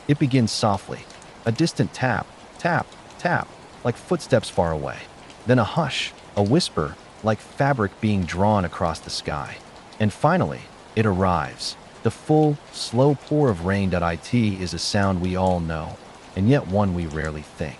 It begins softly, a distant tap, tap, tap, like footsteps far away. Then a hush, a whisper, like fabric being drawn across the sky. And finally, it arrives. The full, slow pour of rain. It is a sound we all know, and yet one we rarely think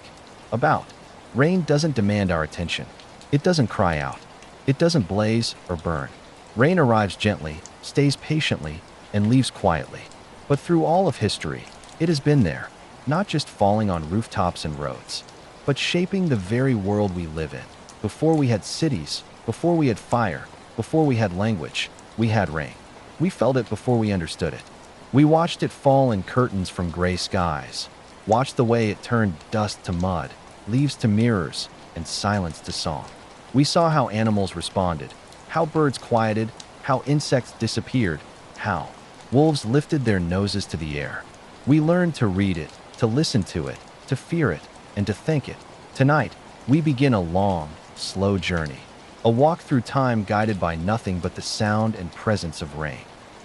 about. Rain doesn't demand our attention. It doesn't cry out. It doesn't blaze or burn. Rain arrives gently, stays patiently, and leaves quietly. But through all of history, it has been there, not just falling on rooftops and roads, but shaping the very world we live in. Before we had cities, before we had fire, before we had language, we had rain. We felt it before we understood it. We watched it fall in curtains from gray skies, watched the way it turned dust to mud, leaves to mirrors, and silence to song. We saw how animals responded, how birds quieted, how insects disappeared, how wolves lifted their noses to the air. We learned to read it, to listen to it, to fear it, and to thank it. Tonight, we begin a long, slow journey, a walk through time guided by nothing but the sound and presence of rain.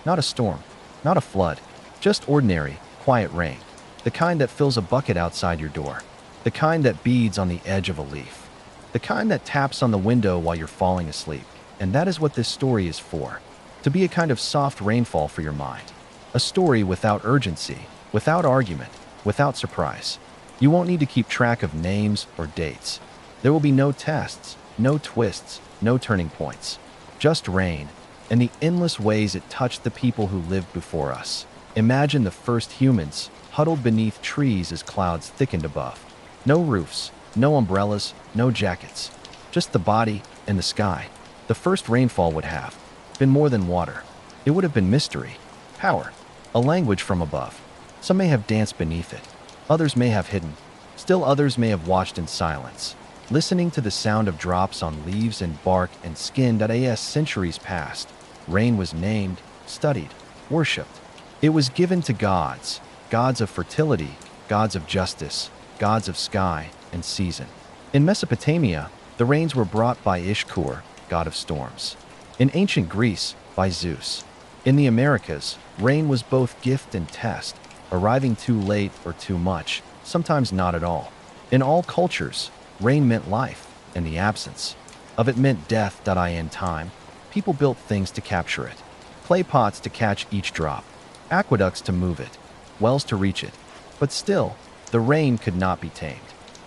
Not a storm, not a flood, just ordinary, quiet rain. The kind that fills a bucket outside your door. The kind that beads on the edge of a leaf. The kind that taps on the window while you're falling asleep. And that is what this story is for. To be a kind of soft rainfall for your mind. A story without urgency, without argument, without surprise. You won't need to keep track of names or dates. There will be no tests, no twists, no turning points. Just rain, and the endless ways it touched the people who lived before us. Imagine the first humans, huddled beneath trees as clouds thickened above. No roofs, no umbrellas, no jackets. Just the body and the sky. The first rainfall would have been more than water. It would have been mystery, power, a language from above. Some may have danced beneath it. Others may have hidden. Still others may have watched in silence, listening to the sound of drops on leaves and bark and skin. As centuries passed, rain was named, studied, worshipped. It was given to gods, gods of fertility, gods of justice, gods of sky and season. In Mesopotamia, the rains were brought by Ishkur, god of storms. In ancient Greece, by Zeus. In the Americas, rain was both gift and test, arriving too late or too much, sometimes not at all. In all cultures, rain meant life, and the absence of it meant death. In time, people built things to capture it. Clay pots to catch each drop, aqueducts to move it, wells to reach it. But still, the rain could not be tamed.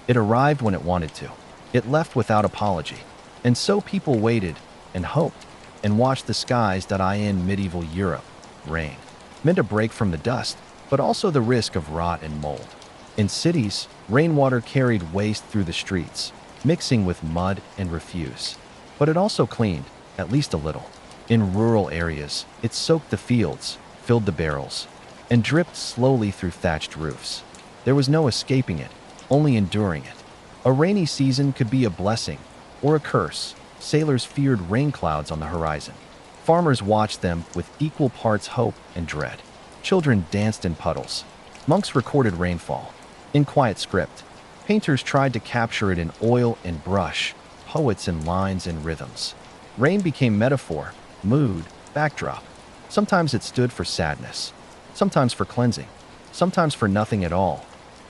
It arrived when it wanted to. It left without apology. And so people waited and hoped and watched the skies. In medieval Europe, rain meant a break from the dust, but also the risk of rot and mold. In cities, rainwater carried waste through the streets, mixing with mud and refuse. But it also cleaned, at least a little. In rural areas, it soaked the fields, filled the barrels, and dripped slowly through thatched roofs. There was no escaping it, only enduring it. A rainy season could be a blessing or a curse. Sailors feared rain clouds on the horizon. Farmers watched them with equal parts hope and dread. Children danced in puddles. Monks recorded rainfall in quiet script. Painters tried to capture it in oil and brush, poets in lines and rhythms. Rain became metaphor, mood, backdrop. Sometimes it stood for sadness, sometimes for cleansing, sometimes for nothing at all.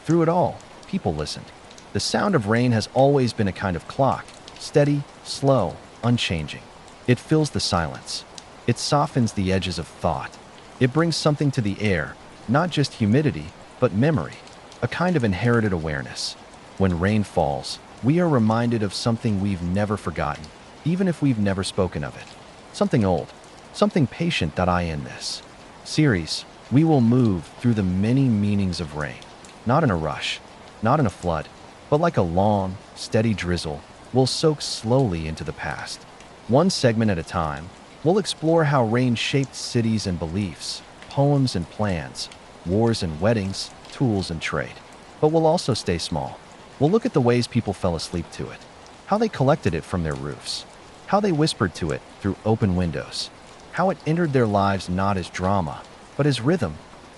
Through it all, people listened. The sound of rain has always been a kind of clock, steady, slow, unchanging. It fills the silence. It softens the edges of thought. It brings something to the air, not just humidity, but memory, a kind of inherited awareness. When rain falls, we are reminded of something we've never forgotten, even if we've never spoken of it. Something old, something patient. In this series, we will move through the many meanings of rain, not in a rush, not in a flood, but like a long, steady drizzle. We'll soak slowly into the past. One segment at a time, we'll explore how rain shaped cities and beliefs, poems and plans, wars and weddings, tools and trade. But we'll also stay small. We'll look at the ways people fell asleep to it, how they collected it from their roofs, how they whispered to it through open windows, how it entered their lives not as drama, but as rhythm.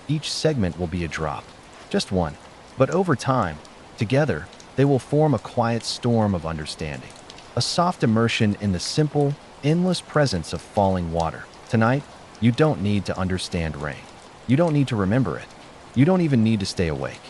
Each segment will be a drop, just one. But over time, together, they will form a quiet storm of understanding, a soft immersion in the simple, endless presence of falling water. Tonight, you don't need to understand rain. You don't need to remember it. You don't even need to stay awake.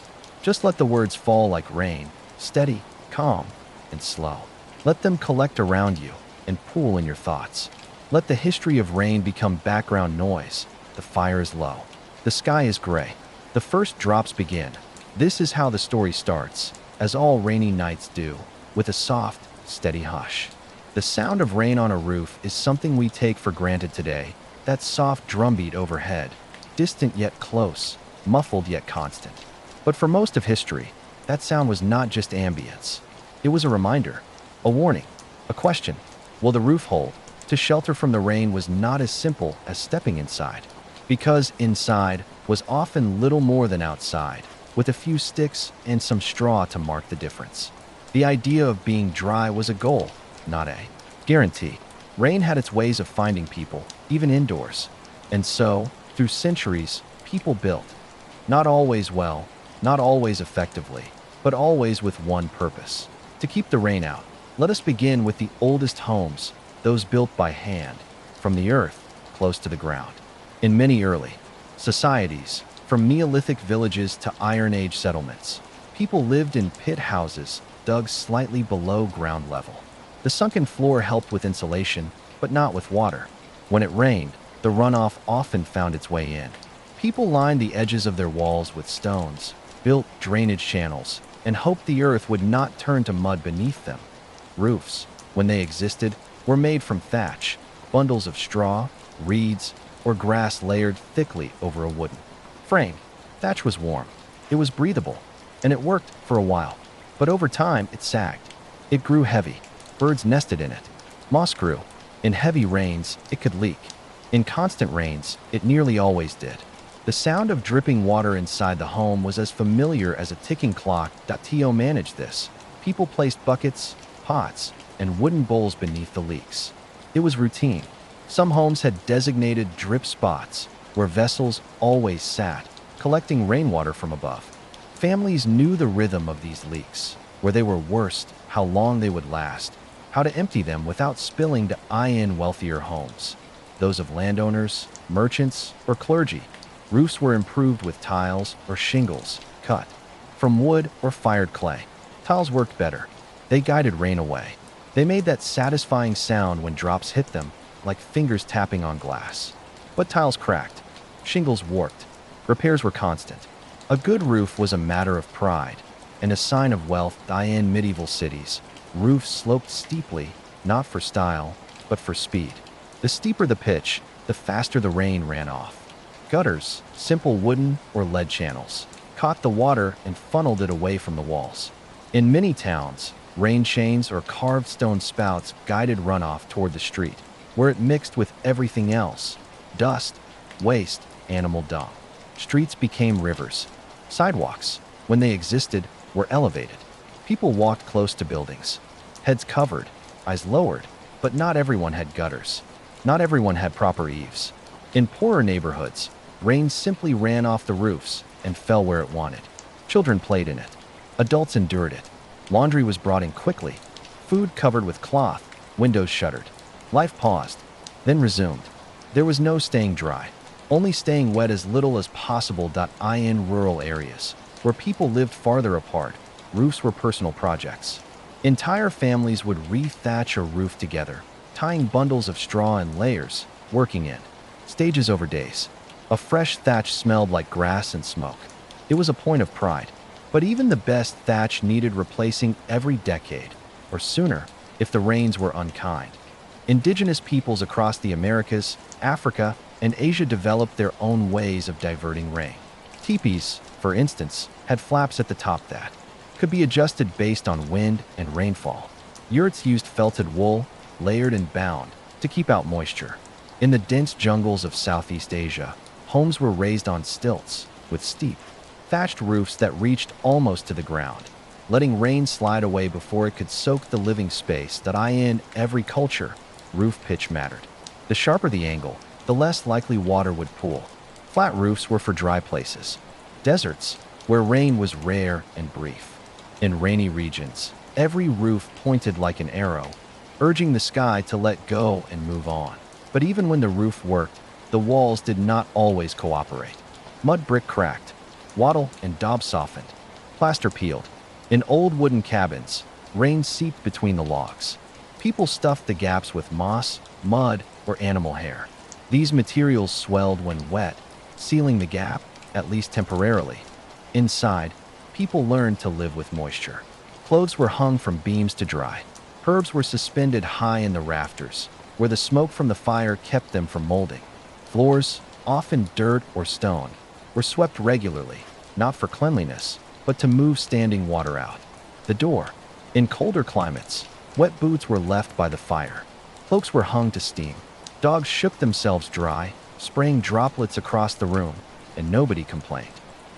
Just let the words fall like rain, steady, calm, and slow. Let them collect around you and pool in your thoughts. Let the history of rain become background noise. The fire is low. The sky is gray. The first drops begin. This is how the story starts, as all rainy nights do, with a soft, steady hush. The sound of rain on a roof is something we take for granted today. That soft drumbeat overhead, distant yet close, muffled yet constant. But for most of history, that sound was not just ambience. It was a reminder, a warning, a question. Will the roof hold? To shelter from the rain was not as simple as stepping inside, because inside was often little more than outside, with a few sticks and some straw to mark the difference. The idea of being dry was a goal, not a guarantee. Rain had its ways of finding people, even indoors. And so, through centuries, people built. Not always well, not always effectively, but always with one purpose: to keep the rain out. Let us begin with the oldest homes, those built by hand, from the earth, close to the ground. In many early societies, from Neolithic villages to Iron Age settlements, people lived in pit houses dug slightly below ground level. The sunken floor helped with insulation, but not with water. When it rained, the runoff often found its way in. People lined the edges of their walls with stones, built drainage channels, and hoped the earth would not turn to mud beneath them. Roofs, when they existed, were made from thatch, bundles of straw, reeds, or grass layered thickly over a wooden frame. Thatch was warm, it was breathable, and it worked for a while. But over time, it sagged. It grew heavy. Birds nested in it. Moss grew. In heavy rains, it could leak. In constant rains, it nearly always did. The sound of dripping water inside the home was as familiar as a ticking clock. To manage this, people placed buckets, pots, and wooden bowls beneath the leaks. It was routine. Some homes had designated drip spots where vessels always sat, collecting rainwater from above. Families knew the rhythm of these leaks, where they were worst, how long they would last, how to empty them without spilling to wealthier homes, those of landowners, merchants, or clergy. Roofs were improved with tiles or shingles, cut from wood or fired clay. Tiles worked better. They guided rain away. They made that satisfying sound when drops hit them, like fingers tapping on glass. But tiles cracked. Shingles warped. Repairs were constant. A good roof was a matter of pride and a sign of wealth. In medieval cities, roofs sloped steeply, not for style, but for speed. The steeper the pitch, the faster the rain ran off. Gutters, simple wooden or lead channels, caught the water and funneled it away from the walls. In many towns, rain chains or carved stone spouts guided runoff toward the street, where it mixed with everything else: dust, waste, animal dung. Streets became rivers. Sidewalks, when they existed, were elevated. People walked close to buildings, heads covered, eyes lowered, but not everyone had gutters. Not everyone had proper eaves. In poorer neighborhoods, rain simply ran off the roofs and fell where it wanted. Children played in it. Adults endured it. Laundry was brought in quickly. Food covered with cloth. Windows shuttered. Life paused, then resumed. There was no staying dry, only staying wet as little as possible. In rural areas, where people lived farther apart, roofs were personal projects. Entire families would re-thatch a roof together, tying bundles of straw in layers, working in stages over days. A fresh thatch smelled like grass and smoke. It was a point of pride. But even the best thatch needed replacing every decade, or sooner, if the rains were unkind. Indigenous peoples across the Americas, Africa, and Asia developed their own ways of diverting rain. Teepees, for instance, had flaps at the top that could be adjusted based on wind and rainfall. Yurts used felted wool, layered and bound, to keep out moisture. In the dense jungles of Southeast Asia, homes were raised on stilts, with steep, thatched roofs that reached almost to the ground, letting rain slide away before it could soak the living space. In every culture, roof pitch mattered. The sharper the angle, the less likely water would pool. Flat roofs were for dry places. Deserts, where rain was rare and brief. In rainy regions, every roof pointed like an arrow, urging the sky to let go and move on. But even when the roof worked, the walls did not always cooperate. Mud brick cracked. Wattle and daub softened, plaster peeled. In old wooden cabins, rain seeped between the logs. People stuffed the gaps with moss, mud, or animal hair. These materials swelled when wet, sealing the gap, at least temporarily. Inside, people learned to live with moisture. Clothes were hung from beams to dry. Herbs were suspended high in the rafters, where the smoke from the fire kept them from molding. Floors, often dirt or stone, were swept regularly, not for cleanliness, but to move standing water out. The door. In colder climates, wet boots were left by the fire. Cloaks were hung to steam. Dogs shook themselves dry, spraying droplets across the room, and nobody complained.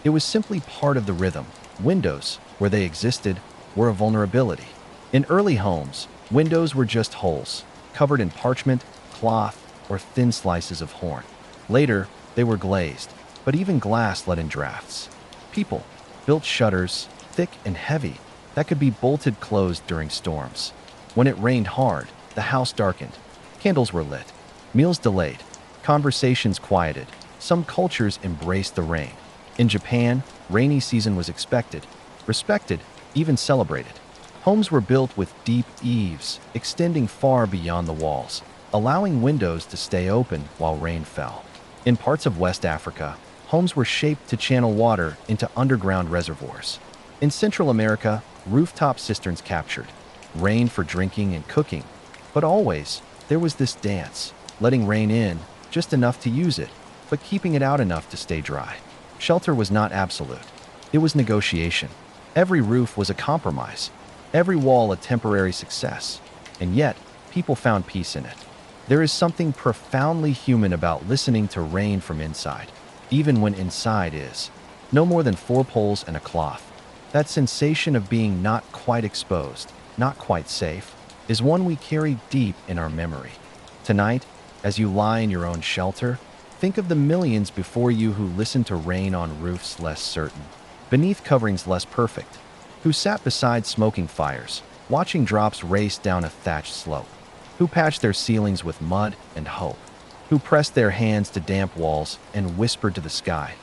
It was simply part of the rhythm. Windows, where they existed, were a vulnerability. In early homes, windows were just holes, covered in parchment, cloth, or thin slices of horn. Later, they were glazed, but even glass let in drafts. People built shutters, thick and heavy, that could be bolted closed during storms. When it rained hard, the house darkened. Candles were lit. Meals delayed. Conversations quieted. Some cultures embraced the rain. In Japan, rainy season was expected, respected, even celebrated. Homes were built with deep eaves, extending far beyond the walls, allowing windows to stay open while rain fell. In parts of West Africa, homes were shaped to channel water into underground reservoirs. In Central America, rooftop cisterns captured rain for drinking and cooking. But always, there was this dance, letting rain in, just enough to use it, but keeping it out enough to stay dry. Shelter was not absolute. It was negotiation. Every roof was a compromise, every wall a temporary success, and yet, people found peace in it. There is something profoundly human about listening to rain from inside, even when inside is no more than 4 poles and a cloth. That sensation of being not quite exposed, not quite safe, is one we carry deep in our memory. Tonight, as you lie in your own shelter, think of the millions before you who listened to rain on roofs less certain, beneath coverings less perfect, who sat beside smoking fires, watching drops race down a thatched slope, who patched their ceilings with mud and hope, who pressed their hands to damp walls and whispered to the sky,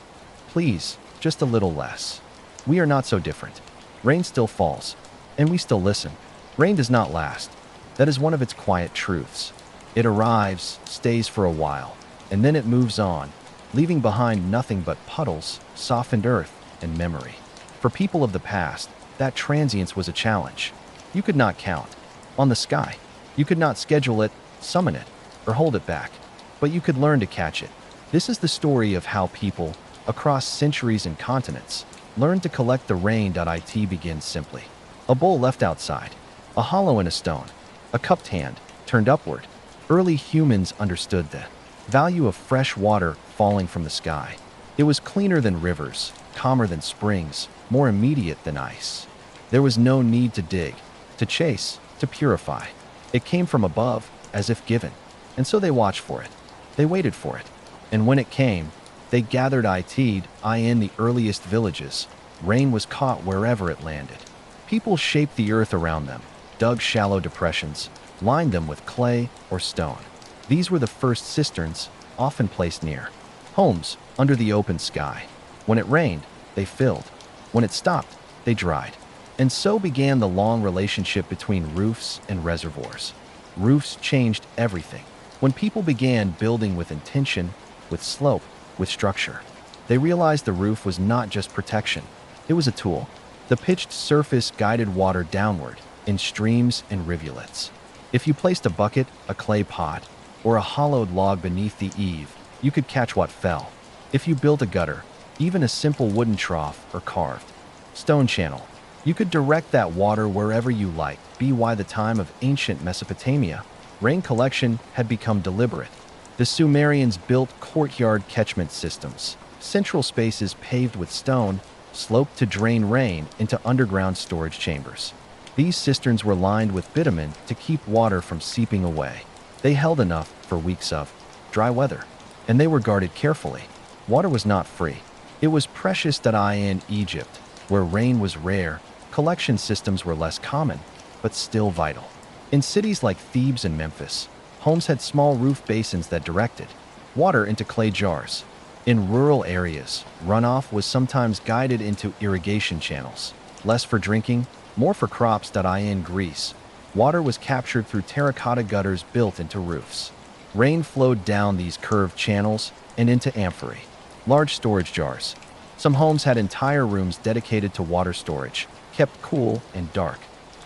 "Please, just a little less." We are not so different. Rain still falls, and we still listen. Rain does not last. That is one of its quiet truths. It arrives, stays for a while, and then it moves on, leaving behind nothing but puddles, softened earth, and memory. For people of the past, that transience was a challenge. You could not count on the sky. You could not schedule it, summon it, or hold it back, but you could learn to catch it. This is the story of how people, across centuries and continents, learned to collect the rain. It begins simply. A bowl left outside, a hollow in a stone, a cupped hand turned upward. Early humans understood the value of fresh water falling from the sky. It was cleaner than rivers, calmer than springs, more immediate than ice. There was no need to dig, to chase, to purify. It came from above, as if given, and so they watched for it. They waited for it, and when it came, they gathered in the earliest villages. Rain was caught wherever it landed. People shaped the earth around them, dug shallow depressions, lined them with clay or stone. These were the first cisterns, often placed near homes under the open sky. When it rained, they filled. When it stopped, they dried. And so began the long relationship between roofs and reservoirs. Roofs changed everything. When people began building with intention, with slope, with structure, they realized the roof was not just protection. It was a tool. The pitched surface guided water downward in streams and rivulets. If you placed a bucket, a clay pot, or a hollowed log beneath the eave, you could catch what fell. If you built a gutter, even a simple wooden trough or carved stone channel, you could direct that water wherever you liked. By the time of ancient Mesopotamia, rain collection had become deliberate. The Sumerians built courtyard catchment systems, central spaces paved with stone, sloped to drain rain into underground storage chambers. These cisterns were lined with bitumen to keep water from seeping away. They held enough for weeks of dry weather, and they were guarded carefully. Water was not free. It was precious. In Egypt, where rain was rare, collection systems were less common, but still vital. In cities like Thebes and Memphis, homes had small roof basins that directed water into clay jars. In rural areas, runoff was sometimes guided into irrigation channels, less for drinking, more for crops. In Greece, water was captured through terracotta gutters built into roofs. Rain flowed down these curved channels and into amphorae, large storage jars. Some homes had entire rooms dedicated to water storage, kept cool and dark.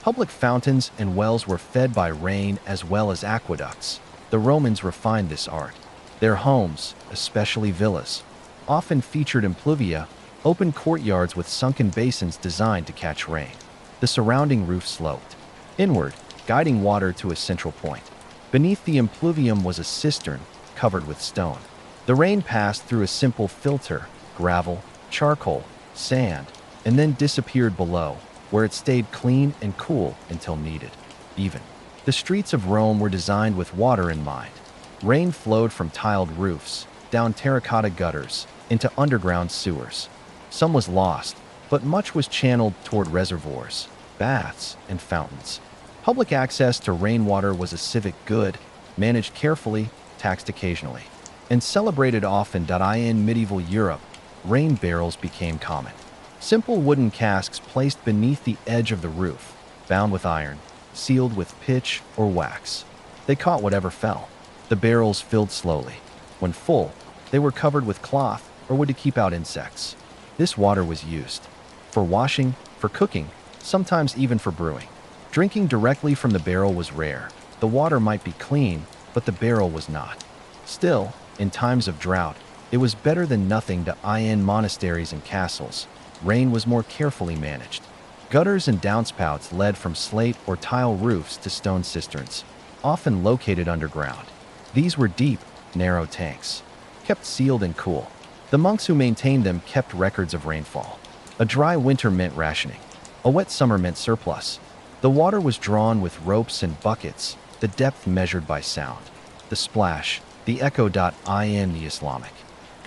Public fountains and wells were fed by rain as well as aqueducts. The Romans refined this art. Their homes, especially villas, often featured impluvia, open courtyards with sunken basins designed to catch rain. The surrounding roof sloped inward, guiding water to a central point. Beneath the impluvium was a cistern covered with stone. The rain passed through a simple filter, gravel, charcoal, sand, and then disappeared below, where it stayed clean and cool until needed. The streets of Rome were designed with water in mind. Rain flowed from tiled roofs, down terracotta gutters, into underground sewers. Some was lost, but much was channeled toward reservoirs, baths, and fountains. Public access to rainwater was a civic good, managed carefully, taxed occasionally, and celebrated often. In medieval Europe, rain barrels became common. Simple wooden casks placed beneath the edge of the roof, bound with iron, sealed with pitch or wax. They caught whatever fell. The barrels filled slowly. When full, they were covered with cloth or wood to keep out insects. This water was used for washing, for cooking, sometimes even for brewing. Drinking directly from the barrel was rare. The water might be clean, but the barrel was not. Still, in times of drought, it was better than nothing. In monasteries and castles, rain was more carefully managed. Gutters and downspouts led from slate or tile roofs to stone cisterns, often located underground. These were deep, narrow tanks, kept sealed and cool. The monks who maintained them kept records of rainfall. A dry winter meant rationing. A wet summer meant surplus. The water was drawn with ropes and buckets, the depth measured by sound. The splash, the echo. In the Islamic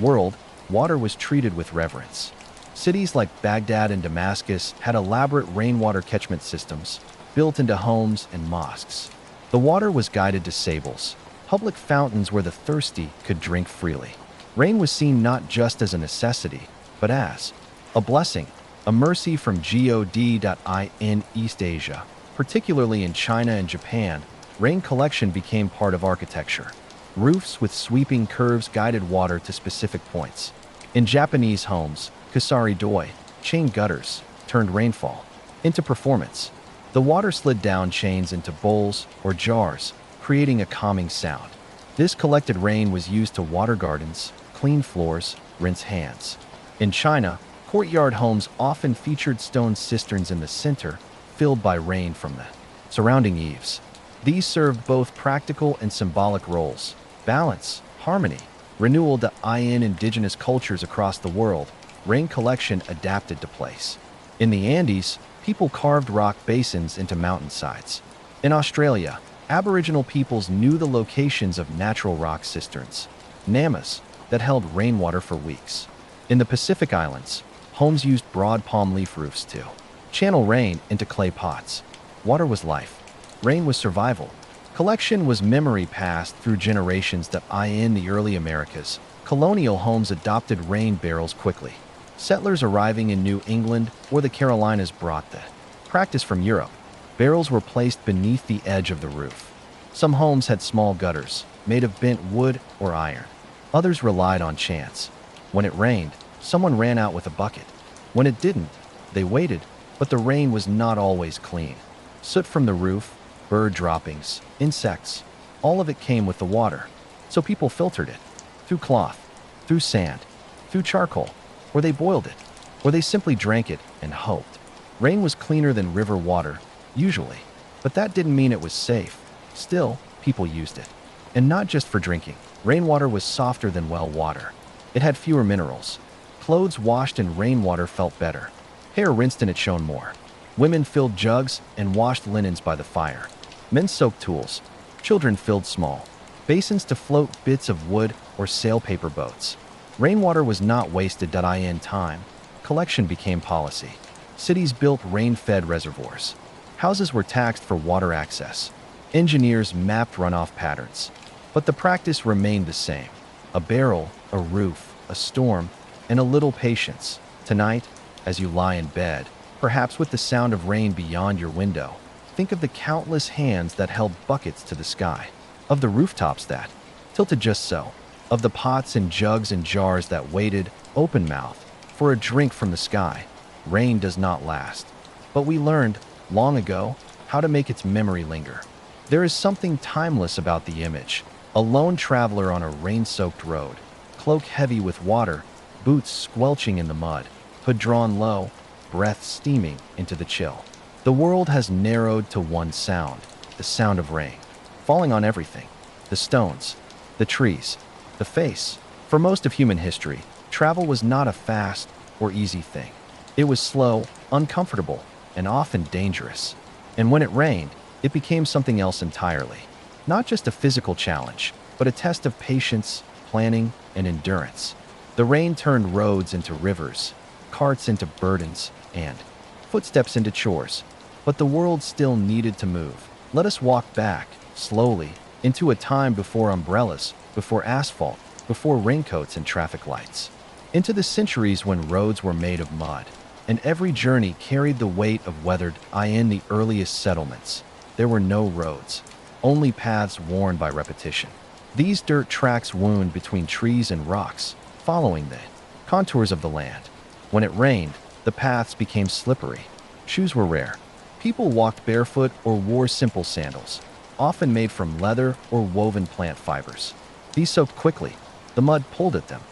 world, water was treated with reverence. Cities like Baghdad and Damascus had elaborate rainwater catchment systems built into homes and mosques. The water was guided to sables, public fountains where the thirsty could drink freely. Rain was seen not just as a necessity, but as a blessing, a mercy from God. In East Asia, particularly in China and Japan, rain collection became part of architecture. Roofs with sweeping curves guided water to specific points. In Japanese homes, kusari doi, chain gutters, turned rainfall into performance. The water slid down chains into bowls or jars, creating a calming sound. This collected rain was used to water gardens, clean floors, rinse hands. In China, courtyard homes often featured stone cisterns in the center, filled by rain from the surrounding eaves. These served both practical and symbolic roles. Balance, harmony, renewal. In indigenous cultures across the world, rain collection adapted to place. In the Andes, people carved rock basins into mountainsides. In Australia, Aboriginal peoples knew the locations of natural rock cisterns, namas, that held rainwater for weeks. In the Pacific Islands, homes used broad palm leaf roofs to channel rain into clay pots. Water was life. Rain was survival. Collection was memory passed through generations. In the early Americas, colonial homes adopted rain barrels quickly. Settlers arriving in New England or the Carolinas brought the practice from Europe. Barrels were placed beneath the edge of the roof. Some homes had small gutters, made of bent wood or iron. Others relied on chance. When it rained, someone ran out with a bucket. When it didn't, they waited, but the rain was not always clean. Soot from the roof, bird droppings, insects, all of it came with the water. So people filtered it, through cloth, through sand, through charcoal, or they boiled it, or they simply drank it and hoped. Rain was cleaner than river water, usually, but that didn't mean it was safe. Still, people used it. And not just for drinking. Rainwater was softer than well water. It had fewer minerals. Clothes washed in rainwater felt better. Hair rinsed in it shone more. Women filled jugs and washed linens by the fire. Men soaked tools. Children filled small basins to float bits of wood or sail paper boats. Rainwater was not wasted. In time, collection became policy. Cities built rain-fed reservoirs. Houses were taxed for water access. Engineers mapped runoff patterns. But the practice remained the same. A barrel, a roof, a storm, and a little patience. Tonight, as you lie in bed, perhaps with the sound of rain beyond your window, think of the countless hands that held buckets to the sky, of the rooftops that tilted just so, of the pots and jugs and jars that waited, open-mouthed, for a drink from the sky. Rain does not last, but we learned, long ago, how to make its memory linger. There is something timeless about the image. A lone traveler on a rain-soaked road, cloak heavy with water, boots squelching in the mud, hood drawn low, breath steaming into the chill. The world has narrowed to one sound, the sound of rain, falling on everything, the stones, the trees, the face. For most of human history, travel was not a fast or easy thing. It was slow, uncomfortable, and often dangerous. And when it rained, it became something else entirely. Not just a physical challenge, but a test of patience, planning, and endurance. The rain turned roads into rivers, carts into burdens, and footsteps into chores. But the world still needed to move. Let us walk back, slowly, into a time before umbrellas, before asphalt, before raincoats and traffic lights. Into the centuries when roads were made of mud, and every journey carried the weight of weathered in the earliest settlements. There were no roads, only paths worn by repetition. These dirt tracks wound between trees and rocks, following the contours of the land. When it rained, the paths became slippery. Shoes were rare. People walked barefoot or wore simple sandals, often made from leather or woven plant fibers. These soaked quickly. The mud pulled at them.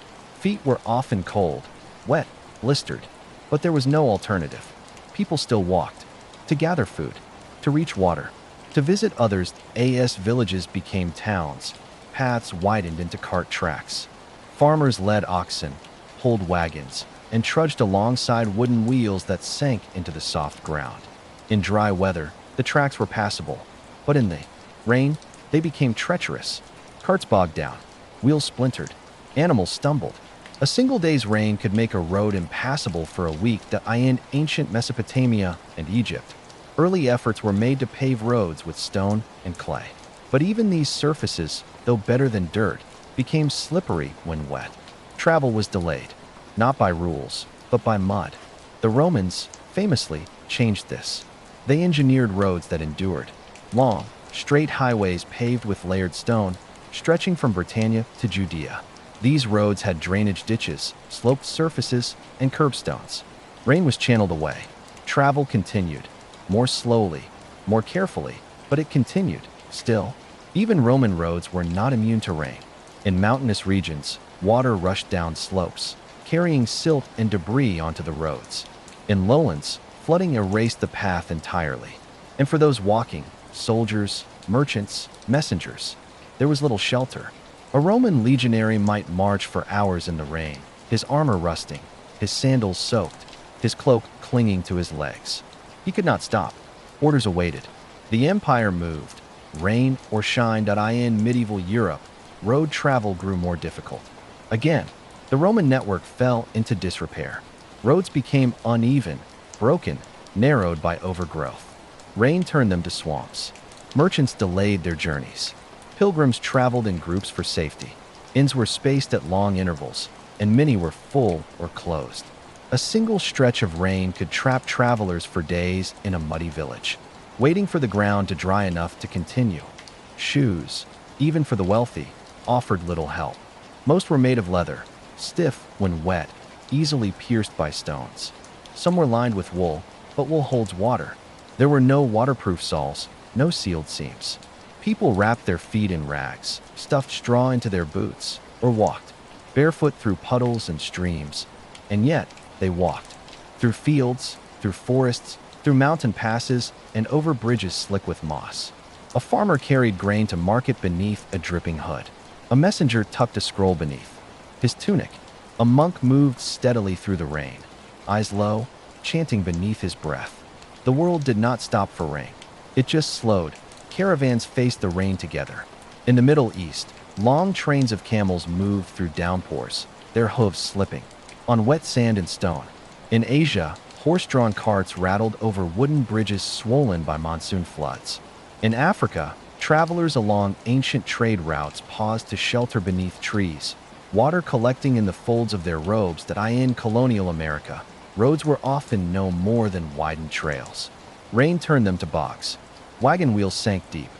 Feet were often cold, wet, blistered. But there was no alternative. People still walked. To gather food, to reach water, to visit others. Villages became towns. Paths widened into cart tracks. Farmers led oxen, pulled wagons, and trudged alongside wooden wheels that sank into the soft ground. In dry weather, the tracks were passable, but in the rain, they became treacherous. Carts bogged down, wheels splintered, animals stumbled. A single day's rain could make a road impassable for a week. In ancient Mesopotamia and Egypt, early efforts were made to pave roads with stone and clay. But even these surfaces, though better than dirt, became slippery when wet. Travel was delayed, not by rules, but by mud. The Romans, famously, changed this. They engineered roads that endured. Long, straight highways paved with layered stone, stretching from Britannia to Judea. These roads had drainage ditches, sloped surfaces, and curbstones. Rain was channeled away. Travel continued, more slowly, more carefully, but it continued, still. Even Roman roads were not immune to rain. In mountainous regions, water rushed down slopes, carrying silt and debris onto the roads. In lowlands, flooding erased the path entirely. And for those walking, soldiers, merchants, messengers, there was little shelter. A Roman legionary might march for hours in the rain, his armor rusting, his sandals soaked, his cloak clinging to his legs. He could not stop. Orders awaited. The empire moved. Rain or shine. In medieval Europe, road travel grew more difficult. Again, the Roman network fell into disrepair. Roads became uneven, broken, narrowed by overgrowth. Rain turned them to swamps. Merchants delayed their journeys. Pilgrims traveled in groups for safety. Inns were spaced at long intervals, and many were full or closed. A single stretch of rain could trap travelers for days in a muddy village, waiting for the ground to dry enough to continue. Shoes, even for the wealthy, offered little help. Most were made of leather, stiff when wet, easily pierced by stones. Some were lined with wool, but wool holds water. There were no waterproof soles, no sealed seams. People wrapped their feet in rags, stuffed straw into their boots, or walked, barefoot through puddles and streams. And yet, they walked. Through fields, through forests, through mountain passes, and over bridges slick with moss. A farmer carried grain to market beneath a dripping hood. A messenger tucked a scroll beneath his tunic. A monk moved steadily through the rain, eyes low, chanting beneath his breath. The world did not stop for rain. It just slowed. Caravans faced the rain together. In the Middle East, long trains of camels moved through downpours, their hooves slipping on wet sand and stone. In Asia, horse-drawn carts rattled over wooden bridges swollen by monsoon floods. In Africa, travelers along ancient trade routes paused to shelter beneath trees, water collecting in the folds of their robes that in colonial America, roads were often no more than widened trails. Rain turned them to bogs. Wagon wheels sank deep.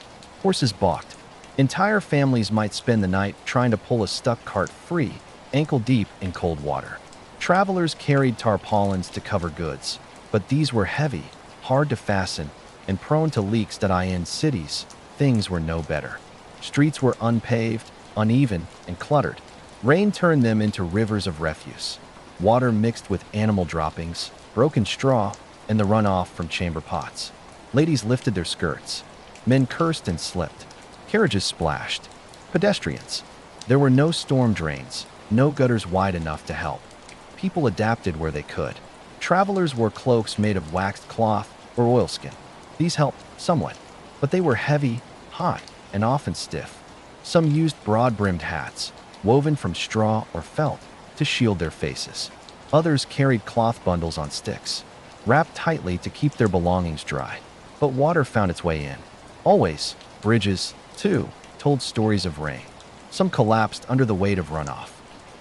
Horses balked. Entire families might spend the night trying to pull a stuck cart free, ankle deep in cold water. Travelers carried tarpaulins to cover goods, but these were heavy, hard to fasten, and prone to leaks that in cities, things were no better. Streets were unpaved, uneven, and cluttered. Rain turned them into rivers of refuse. Water mixed with animal droppings, broken straw, and the runoff from chamber pots. Ladies lifted their skirts. Men cursed and slipped. Carriages splashed. Pedestrians. There were no storm drains, no gutters wide enough to help. People adapted where they could. Travelers wore cloaks made of waxed cloth or oilskin. These helped somewhat, but they were heavy, hot, and often stiff. Some used broad-brimmed hats, woven from straw or felt, to shield their faces. Others carried cloth bundles on sticks, wrapped tightly to keep their belongings dry. But water found its way in. Always, bridges, too, told stories of rain. Some collapsed under the weight of runoff.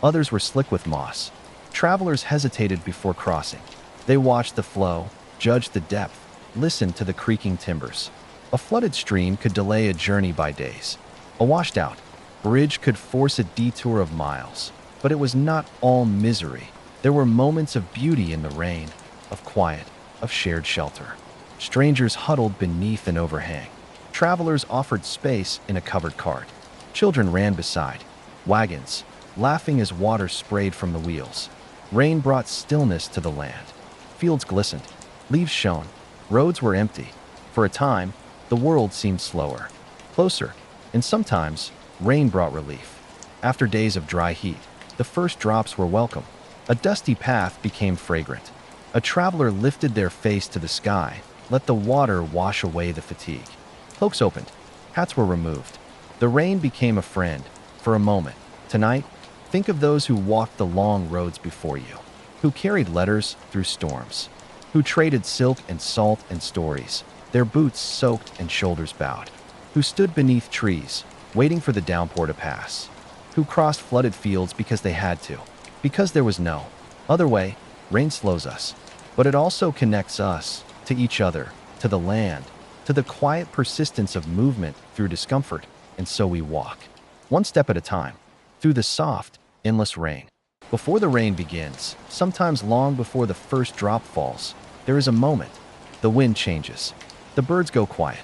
Others were slick with moss. Travelers hesitated before crossing. They watched the flow, judged the depth, listened to the creaking timbers. A flooded stream could delay a journey by days. A washed-out bridge could force a detour of miles. But it was not all misery. There were moments of beauty in the rain, of quiet, of shared shelter. Strangers huddled beneath an overhang. Travelers offered space in a covered cart. Children ran beside. Wagons, laughing as water sprayed from the wheels. Rain brought stillness to the land. Fields glistened. Leaves shone. Roads were empty. For a time, the world seemed slower, closer, and sometimes rain brought relief. After days of dry heat, the first drops were welcome. A dusty path became fragrant. A traveler lifted their face to the sky, let the water wash away the fatigue. Cloaks opened. Hats were removed. The rain became a friend, for a moment. Tonight, think of those who walked the long roads before you, who carried letters through storms, who traded silk and salt and stories, their boots soaked and shoulders bowed, who stood beneath trees, waiting for the downpour to pass, who crossed flooded fields because they had to, because there was no other way. Rain slows us, but it also connects us to each other, to the land, to the quiet persistence of movement through discomfort, and so we walk, one step at a time, through the soft, endless rain. Before the rain begins, sometimes long before the first drop falls, there is a moment. The wind changes. The birds go quiet.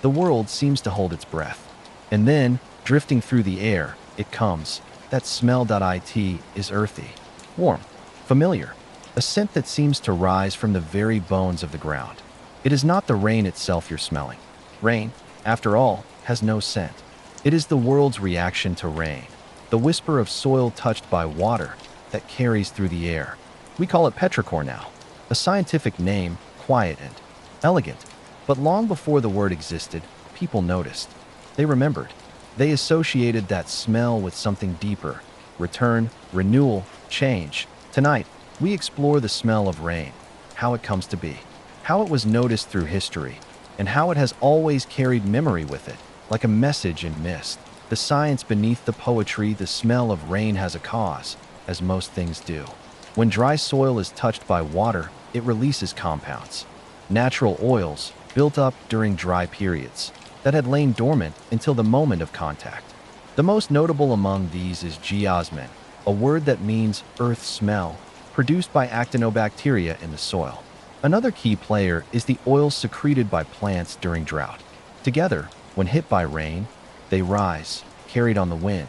The world seems to hold its breath. And then, drifting through the air, it comes. That smell. It is earthy, warm, familiar, a scent that seems to rise from the very bones of the ground. It is not the rain itself you're smelling. Rain, after all, has no scent. It is the world's reaction to rain, the whisper of soil touched by water that carries through the air. We call it petrichor now, a scientific name, quiet and elegant. But long before the word existed, people noticed. They remembered. They associated that smell with something deeper. Return, renewal, change. Tonight, we explore the smell of rain, how it comes to be, how it was noticed through history, and how it has always carried memory with it, like a message in mist. The science beneath the poetry. The smell of rain has a cause, as most things do. When dry soil is touched by water, it releases compounds, natural oils built up during dry periods that had lain dormant until the moment of contact. The most notable among these is geosmin, a word that means earth smell, produced by actinobacteria in the soil. Another key player is the oils secreted by plants during drought. Together, when hit by rain, they rise, carried on the wind,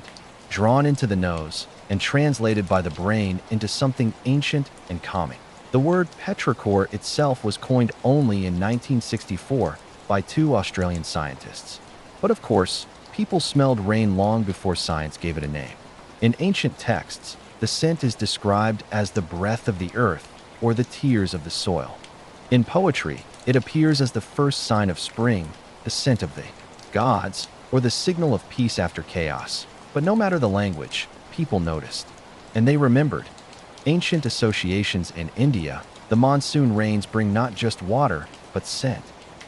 drawn into the nose, and translated by the brain into something ancient and calming. The word petrichor itself was coined only in 1964 by two Australian scientists. But of course, people smelled rain long before science gave it a name. In ancient texts, the scent is described as the breath of the earth or the tears of the soil. In poetry, it appears as the first sign of spring, the scent of the gods, or the signal of peace after chaos. But no matter the language, people noticed, and they remembered. Ancient associations in India, the monsoon rains bring not just water, but scent.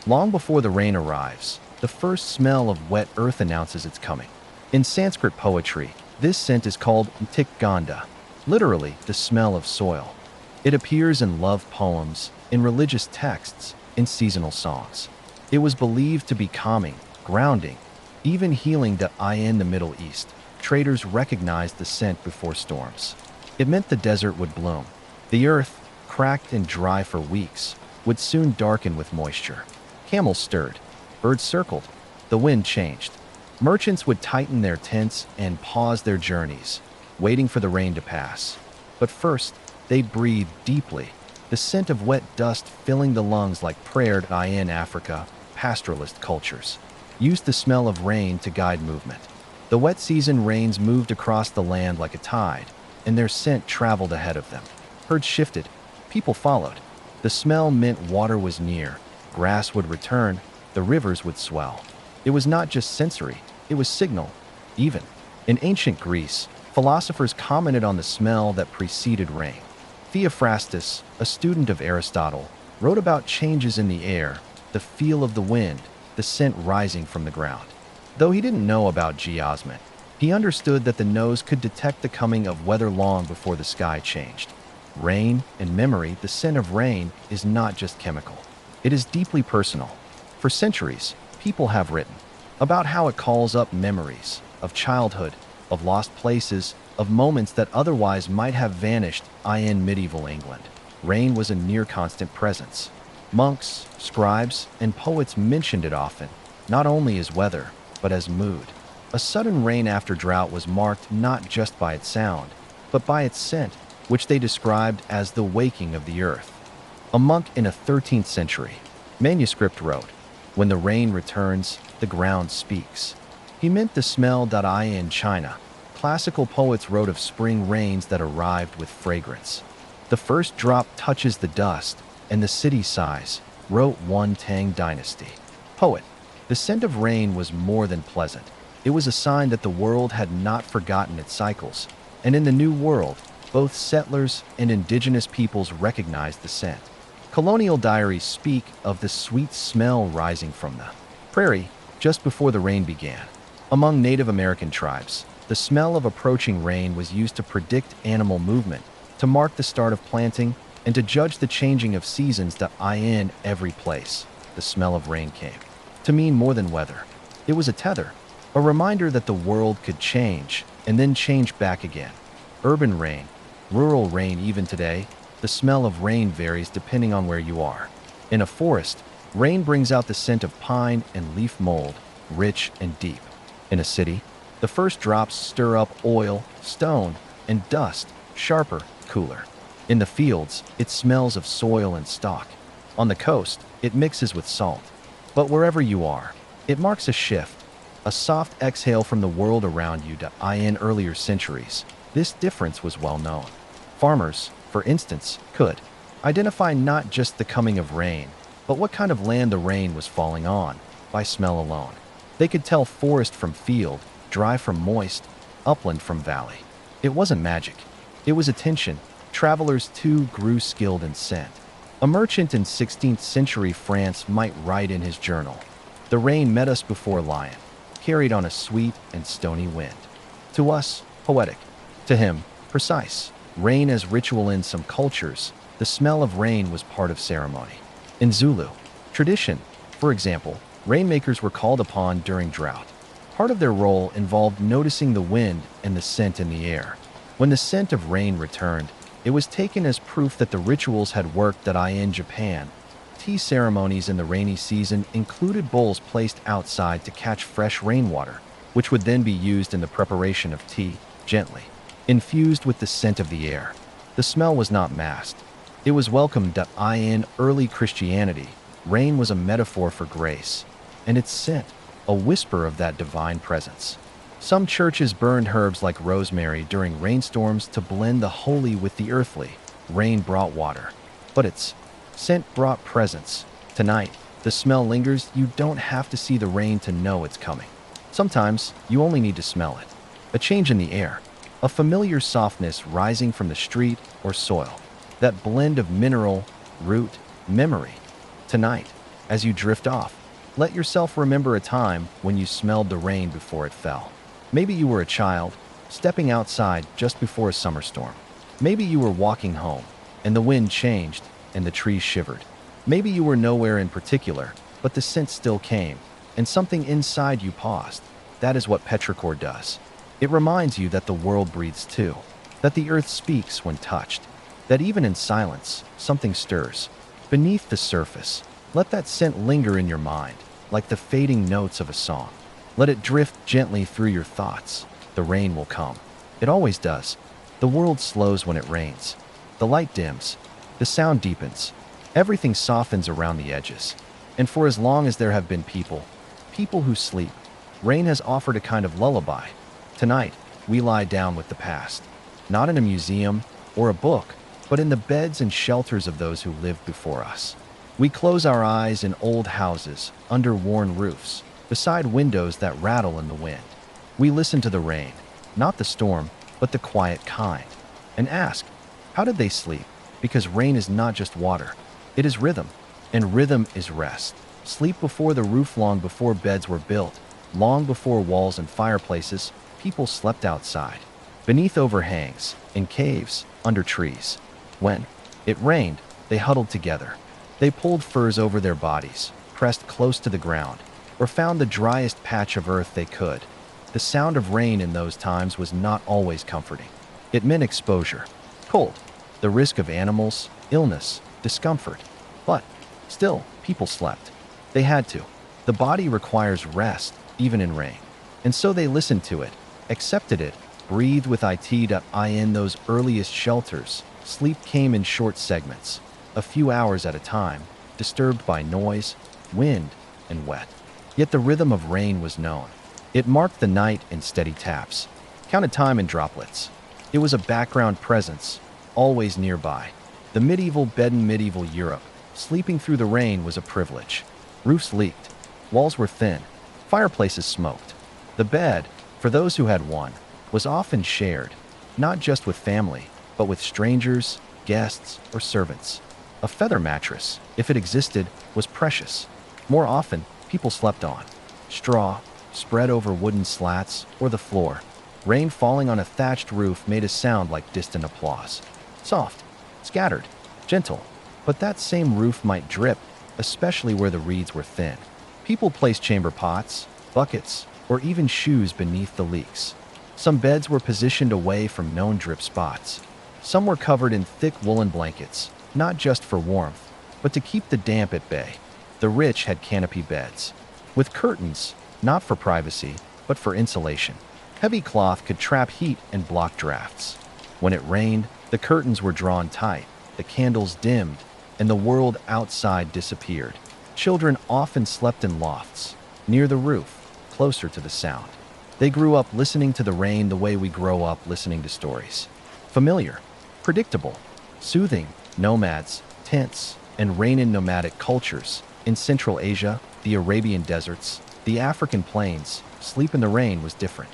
Long before the rain arrives, the first smell of wet earth announces its coming. In Sanskrit poetry, This scent is called tikganda, literally the smell of soil. It appears in love poems, in religious texts, in seasonal songs. It was believed to be calming, grounding, even healing. In the Middle East, traders recognized the scent before storms. It meant the desert would bloom. The earth, cracked and dry for weeks, would soon darken with moisture. Camels stirred, birds circled, the wind changed. Merchants would tighten their tents and pause their journeys, waiting for the rain to pass. But first, they'd breathe deeply, the scent of wet dust filling the lungs like prayer. In Africa, pastoralist cultures used the smell of rain to guide movement. The wet season rains moved across the land like a tide, and their scent traveled ahead of them. Herds shifted, people followed. The smell meant water was near, grass would return, the rivers would swell. It was not just sensory, it was signal. Even in ancient Greece, philosophers commented on the smell that preceded rain. Theophrastus, a student of Aristotle, wrote about changes in the air, the feel of the wind, the scent rising from the ground. Though he didn't know about geosmin, he understood that the nose could detect the coming of weather long before the sky changed. Rain, in memory, the scent of rain is not just chemical. It is deeply personal. For centuries, people have written about how it calls up memories of childhood, of lost places, of moments that otherwise might have vanished. In medieval England, rain was a near constant presence. Monks, scribes, and poets mentioned it often, not only as weather, but as mood. A sudden rain after drought was marked not just by its sound, but by its scent, which they described as the waking of the earth. A monk in a 13th century manuscript wrote, "When the rain returns, the ground speaks." He meant the smell. In China, classical poets wrote of spring rains that arrived with fragrance. "The first drop touches the dust, and the city sighs," wrote one Tang dynasty poet. The scent of rain was more than pleasant. It was a sign that the world had not forgotten its cycles, and in the New World, both settlers and indigenous peoples recognized the scent. Colonial diaries speak of the sweet smell rising from the prairie just before the rain began. Among Native American tribes, the smell of approaching rain was used to predict animal movement, to mark the start of planting, and to judge the changing of seasons. In every place, the smell of rain came to mean more than weather. It was a tether, a reminder that the world could change and then change back again. Urban rain, rural rain. Even today, the smell of rain varies depending on where you are. In a forest, rain brings out the scent of pine and leaf mold, rich and deep. In a city, the first drops stir up oil, stone, and dust, sharper, cooler. In the fields, it smells of soil and stalk. On the coast, it mixes with salt. But wherever you are, it marks a shift, a soft exhale from the world around you. In earlier centuries, this difference was well known. Farmers, for instance, could identify not just the coming of rain, but what kind of land the rain was falling on, by smell alone. They could tell forest from field, dry from moist, upland from valley. It wasn't magic. It was attention. Travelers too grew skilled in scent. A merchant in 16th century France might write in his journal, "The rain met us before Lyon, carried on a sweet and stony wind." To us, poetic. To him, precise. Rain as ritual. In some cultures, the smell of rain was part of ceremony. In Zulu tradition, for example, rainmakers were called upon during drought. Part of their role involved noticing the wind and the scent in the air. When the scent of rain returned, it was taken as proof that the rituals had worked. In Japan, tea ceremonies in the rainy season included bowls placed outside to catch fresh rainwater, which would then be used in the preparation of tea, gently infused with the scent of the air. The smell was not masked. It was welcomed. In early Christianity, rain was a metaphor for grace, and its scent, a whisper of that divine presence. Some churches burned herbs like rosemary during rainstorms to blend the holy with the earthly. Rain brought water, but its scent brought presence. Tonight, the smell lingers. You don't have to see the rain to know it's coming. Sometimes, you only need to smell it. A change in the air, a familiar softness rising from the street or soil. That blend of mineral, root, memory. Tonight, as you drift off, let yourself remember a time when you smelled the rain before it fell. Maybe you were a child, stepping outside just before a summer storm. Maybe you were walking home, and the wind changed, and the trees shivered. Maybe you were nowhere in particular, but the scent still came, and something inside you paused. That is what petrichor does. It reminds you that the world breathes too, that the earth speaks when touched, that even in silence, something stirs. Beneath the surface, let that scent linger in your mind, like the fading notes of a song. Let it drift gently through your thoughts. The rain will come. It always does. The world slows when it rains. The light dims. The sound deepens. Everything softens around the edges. And for as long as there have been people who sleep, rain has offered a kind of lullaby. Tonight, we lie down with the past, not in a museum or a book, but in the beds and shelters of those who lived before us. We close our eyes in old houses, under worn roofs, beside windows that rattle in the wind. We listen to the rain, not the storm, but the quiet kind, and ask, how did they sleep? Because rain is not just water, it is rhythm, and rhythm is rest. Sleep before the roof, long before beds were built, long before walls and fireplaces, people slept outside, beneath overhangs, in caves, under trees. When it rained, they huddled together. They pulled furs over their bodies, pressed close to the ground, or found the driest patch of earth they could. The sound of rain in those times was not always comforting. It meant exposure, cold, the risk of animals, illness, discomfort. But still, people slept. They had to. The body requires rest, even in rain. And so they listened to it, accepted it, breathed with it. In those earliest shelters, sleep came in short segments, a few hours at a time, disturbed by noise, wind, and wet. Yet the rhythm of rain was known. It marked the night in steady taps, counted time in droplets. It was a background presence, always nearby. The medieval bed in medieval Europe, sleeping through the rain was a privilege. Roofs leaked, walls were thin, fireplaces smoked. The bed, for those who had one, was often shared, not just with family, but with strangers, guests, or servants. A feather mattress, if it existed, was precious. More often, people slept on straw, spread over wooden slats, or the floor. Rain falling on a thatched roof made a sound like distant applause. Soft, scattered, gentle, but that same roof might drip, especially where the reeds were thin. People placed chamber pots, buckets, or even shoes beneath the leaks. Some beds were positioned away from known drip spots. Some were covered in thick woolen blankets, not just for warmth, but to keep the damp at bay. The rich had canopy beds, with curtains, not for privacy, but for insulation. Heavy cloth could trap heat and block drafts. When it rained, the curtains were drawn tight, the candles dimmed, and the world outside disappeared. Children often slept in lofts, near the roof, closer to the sound. They grew up listening to the rain the way we grow up listening to stories. Familiar, predictable, soothing. Nomads, tents, and rain in nomadic cultures. In Central Asia, the Arabian deserts, the African plains, sleep in the rain was different.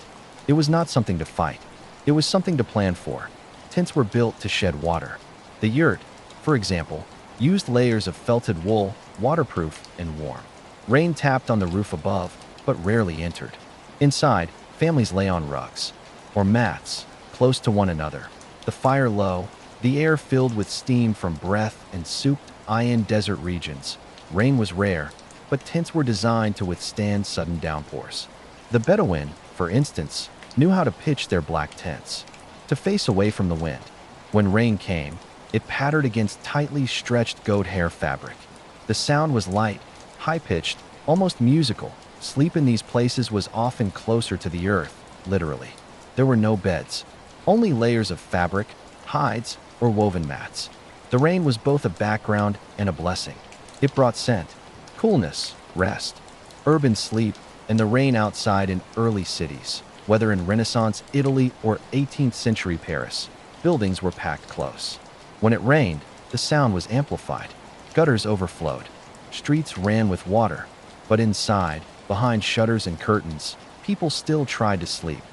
It was not something to fight. It was something to plan for. Tents were built to shed water. The yurt, for example, used layers of felted wool, waterproof and warm. Rain tapped on the roof above, but rarely entered. Inside, families lay on rugs or mats, close to one another, the fire low, the air filled with steam from breath and souped in desert regions. Rain was rare, but tents were designed to withstand sudden downpours. The Bedouin, for instance, knew how to pitch their black tents, to face away from the wind. When rain came, it pattered against tightly stretched goat hair fabric. The sound was light, high-pitched, almost musical. Sleep in these places was often closer to the earth, literally. There were no beds, only layers of fabric, hides, or woven mats. The rain was both a background and a blessing. It brought scent, coolness, rest, urban sleep, and the rain outside in early cities. Whether in Renaissance Italy or 18th century Paris, buildings were packed close. When it rained, the sound was amplified. Gutters overflowed. Streets ran with water. But inside, behind shutters and curtains, people still tried to sleep.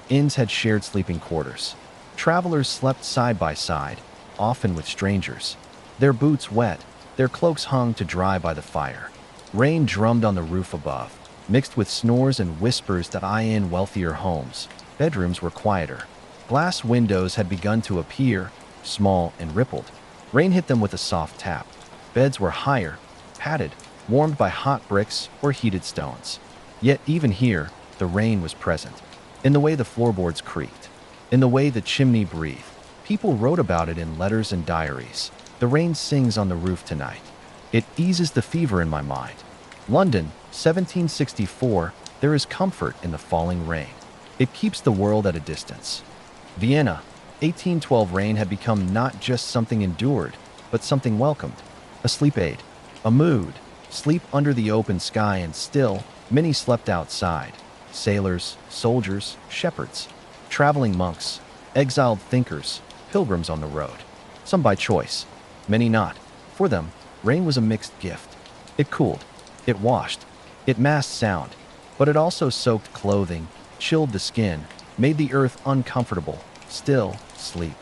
Inns had shared sleeping quarters. Travelers slept side by side, often with strangers. Their boots wet, their cloaks hung to dry by the fire. Rain drummed on the roof above, mixed with snores and whispers that in wealthier homes. Bedrooms were quieter. Glass windows had begun to appear, small and rippled. Rain hit them with a soft tap. Beds were higher, padded, warmed by hot bricks or heated stones. Yet even here, the rain was present. In the way the floorboards creaked, in the way the chimney breathed. People wrote about it in letters and diaries. The rain sings on the roof tonight. It eases the fever in my mind. London, 1764, there is comfort in the falling rain. It keeps the world at a distance. Vienna, 1812, rain had become not just something endured, but something welcomed. A sleep aid, a mood, sleep under the open sky, and still, many slept outside. Sailors, soldiers, shepherds, traveling monks, exiled thinkers, pilgrims on the road. Some by choice, many not. For them, rain was a mixed gift. It cooled, it washed, it masked sound, but it also soaked clothing, chilled the skin, made the earth uncomfortable. Still, sleep.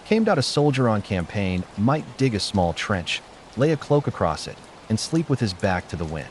Came out a soldier on campaign might dig a small trench, lay a cloak across it, and sleep with his back to the wind.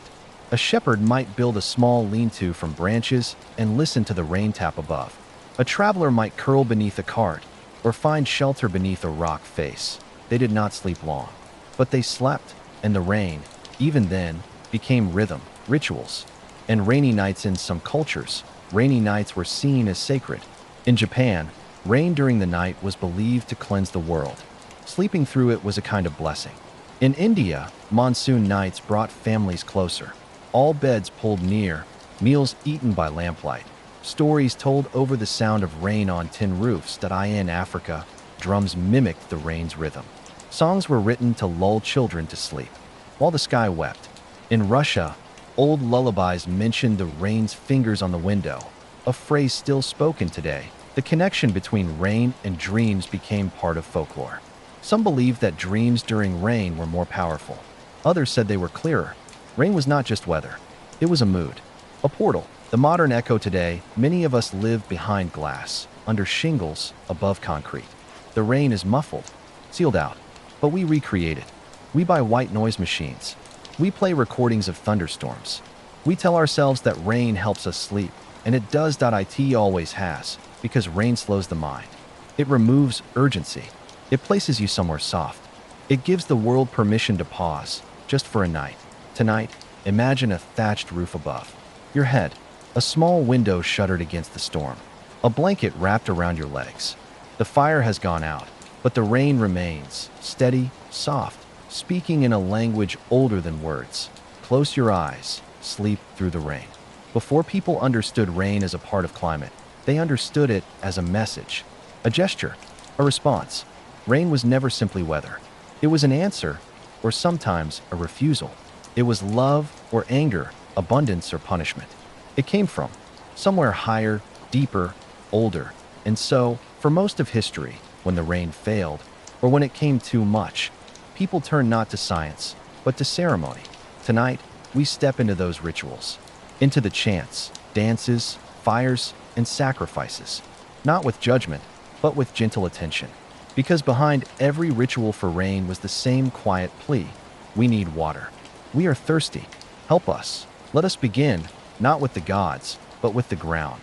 A shepherd might build a small lean-to from branches and listen to the rain tap above. A traveler might curl beneath a cart or find shelter beneath a rock face. They did not sleep long, but they slept, and the rain, even then, became rhythm, rituals. And rainy nights in some cultures, rainy nights were seen as sacred. In Japan, rain during the night was believed to cleanse the world. Sleeping through it was a kind of blessing. In India, monsoon nights brought families closer. All beds pulled near, meals eaten by lamplight, stories told over the sound of rain on tin roofs. In Africa, drums mimicked the rain's rhythm. Songs were written to lull children to sleep, while the sky wept. In Russia, old lullabies mentioned the rain's fingers on the window, a phrase still spoken today. The connection between rain and dreams became part of folklore. Some believed that dreams during rain were more powerful. Others said they were clearer. Rain was not just weather. It was a mood, a portal. The modern echo today, many of us live behind glass, under shingles, above concrete. The rain is muffled, sealed out, but we recreate it. We buy white noise machines. We play recordings of thunderstorms. We tell ourselves that rain helps us sleep, and it does. It always has, because rain slows the mind. It removes urgency. It places you somewhere soft. It gives the world permission to pause, just for a night. Tonight, imagine a thatched roof above your head, a small window shuttered against the storm, a blanket wrapped around your legs. The fire has gone out, but the rain remains, steady, soft, speaking in a language older than words. Close your eyes, sleep through the rain. Before people understood rain as a part of climate, they understood it as a message, a gesture, a response. Rain was never simply weather. It was an answer, or sometimes a refusal. It was love or anger, abundance or punishment. It came from somewhere higher, deeper, older. And so, for most of history, when the rain failed, or when it came too much, people turned not to science, but to ceremony. Tonight, we step into those rituals, into the chants, dances, fires, and sacrifices, not with judgment, but with gentle attention. Because behind every ritual for rain was the same quiet plea: we need water. We are thirsty. Help us. Let us begin, not with the gods, but with the ground,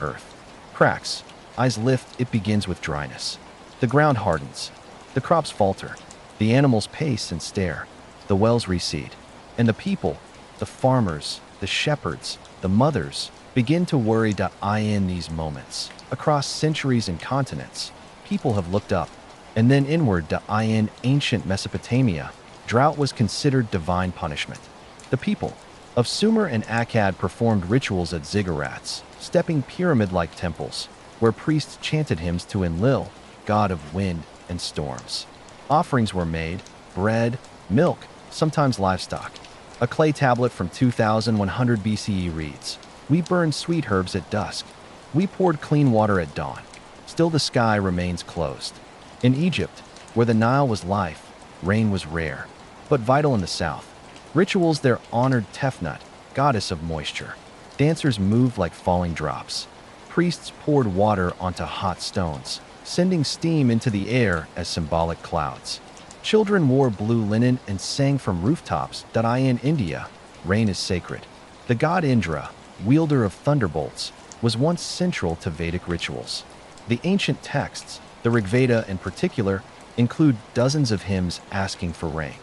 earth. Cracks, eyes lift, it begins with dryness. The ground hardens. The crops falter. The animals pace and stare. The wells recede. And the people, the farmers, the shepherds, the mothers, begin to worry. In these moments, across centuries and continents, people have looked up, and then inward. In ancient Mesopotamia, drought was considered divine punishment. The people of Sumer and Akkad performed rituals at ziggurats, stepping pyramid-like temples, where priests chanted hymns to Enlil, god of wind and storms. Offerings were made: bread, milk, sometimes livestock. A clay tablet from 2100 BCE reads, "We burned sweet herbs at dusk. We poured clean water at dawn. Still the sky remains closed." In Egypt, where the Nile was life, rain was rare, but vital. In the south, rituals there honored Tefnut, goddess of moisture. Dancers moved like falling drops. Priests poured water onto hot stones, sending steam into the air as symbolic clouds. Children wore blue linen and sang from rooftops. In India, rain is sacred. The god Indra, wielder of thunderbolts, was once central to Vedic rituals. The ancient texts, the Rig Veda in particular, include dozens of hymns asking for rain.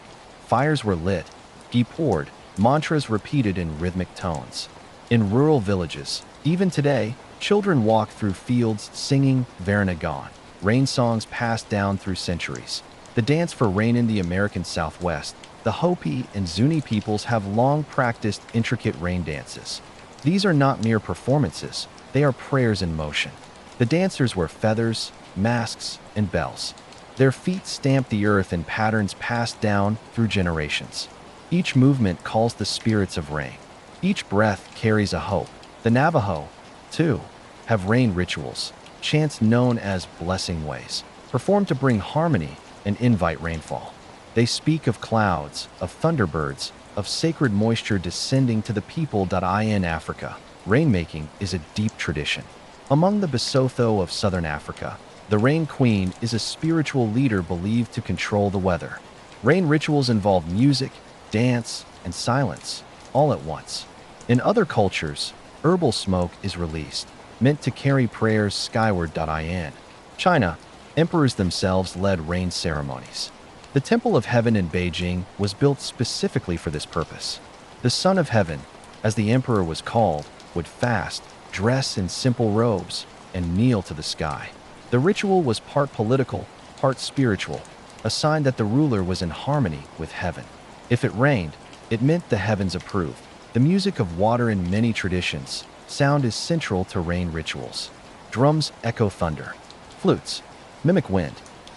Fires were lit, ghee poured, mantras repeated in rhythmic tones. In rural villages, even today, children walk through fields singing Varanagan, rain songs passed down through centuries. The dance for rain in the American Southwest, the Hopi and Zuni peoples have long practiced intricate rain dances. These are not mere performances, they are prayers in motion. The dancers wear feathers, masks, and bells. Their feet stamp the earth in patterns passed down through generations. Each movement calls the spirits of rain. Each breath carries a hope. The Navajo, too, have rain rituals, chants known as blessing ways, performed to bring harmony and invite rainfall. They speak of clouds, of thunderbirds, of sacred moisture descending to the people. In Africa, rainmaking is a deep tradition. Among the Basotho of southern Africa, the Rain Queen is a spiritual leader believed to control the weather. Rain rituals involve music, dance, and silence, all at once. In other cultures, herbal smoke is released, meant to carry prayers skyward. In China, emperors themselves led rain ceremonies. The Temple of Heaven in Beijing was built specifically for this purpose. The Son of Heaven, as the emperor was called, would fast, dress in simple robes, and kneel to the sky. The ritual was part political, part spiritual, a sign that the ruler was in harmony with heaven. If it rained, it meant the heavens approved. The music of water in many traditions, sound is central to rain rituals. Drums echo thunder. Flutes mimic wind.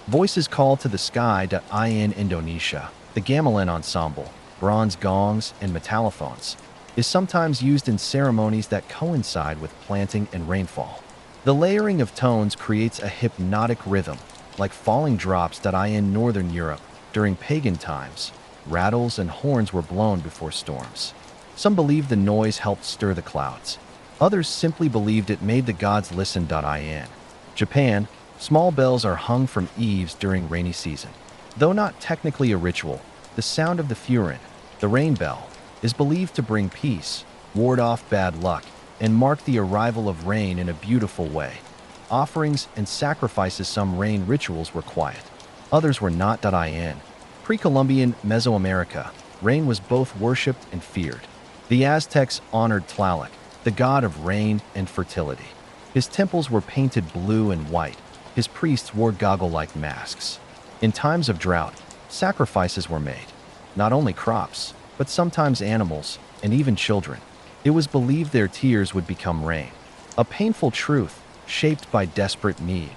Voices call to the sky. In Indonesia, the gamelan ensemble, bronze gongs, and metallophones, is sometimes used in ceremonies that coincide with planting and rainfall. The layering of tones creates a hypnotic rhythm, like falling drops. In Northern Europe, during pagan times, rattles and horns were blown before storms. Some believed the noise helped stir the clouds. Others simply believed it made the gods listen. In Japan, small bells are hung from eaves during rainy season. Though not technically a ritual, the sound of the furin, the rain bell, is believed to bring peace, ward off bad luck, and mark the arrival of rain in a beautiful way. Offerings and sacrifices. Some rain rituals were quiet. Others were not. In pre-Columbian Mesoamerica, rain was both worshipped and feared. The Aztecs honored Tlaloc, the god of rain and fertility. His temples were painted blue and white. His priests wore goggle-like masks. In times of drought, sacrifices were made. Not only crops, but sometimes animals, and even children. It was believed their tears would become rain. A painful truth, shaped by desperate need.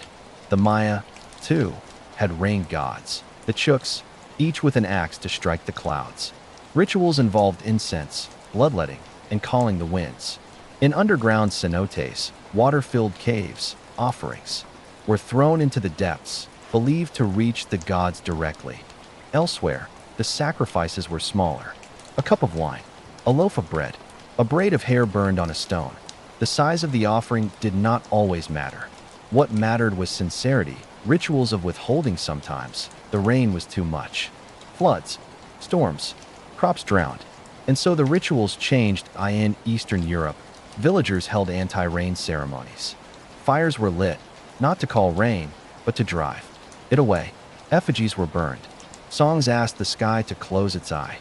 The Maya, too, had rain gods. The Chuks, each with an axe to strike the clouds. Rituals involved incense, bloodletting, and calling the winds. In underground cenotes, water-filled caves, offerings, were thrown into the depths, believed to reach the gods directly. Elsewhere, the sacrifices were smaller. A cup of wine, a loaf of bread, a braid of hair burned on a stone. The size of the offering did not always matter. What mattered was sincerity, rituals of withholding sometimes. The rain was too much. Floods, storms, crops drowned. And so the rituals changed. In Eastern Europe, villagers held anti-rain ceremonies. Fires were lit, not to call rain, but to drive it away. Effigies were burned. Songs asked the sky to close its eye.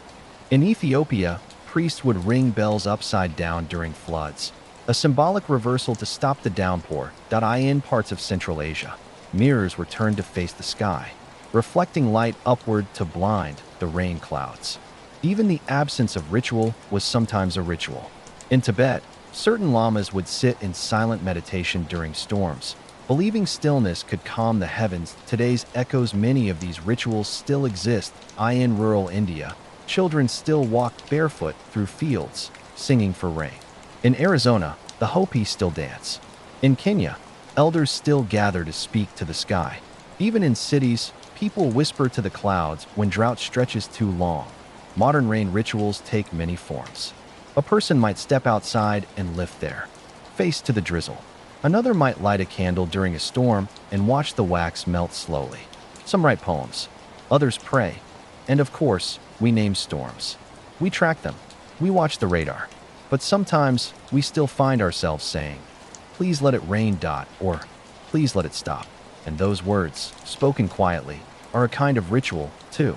In Ethiopia, priests would ring bells upside down during floods, a symbolic reversal to stop the downpour. In parts of Central Asia, mirrors were turned to face the sky, reflecting light upward to blind the rain clouds. Even the absence of ritual was sometimes a ritual. In Tibet, certain lamas would sit in silent meditation during storms, believing stillness could calm the heavens. Today's echoes many of these rituals still exist. In rural India, children still walk barefoot through fields, singing for rain. In Arizona, the Hopi still dance. In Kenya, elders still gather to speak to the sky. Even in cities, people whisper to the clouds when drought stretches too long. Modern rain rituals take many forms. A person might step outside and lift their face to the drizzle. Another might light a candle during a storm and watch the wax melt slowly. Some write poems. Others pray. And of course, we name storms. We track them. We watch the radar. But sometimes, we still find ourselves saying, please let it rain. Or please let it stop. And those words, spoken quietly, are a kind of ritual, too.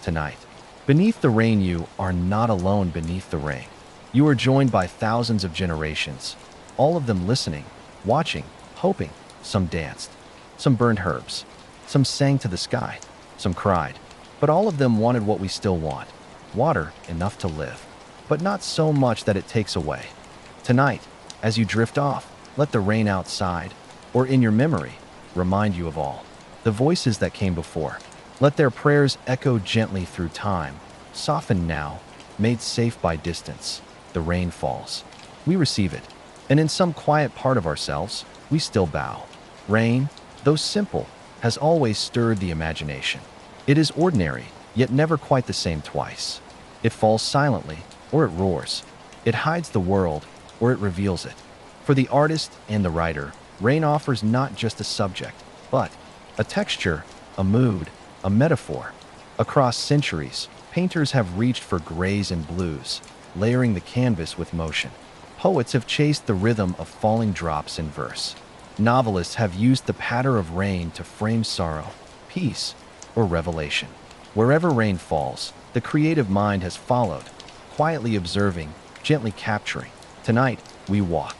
Tonight, beneath the rain, you are not alone beneath the rain. You are joined by thousands of generations, all of them listening, watching, hoping. Some danced, some burned herbs, some sang to the sky, some cried. But all of them wanted what we still want: water enough to live, but not so much that it takes away. Tonight, as you drift off, let the rain outside, or in your memory, remind you of all the voices that came before. Let their prayers echo gently through time, softened now, made safe by distance. The rain falls. We receive it, and in some quiet part of ourselves, we still bow. Rain, though simple, has always stirred the imagination. It is ordinary, yet never quite the same twice. It falls silently, or it roars. It hides the world, or it reveals it. For the artist and the writer, rain offers not just a subject, but a texture, a mood, a metaphor. Across centuries, painters have reached for grays and blues, layering the canvas with motion. Poets have chased the rhythm of falling drops in verse. Novelists have used the patter of rain to frame sorrow, peace, or revelation. Wherever rain falls, the creative mind has followed, quietly observing, gently capturing. Tonight, we walk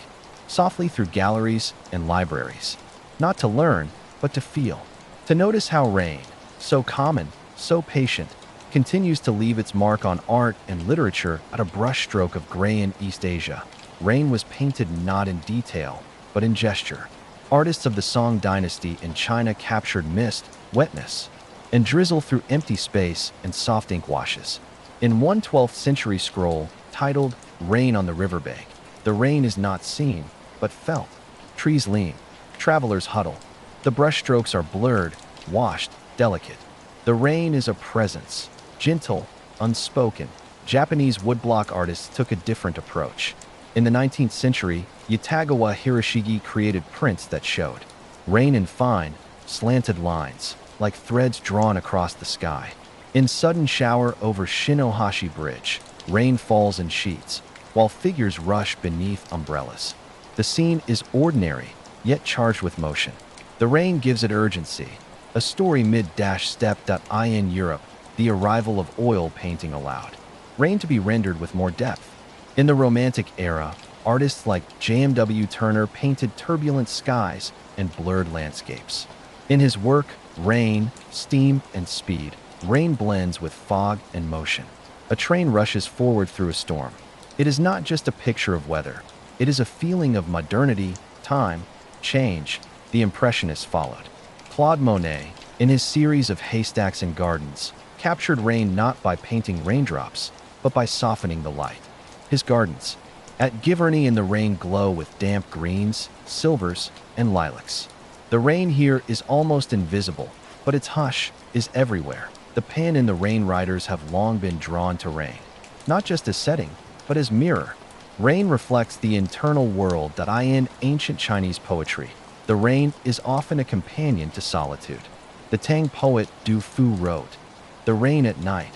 softly through galleries and libraries, not to learn, but to feel. To notice how rain, so common, so patient, continues to leave its mark on art and literature at a brushstroke of gray in East Asia. Rain was painted not in detail, but in gesture. Artists of the Song dynasty in China captured mist, wetness, and drizzle through empty space and soft ink washes. In one 12th century scroll titled Rain on the Riverbank, the rain is not seen, but felt. Trees lean, travelers huddle. The brushstrokes are blurred, washed, delicate. The rain is a presence, gentle, unspoken. Japanese woodblock artists took a different approach. In the 19th century, Yatagawa Hiroshige created prints that showed rain in fine, slanted lines, like threads drawn across the sky. In sudden shower over Shinohashi Bridge, rain falls in sheets, while figures rush beneath umbrellas. The scene is ordinary, yet charged with motion. The rain gives it urgency. A story mid-step.in Europe, the arrival of oil painting allowed rain to be rendered with more depth. In the Romantic era, artists like J.M.W. Turner painted turbulent skies and blurred landscapes. In his work, Rain, Steam, and Speed, rain blends with fog and motion. A train rushes forward through a storm. It is not just a picture of weather. It is a feeling of modernity, time, change. The Impressionists followed. Claude Monet, in his series of Haystacks and Gardens, captured rain not by painting raindrops, but by softening the light. His gardens at Giverny in the rain glow with damp greens, silvers, and lilacs. The rain here is almost invisible, but its hush is everywhere. The pen and the rain writers have long been drawn to rain, not just as setting, but as mirror. Rain reflects the internal world that in ancient Chinese poetry. The rain is often a companion to solitude. The Tang poet Du Fu wrote, "The rain at night,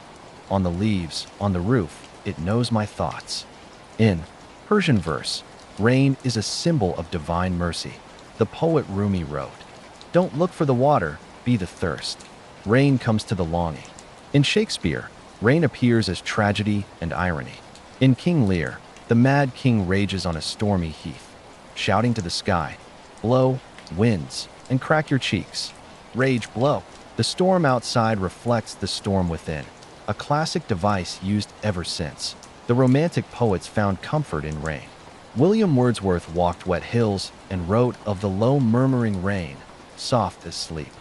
on the leaves, on the roof, it knows my thoughts." In Persian verse, rain is a symbol of divine mercy. The poet Rumi wrote, "Don't look for the water, be the thirst." Rain comes to the longing. In Shakespeare, rain appears as tragedy and irony. In King Lear, the mad king rages on a stormy heath, shouting to the sky, "Blow, winds, and crack your cheeks. Rage, blow." The storm outside reflects the storm within, a classic device used ever since. The Romantic poets found comfort in rain. William Wordsworth walked wet hills and wrote of the low murmuring rain, soft as sleep.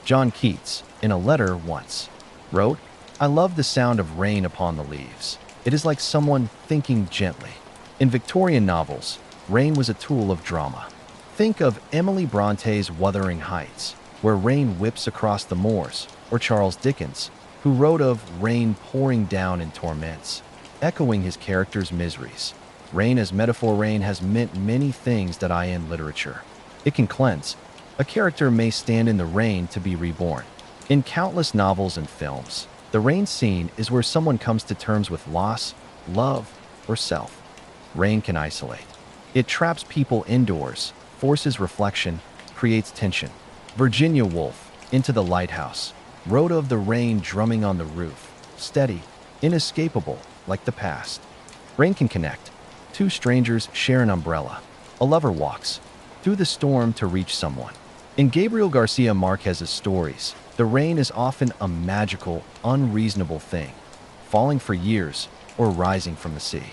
John Keats, in a letter once, wrote, "I love the sound of rain upon the leaves. It is like someone thinking gently." In Victorian novels, rain was a tool of drama. Think of Emily Bronte's Wuthering Heights, where rain whips across the moors, or Charles Dickens, who wrote of rain pouring down in torments, echoing his characters' miseries. Rain as metaphor. Rain has meant many things that in literature. It can cleanse. A character may stand in the rain to be reborn. In countless novels and films, the rain scene is where someone comes to terms with loss, love, or self. Rain can isolate. It traps people indoors, forces reflection, creates tension. Virginia Woolf, Into the Lighthouse. Rhoda of the rain drumming on the roof. Steady, inescapable, like the past. Rain can connect. Two strangers share an umbrella. A lover walks through the storm to reach someone. In Gabriel Garcia Marquez's stories, the rain is often a magical, unreasonable thing, falling for years or rising from the sea.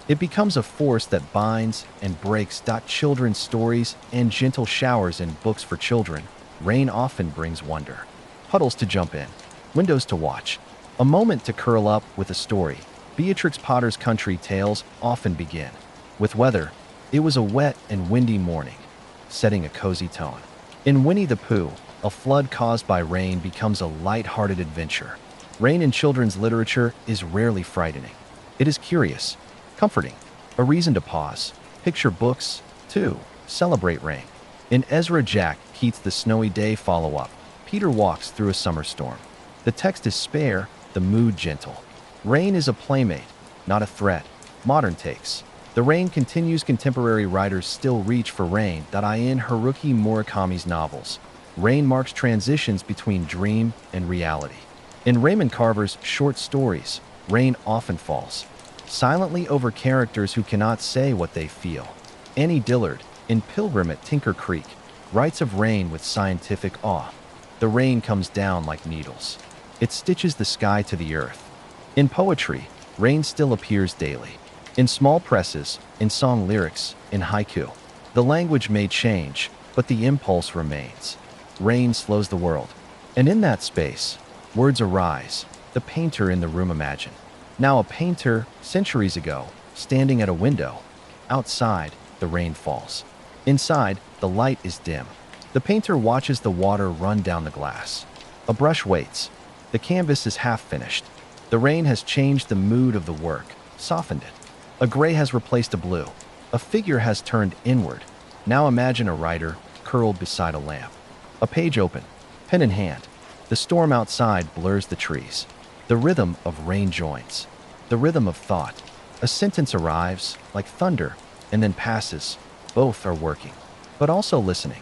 It becomes a force that binds and breaks. Children's stories and gentle showers in books for children. Rain often brings wonder. Puddles to jump in, windows to watch, a moment to curl up with a story. Beatrix Potter's country tales often begin with weather. It was a wet and windy morning, setting a cozy tone. In Winnie the Pooh, a flood caused by rain becomes a light-hearted adventure. Rain in children's literature is rarely frightening. It is curious, comforting, a reason to pause, picture books, to celebrate rain. In Ezra Jack Keats' The Snowy Day follow-up, Peter walks through a summer storm. The text is spare, the mood gentle. Rain is a playmate, not a threat. Modern takes. The rain continues. Contemporary writers still reach for rain. In Haruki Murakami's novels, rain marks transitions between dream and reality. In Raymond Carver's short stories, rain often falls silently over characters who cannot say what they feel. Annie Dillard, in Pilgrim at Tinker Creek, writes of rain with scientific awe. The rain comes down like needles. It stitches the sky to the earth. In poetry, rain still appears daily. In small presses, in song lyrics, in haiku. The language may change, but the impulse remains. Rain slows the world. And in that space, words arise. The painter in the room imagine. Now a painter, centuries ago, standing at a window. Outside, the rain falls. Inside, the light is dim. The painter watches the water run down the glass. A brush waits. The canvas is half finished. The rain has changed the mood of the work, softened it. A gray has replaced a blue. A figure has turned inward. Now imagine a writer curled beside a lamp. A page open, pen in hand. The storm outside blurs the trees. The rhythm of rain joins. The rhythm of thought. A sentence arrives, like thunder, and then passes. Both are working, but also listening.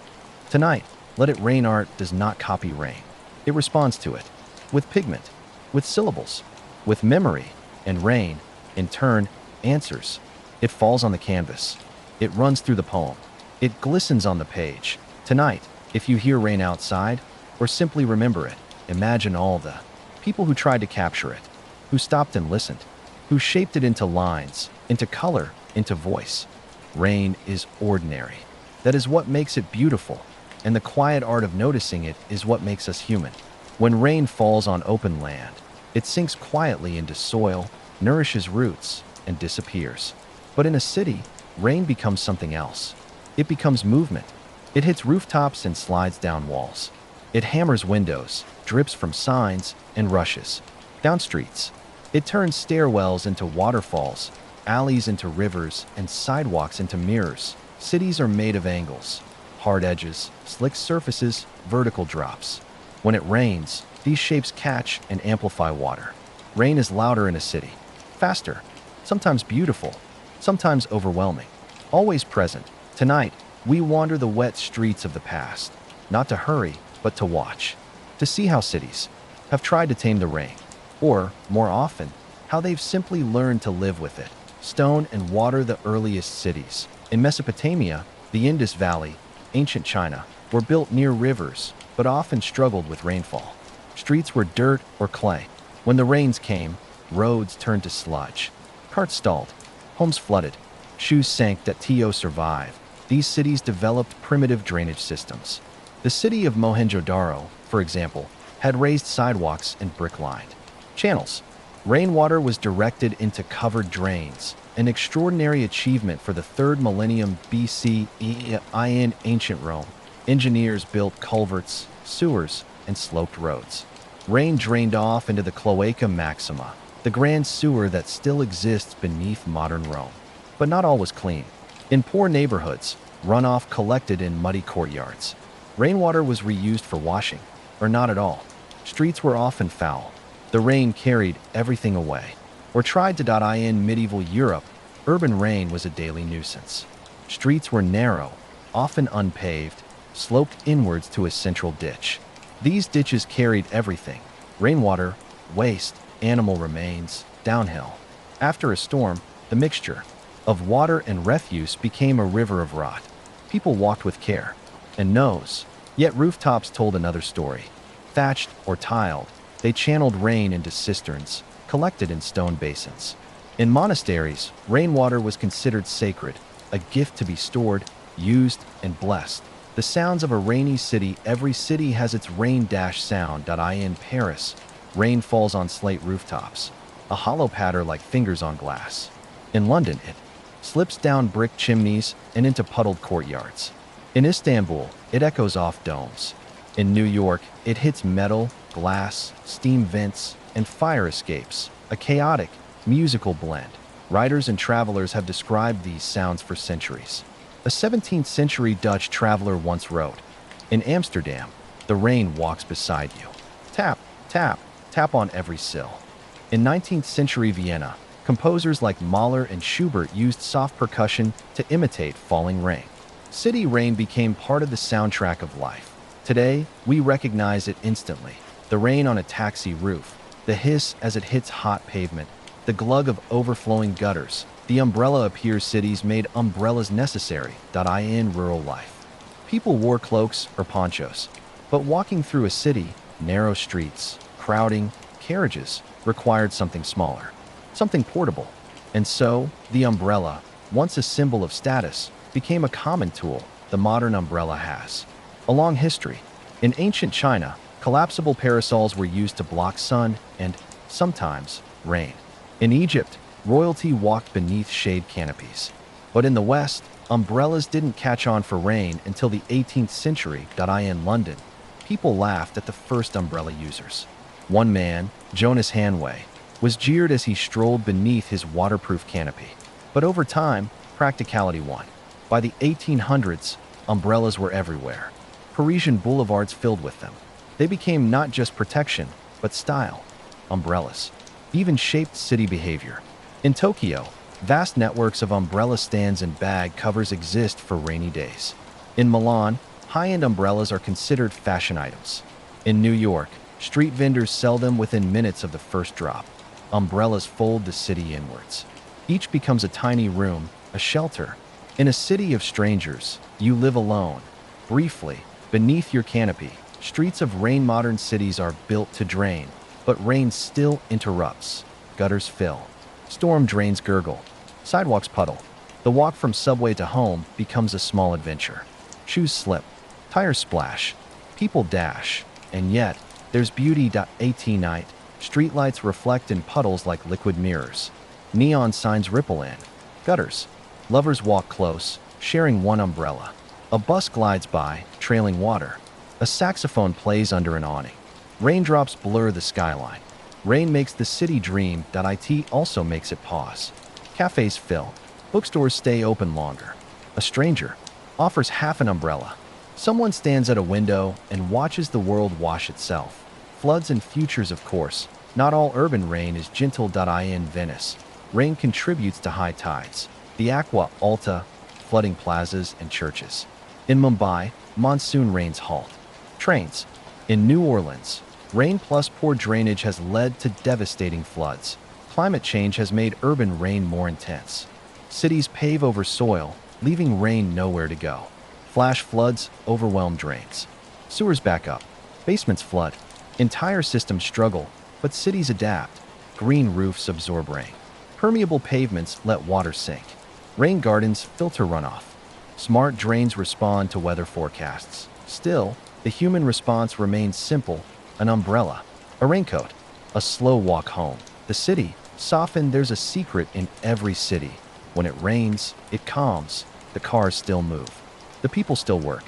Tonight, Let It Rain art does not copy rain. It responds to it, with pigment, with syllables, with memory, and rain, in turn, answers. It falls on the canvas. It runs through the poem. It glistens on the page. Tonight, if you hear rain outside, or simply remember it, imagine all the people who tried to capture it, who stopped and listened, who shaped it into lines, into color, into voice. Rain is ordinary. That is what makes it beautiful, and the quiet art of noticing it is what makes us human. When rain falls on open land, it sinks quietly into soil, nourishes roots, and disappears. But in a city, rain becomes something else. It becomes movement. It hits rooftops and slides down walls. It hammers windows, drips from signs, and rushes down streets. It turns stairwells into waterfalls, alleys into rivers, and sidewalks into mirrors. Cities are made of angles, hard edges, slick surfaces, vertical drops. When it rains, these shapes catch and amplify water. Rain is louder in a city, faster, sometimes beautiful, sometimes overwhelming, always present. Tonight, we wander the wet streets of the past, not to hurry, but to watch, to see how cities have tried to tame the rain, or, more often, how they've simply learned to live with it. Stone and water, the earliest cities. In Mesopotamia, the Indus Valley, ancient China, were built near rivers, but often struggled with rainfall. Streets were dirt or clay. When the rains came, roads turned to sludge. Carts stalled, homes flooded, shoes sank. To survive, these cities developed primitive drainage systems. The city of Mohenjo-Daro, for example, had raised sidewalks and brick-lined channels. Rainwater was directed into covered drains, an extraordinary achievement for the 3rd millennium BC. In ancient Rome, engineers built culverts, sewers, and sloped roads. Rain drained off into the Cloaca Maxima, the grand sewer that still exists beneath modern Rome. But not all was clean. In poor neighborhoods, runoff collected in muddy courtyards. Rainwater was reused for washing, or not at all. Streets were often foul. The rain carried everything away, or tried to. In medieval Europe, urban rain was a daily nuisance. Streets were narrow, often unpaved, sloped inwards to a central ditch. These ditches carried everything: rainwater, waste, animal remains, downhill. After a storm, the mixture of water and refuse became a river of rot. People walked with care and nose, yet rooftops told another story. Thatched or tiled, they channeled rain into cisterns, collected in stone basins. In monasteries, rainwater was considered sacred, a gift to be stored, used, and blessed. The sounds of a rainy city. Every city has its rain-sound. In Paris, rain falls on slate rooftops, a hollow patter like fingers on glass. In London, it slips down brick chimneys and into puddled courtyards. In Istanbul, it echoes off domes. In New York, it hits metal, glass, steam vents, and fire escapes, a chaotic, musical blend. Writers and travelers have described these sounds for centuries. A 17th century Dutch traveler once wrote, "In Amsterdam, the rain walks beside you. Tap, tap, tap on every sill." In 19th century Vienna, composers like Mahler and Schubert used soft percussion to imitate falling rain. City rain became part of the soundtrack of life. Today, we recognize it instantly. The rain on a taxi roof, the hiss as it hits hot pavement, the glug of overflowing gutters. The umbrella appears. Cities made umbrellas necessary. In rural life, people wore cloaks or ponchos. But walking through a city, narrow streets, crowding, carriages, required something smaller, something portable. And so, the umbrella, once a symbol of status, became a common tool the modern umbrella has a long history. In ancient China, collapsible parasols were used to block sun and, sometimes, rain. In Egypt, royalty walked beneath shade canopies. But in the West, umbrellas didn't catch on for rain until the 18th century. In London, people laughed at the first umbrella users. One man, Jonas Hanway, was jeered as he strolled beneath his waterproof canopy. But over time, practicality won. By the 1800s, umbrellas were everywhere. Parisian boulevards filled with them. They became not just protection, but style. Umbrellas even shaped city behavior. In Tokyo, vast networks of umbrella stands and bag covers exist for rainy days. In Milan, high-end umbrellas are considered fashion items. In New York, street vendors sell them within minutes of the first drop. Umbrellas fold the city inwards. Each becomes a tiny room, a shelter. In a city of strangers, you live alone, briefly, beneath your canopy. Streets of rain. Modern cities are built to drain, but rain still interrupts. Gutters fill. Storm drains gurgle. Sidewalks puddle. The walk from subway to home becomes a small adventure. Shoes slip. Tires splash. People dash. And yet, there's beauty. At night, streetlights reflect in puddles like liquid mirrors. Neon signs ripple in. Gutters. Lovers walk close, sharing one umbrella. A bus glides by, trailing water. A saxophone plays under an awning. Raindrops blur the skyline. Rain makes the city dream. It also makes it pause. Cafes fill. Bookstores stay open longer. A stranger offers half an umbrella. Someone stands at a window and watches the world wash itself. Floods and futures, of course. Not all urban rain is gentle. In Venice, rain contributes to high tides. The Acqua Alta, flooding plazas and churches. In Mumbai, monsoon rains halt trains. In New Orleans, rain plus poor drainage has led to devastating floods. Climate change has made urban rain more intense. Cities pave over soil, leaving rain nowhere to go. Flash floods overwhelm drains. Sewers back up. Basements flood. Entire systems struggle, but cities adapt. Green roofs absorb rain. Permeable pavements let water sink. Rain gardens filter runoff. Smart drains respond to weather forecasts. Still, the human response remains simple: an umbrella, a raincoat, a slow walk home. The city softened. There's a secret in every city. When it rains, it calms. The cars still move. The people still work.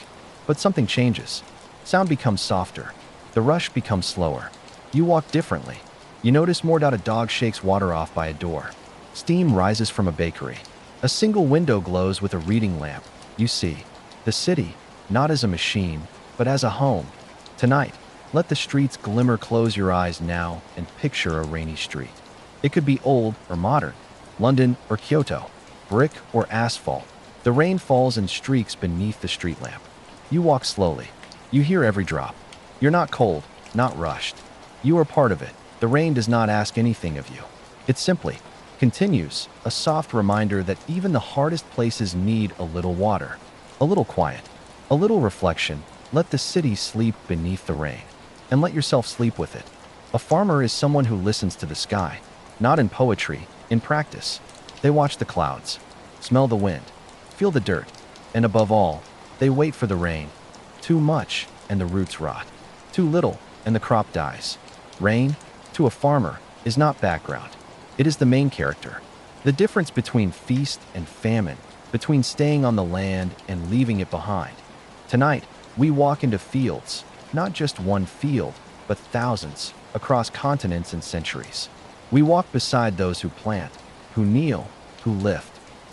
But something changes. Sound becomes softer. The rush becomes slower. You walk differently. You notice more. A dog shakes water off by a door. Steam rises from a bakery. A single window glows with a reading lamp. You see the city, not as a machine, but as a home. Tonight, let the streets glimmer. Close your eyes now and picture a rainy street. It could be old or modern, London or Kyoto, brick or asphalt, The rain falls in streaks beneath the street lamp. You walk slowly. You hear every drop. You're not cold, not rushed. You are part of it. The rain does not ask anything of you. It simply continues, a soft reminder that even the hardest places need a little water, a little quiet, a little reflection. Let the city sleep beneath the rain, and let yourself sleep with it. A farmer is someone who listens to the sky, not in poetry, in practice. They watch the clouds, smell the wind, feel the dirt, and above all, they wait for the rain. Too much, and the roots rot. Too little, and the crop dies. Rain, to a farmer, is not background. It is the main character. The difference between feast and famine, between staying on the land and leaving it behind. Tonight, we walk into fields, not just one field, but thousands, across continents and centuries. We walk beside those who plant, who kneel, who lift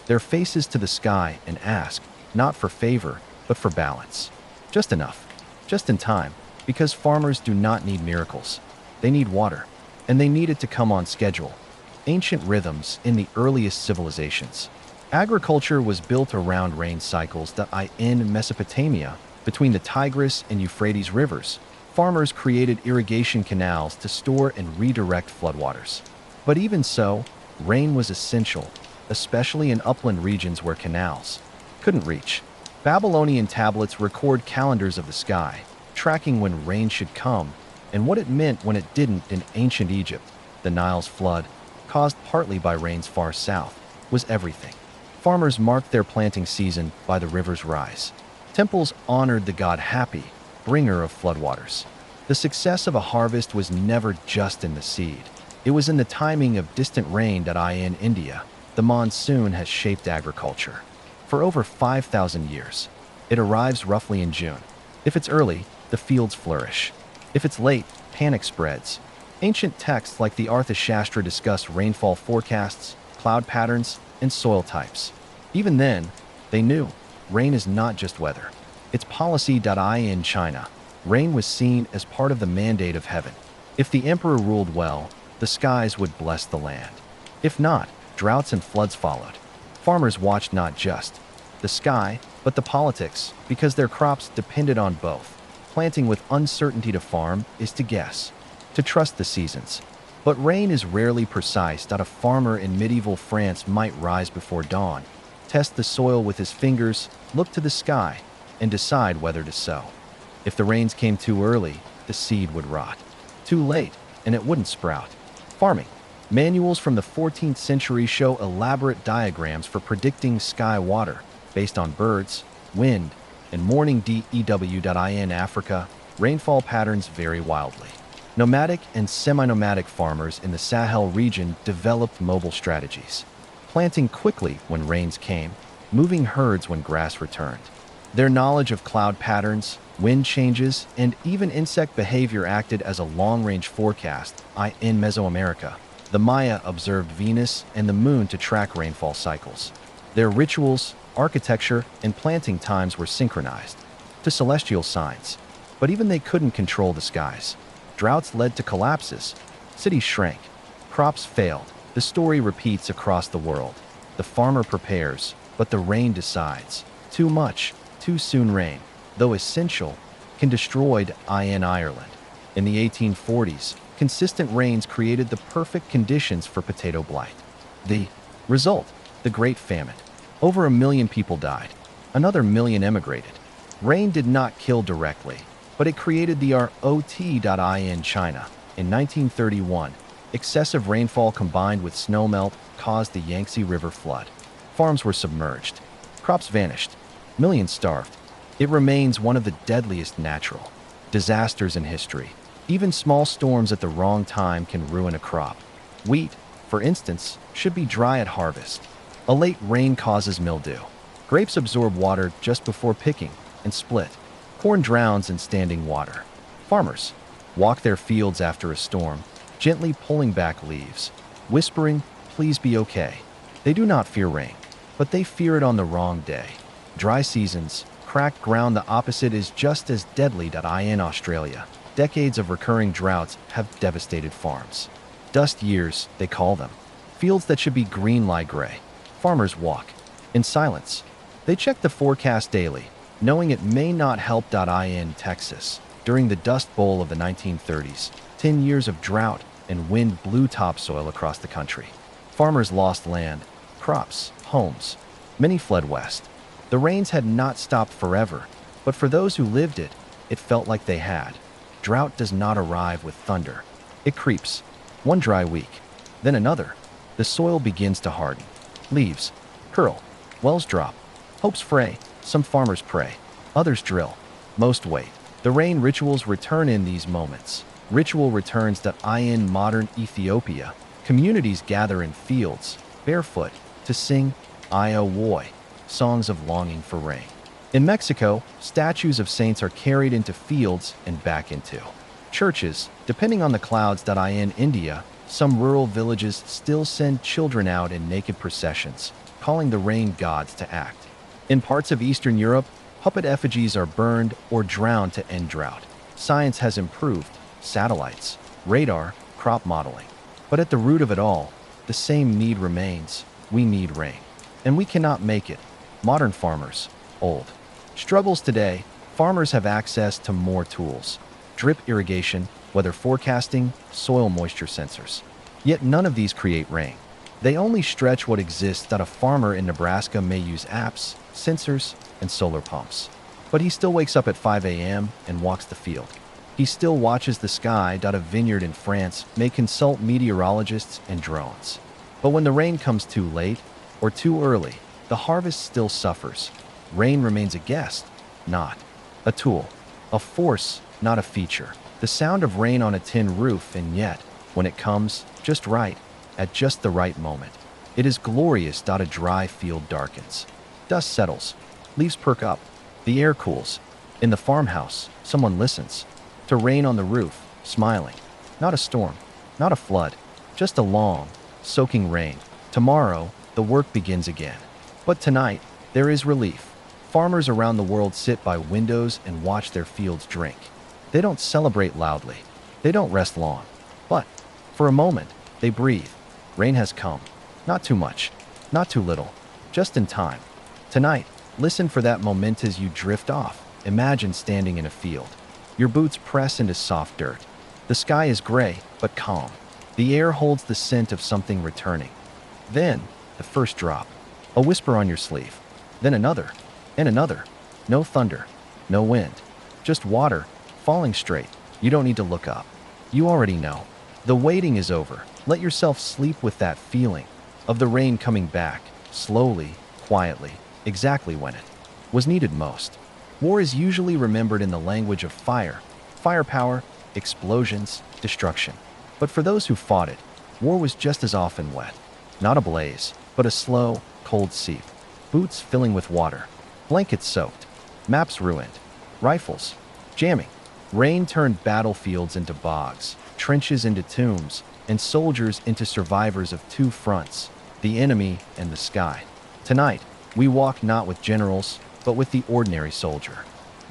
their faces to the sky and ask, not for favor, but for balance. Just enough, just in time, because farmers do not need miracles. They need water, and they need it to come on schedule. Ancient rhythms in the earliest civilizations. Agriculture was built around rain cycles that in Mesopotamia, between the Tigris and Euphrates rivers, farmers created irrigation canals to store and redirect floodwaters. But even so, rain was essential, especially in upland regions where canals couldn't reach. Babylonian tablets record calendars of the sky, tracking when rain should come and what it meant when it didn't. In ancient Egypt, the Nile's flood, caused partly by rains far south, was everything. Farmers marked their planting season by the river's rise. Temples honored the god Hapi, bringer of floodwaters. The success of a harvest was never just in the seed. It was in the timing of distant rain that in India, the monsoon has shaped agriculture. For over 5,000 years, it arrives roughly in June. If it's early, the fields flourish. If it's late, panic spreads. Ancient texts like the Arthashastra discuss rainfall forecasts, cloud patterns, and soil types. Even then, they knew rain is not just weather. It's policy. In China, rain was seen as part of the mandate of heaven. If the emperor ruled well, the skies would bless the land. If not, droughts and floods followed. Farmers watched not just the sky, but the politics, because their crops depended on both. Planting with uncertainty to farm is to guess, to trust the seasons. But rain is rarely precise. A farmer in medieval France might rise before dawn, test the soil with his fingers, look to the sky, and decide whether to sow. If the rains came too early, the seed would rot. Too late, and it wouldn't sprout. Farming manuals from the 14th century show elaborate diagrams for predicting sky water based on birds, wind, and morning DEW. In Africa, rainfall patterns vary wildly. Nomadic and semi-nomadic farmers in the Sahel region developed mobile strategies, planting quickly when rains came, moving herds when grass returned. Their knowledge of cloud patterns, wind changes, and even insect behavior acted as a long-range forecast. In Mesoamerica, the Maya observed Venus and the moon to track rainfall cycles. Their rituals, architecture, and planting times were synchronized to celestial signs. But even they couldn't control the skies. Droughts led to collapses. Cities shrank. Crops failed. The story repeats across the world. The farmer prepares, but the rain decides. Too much, too soon rain, though essential, can destroy in Ireland. In the 1840s, consistent rains created the perfect conditions for potato blight. The result, the Great Famine. Over 1 million people died. Another million emigrated. Rain did not kill directly, but it created the ROT. In China, in 1931, excessive rainfall combined with snowmelt caused the Yangtze River flood. Farms were submerged. Crops vanished. Millions starved. It remains one of the deadliest natural disasters in history. Even small storms at the wrong time can ruin a crop. Wheat, for instance, should be dry at harvest. A late rain causes mildew. Grapes absorb water just before picking and split. Corn drowns in standing water. Farmers walk their fields after a storm, gently pulling back leaves, whispering, "Please be okay." They do not fear rain, but they fear it on the wrong day. Dry seasons, cracked ground. The opposite is just as deadly. In Australia, decades of recurring droughts have devastated farms. Dust years, they call them. Fields that should be green lie gray. Farmers walk in silence. They checked the forecast daily, knowing it may not help. In Texas, during the Dust Bowl of the 1930s, 10 years of drought and wind blew topsoil across the country. Farmers lost land, crops, homes. Many fled west. The rains had not stopped forever, but for those who lived it, it felt like they had. Drought does not arrive with thunder. It creeps. One dry week, then another. The soil begins to harden. Leaves curl. Wells drop. Hopes fray. Some farmers pray. Others drill. Most wait. The rain rituals return in these moments. Ritual returns. In modern Ethiopia, communities gather in fields, barefoot, to sing Iowoy, songs of longing for rain. In Mexico, statues of saints are carried into fields and back into churches, depending on the clouds. In India, some rural villages still send children out in naked processions, calling the rain gods to act. In parts of Eastern Europe, puppet effigies are burned or drowned to end drought. Science has improved: satellites, radar, crop modeling. But at the root of it all, the same need remains. We need rain. And we cannot make it. Modern farmers, old. Struggles today, farmers have access to more tools. Drip irrigation, weather forecasting, soil moisture sensors. Yet none of these create rain. They only stretch what exists. A farmer in Nebraska may use apps, sensors, and solar pumps. But he still wakes up at 5 a.m. and walks the field. He still watches the sky. A vineyard in France may consult meteorologists and drones. But when the rain comes too late or too early, the harvest still suffers. Rain remains a guest, not a tool, a force, not a feature. The sound of rain on a tin roof, and yet, when it comes just right, at just the right moment, it is glorious. A dry field darkens. Dust settles. Leaves perk up. The air cools. In the farmhouse, someone listens to rain on the roof, smiling. Not a storm, not a flood, just a long, soaking rain. Tomorrow, the work begins again. But tonight, there is relief. Farmers around the world sit by windows and watch their fields drink. They don't celebrate loudly. They don't rest long. But, for a moment, they breathe. Rain has come. Not too much, not too little, just in time. Tonight, listen for that moment as you drift off. Imagine standing in a field. Your boots press into soft dirt. The sky is gray, but calm. The air holds the scent of something returning. Then, the first drop. A whisper on your sleeve. Then another, and another. No thunder, no wind. Just water, falling straight. You don't need to look up. You already know. The waiting is over. Let yourself sleep with that feeling of the rain coming back, slowly, quietly, exactly when it was needed most. War is usually remembered in the language of fire, firepower, explosions, destruction. But for those who fought it, war was just as often wet. Not a blaze, but a slow, cold seep. Boots filling with water, blankets soaked, maps ruined, rifles jamming. Rain turned battlefields into bogs, trenches into tombs, and soldiers into survivors of two fronts, the enemy and the sky. Tonight, we walk not with generals, but with the ordinary soldier.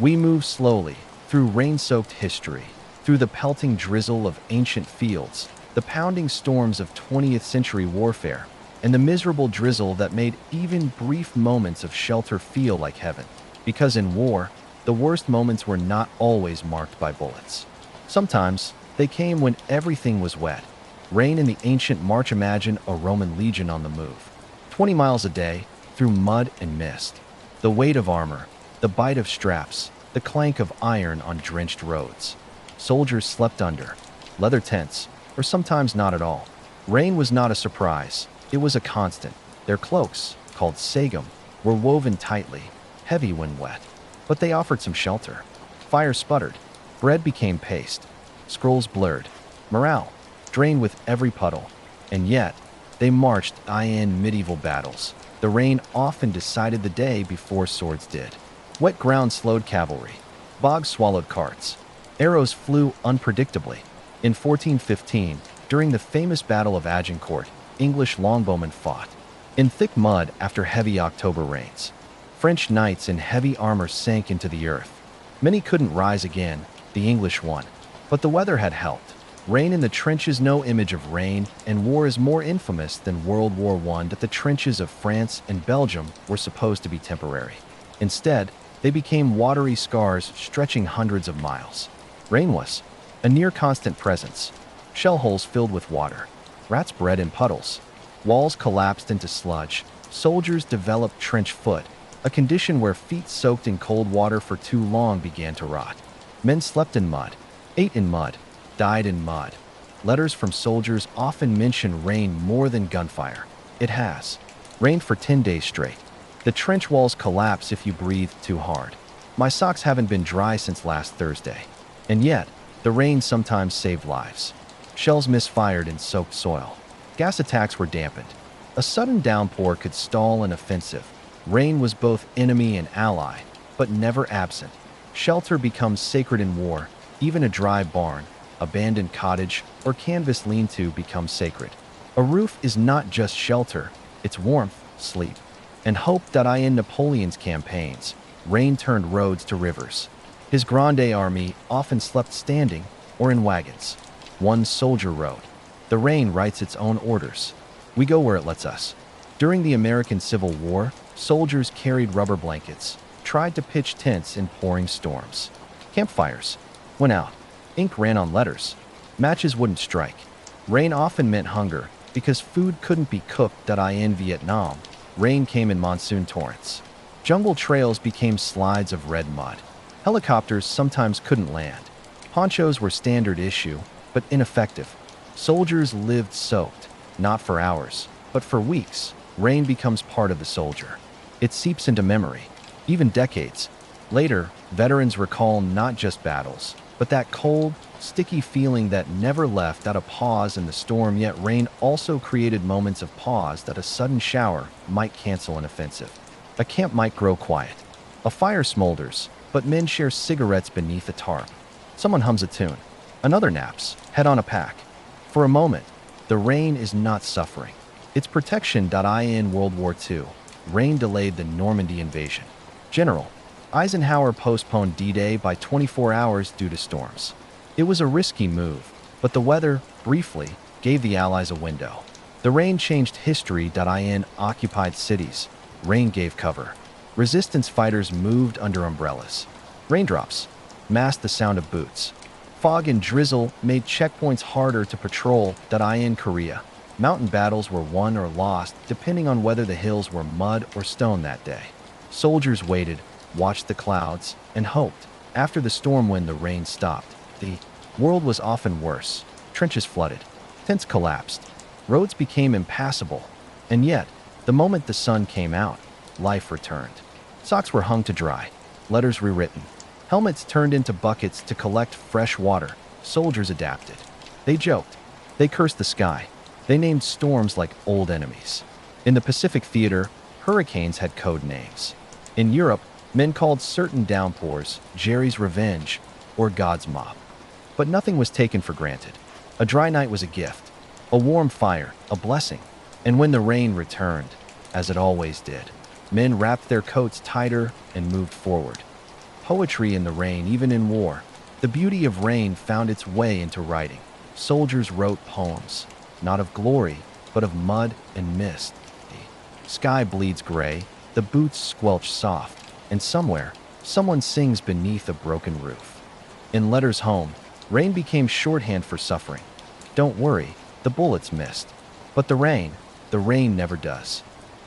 We move slowly through rain-soaked history, through the pelting drizzle of ancient fields, the pounding storms of 20th century warfare, and the miserable drizzle that made even brief moments of shelter feel like heaven. Because in war, the worst moments were not always marked by bullets. Sometimes, they came when everything was wet. Rain in the ancient march. Imagine a Roman legion on the move. 20 miles a day, through mud and mist. The weight of armor, the bite of straps, the clank of iron on drenched roads. Soldiers slept under leather tents, or sometimes not at all. Rain was not a surprise. It was a constant. Their cloaks, called sagum, were woven tightly, heavy when wet. But they offered some shelter. Fire sputtered. Bread became paste. Scrolls blurred. Morale drained with every puddle. And yet, they marched in medieval battles. The rain often decided the day before swords did. Wet ground slowed cavalry. Bogs swallowed carts. Arrows flew unpredictably. In 1415, during the famous Battle of Agincourt, English longbowmen fought in thick mud after heavy October rains. French knights in heavy armor sank into the earth. Many couldn't rise again. The English won. But the weather had helped. Rain in the trenches. No image of rain and war is more infamous than World War I. That the trenches of France and Belgium were supposed to be temporary. Instead, they became watery scars stretching hundreds of miles. Rain was a near constant presence. Shell holes filled with water. Rats bred in puddles. Walls collapsed into sludge. Soldiers developed trench foot, a condition where feet soaked in cold water for too long began to rot. Men slept in mud, ate in mud, died in mud. Letters from soldiers often mention rain more than gunfire. It has rained for 10 days straight. The trench walls collapse if you breathe too hard. My socks haven't been dry since last Thursday. And yet, the rain sometimes saved lives. Shells misfired in soaked soil. Gas attacks were dampened. A sudden downpour could stall an offensive. Rain was both enemy and ally, but never absent. Shelter becomes sacred in war. Even a dry barn, abandoned cottage, or canvas lean-to becomes sacred. A roof is not just shelter, it's warmth, sleep, and hope. In Napoleon's campaigns, rain turned roads to rivers. His Grande Army often slept standing or in wagons. One soldier wrote, "The rain writes its own orders. We go where it lets us." During the American Civil War, soldiers carried rubber blankets, tried to pitch tents in pouring storms. Campfires went out. Ink ran on letters. Matches wouldn't strike. Rain often meant hunger because food couldn't be cooked. In Vietnam, rain came in monsoon torrents. Jungle trails became slides of red mud. Helicopters sometimes couldn't land. Ponchos were standard issue, but ineffective. Soldiers lived soaked, not for hours, but for weeks. Rain becomes part of the soldier. It seeps into memory. Even decades later, veterans recall not just battles, but that cold, sticky feeling that never left. A pause in the storm. Yet rain also created moments of pause. A sudden shower might cancel an offensive. A camp might grow quiet. A fire smolders, but men share cigarettes beneath a tarp. Someone hums a tune. Another naps, head on a pack. For a moment, the rain is not suffering. It's protection. In World War II, rain delayed the Normandy invasion. General Eisenhower postponed D-Day by 24 hours due to storms. It was a risky move, but the weather, briefly, gave the Allies a window. The rain changed history. In occupied cities, rain gave cover. Resistance fighters moved under umbrellas. Raindrops masked the sound of boots. Fog and drizzle made checkpoints harder to patrol. In Korea, mountain battles were won or lost depending on whether the hills were mud or stone that day. Soldiers waited, watched the clouds, and hoped. After the storm, when the rain stopped, the world was often worse. Trenches flooded. Tents collapsed. Roads became impassable. And yet, the moment the sun came out, life returned. Socks were hung to dry. Letters rewritten. Helmets turned into buckets to collect fresh water. Soldiers adapted. They joked. They cursed the sky. They named storms like old enemies. In the Pacific theater, hurricanes had code names. In Europe, men called certain downpours Jerry's Revenge or God's Mop. But nothing was taken for granted. A dry night was a gift. A warm fire, a blessing. And when the rain returned, as it always did, men wrapped their coats tighter and moved forward. Poetry in the rain, even in war. The beauty of rain found its way into writing. Soldiers wrote poems, not of glory, but of mud and mist. The sky bleeds gray, the boots squelch soft, and somewhere, someone sings beneath a broken roof. In letters home, rain became shorthand for suffering. Don't worry, the bullets missed. But the rain never does.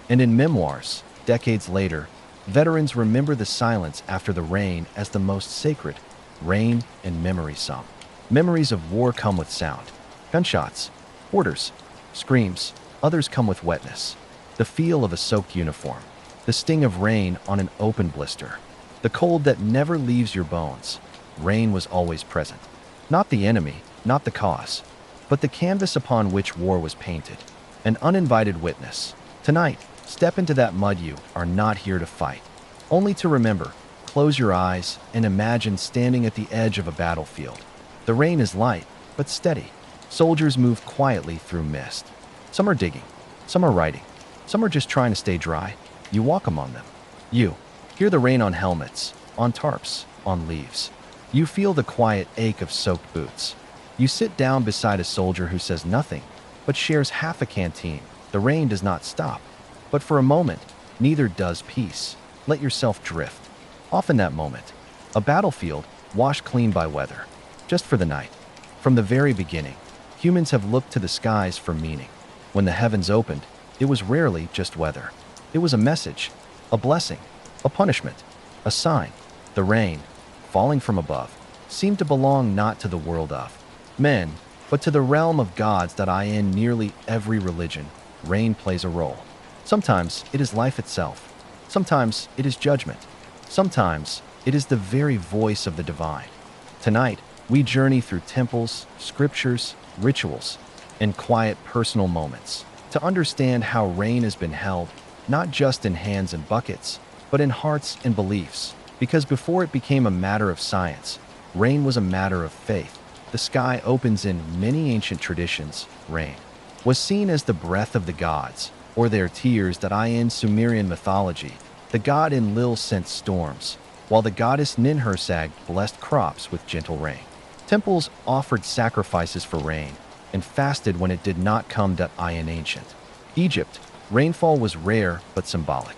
And in memoirs, decades later, veterans remember the silence after the rain as the most sacred. Rain and memory song. Memories of war come with sound. Gunshots, orders, screams. Others come with wetness. The feel of a soaked uniform. The sting of rain on an open blister. The cold that never leaves your bones. Rain was always present. Not the enemy, not the cause, but the canvas upon which war was painted. An uninvited witness. Tonight, step into that mud. You are not here to fight. Only to remember. Close your eyes and imagine standing at the edge of a battlefield. The rain is light, but steady. Soldiers move quietly through mist. Some are digging. Some are writing. Some are just trying to stay dry. You walk among them. You hear the rain on helmets, on tarps, on leaves. You feel the quiet ache of soaked boots. You sit down beside a soldier who says nothing, but shares half a canteen. The rain does not stop. But for a moment, neither does peace. Let yourself drift. Off in that moment. A battlefield, washed clean by weather. Just for the night. From the very beginning, humans have looked to the skies for meaning. When the heavens opened, it was rarely just weather. It was a message, a blessing, a punishment, a sign. The rain, falling from above, seemed to belong not to the world of men, but to the realm of gods that in nearly every religion, rain plays a role. Sometimes it is life itself. Sometimes it is judgment. Sometimes it is the very voice of the divine. Tonight, we journey through temples, scriptures, rituals, and quiet personal moments to understand how rain has been held, not just in hands and buckets, but in hearts and beliefs. Because before it became a matter of science, rain was a matter of faith. The sky opens in many ancient traditions. Rain was seen as the breath of the gods, or their tears that in Sumerian mythology. The god Enlil sent storms, while the goddess Ninhursag blessed crops with gentle rain. Temples offered sacrifices for rain and fasted when it did not come. In ancient Egypt, rainfall was rare but symbolic.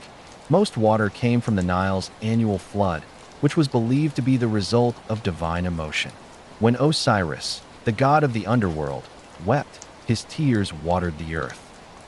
Most water came from the Nile's annual flood, which was believed to be the result of divine emotion. When Osiris, the god of the underworld, wept, his tears watered the earth.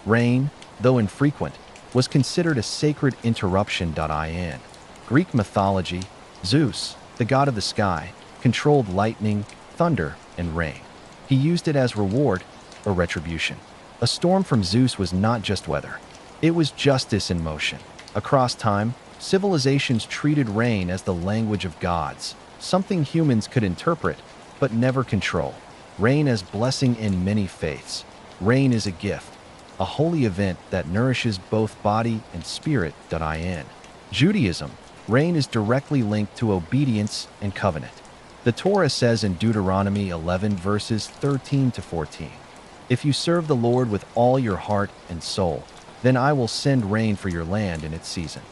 Rain, though infrequent, was considered a sacred interruption. In Greek mythology, Zeus, the god of the sky, controlled lightning, thunder, and rain. He used it as reward or retribution. A storm from Zeus was not just weather. It was justice in motion. Across time, civilizations treated rain as the language of gods, something humans could interpret but never control. Rain as blessing in many faiths. Rain is a gift, a holy event that nourishes both body and spirit. In Judaism, rain is directly linked to obedience and covenant. The Torah says in Deuteronomy 11 verses 13 to 14, "If you serve the Lord with all your heart and soul, then I will send rain for your land in its season."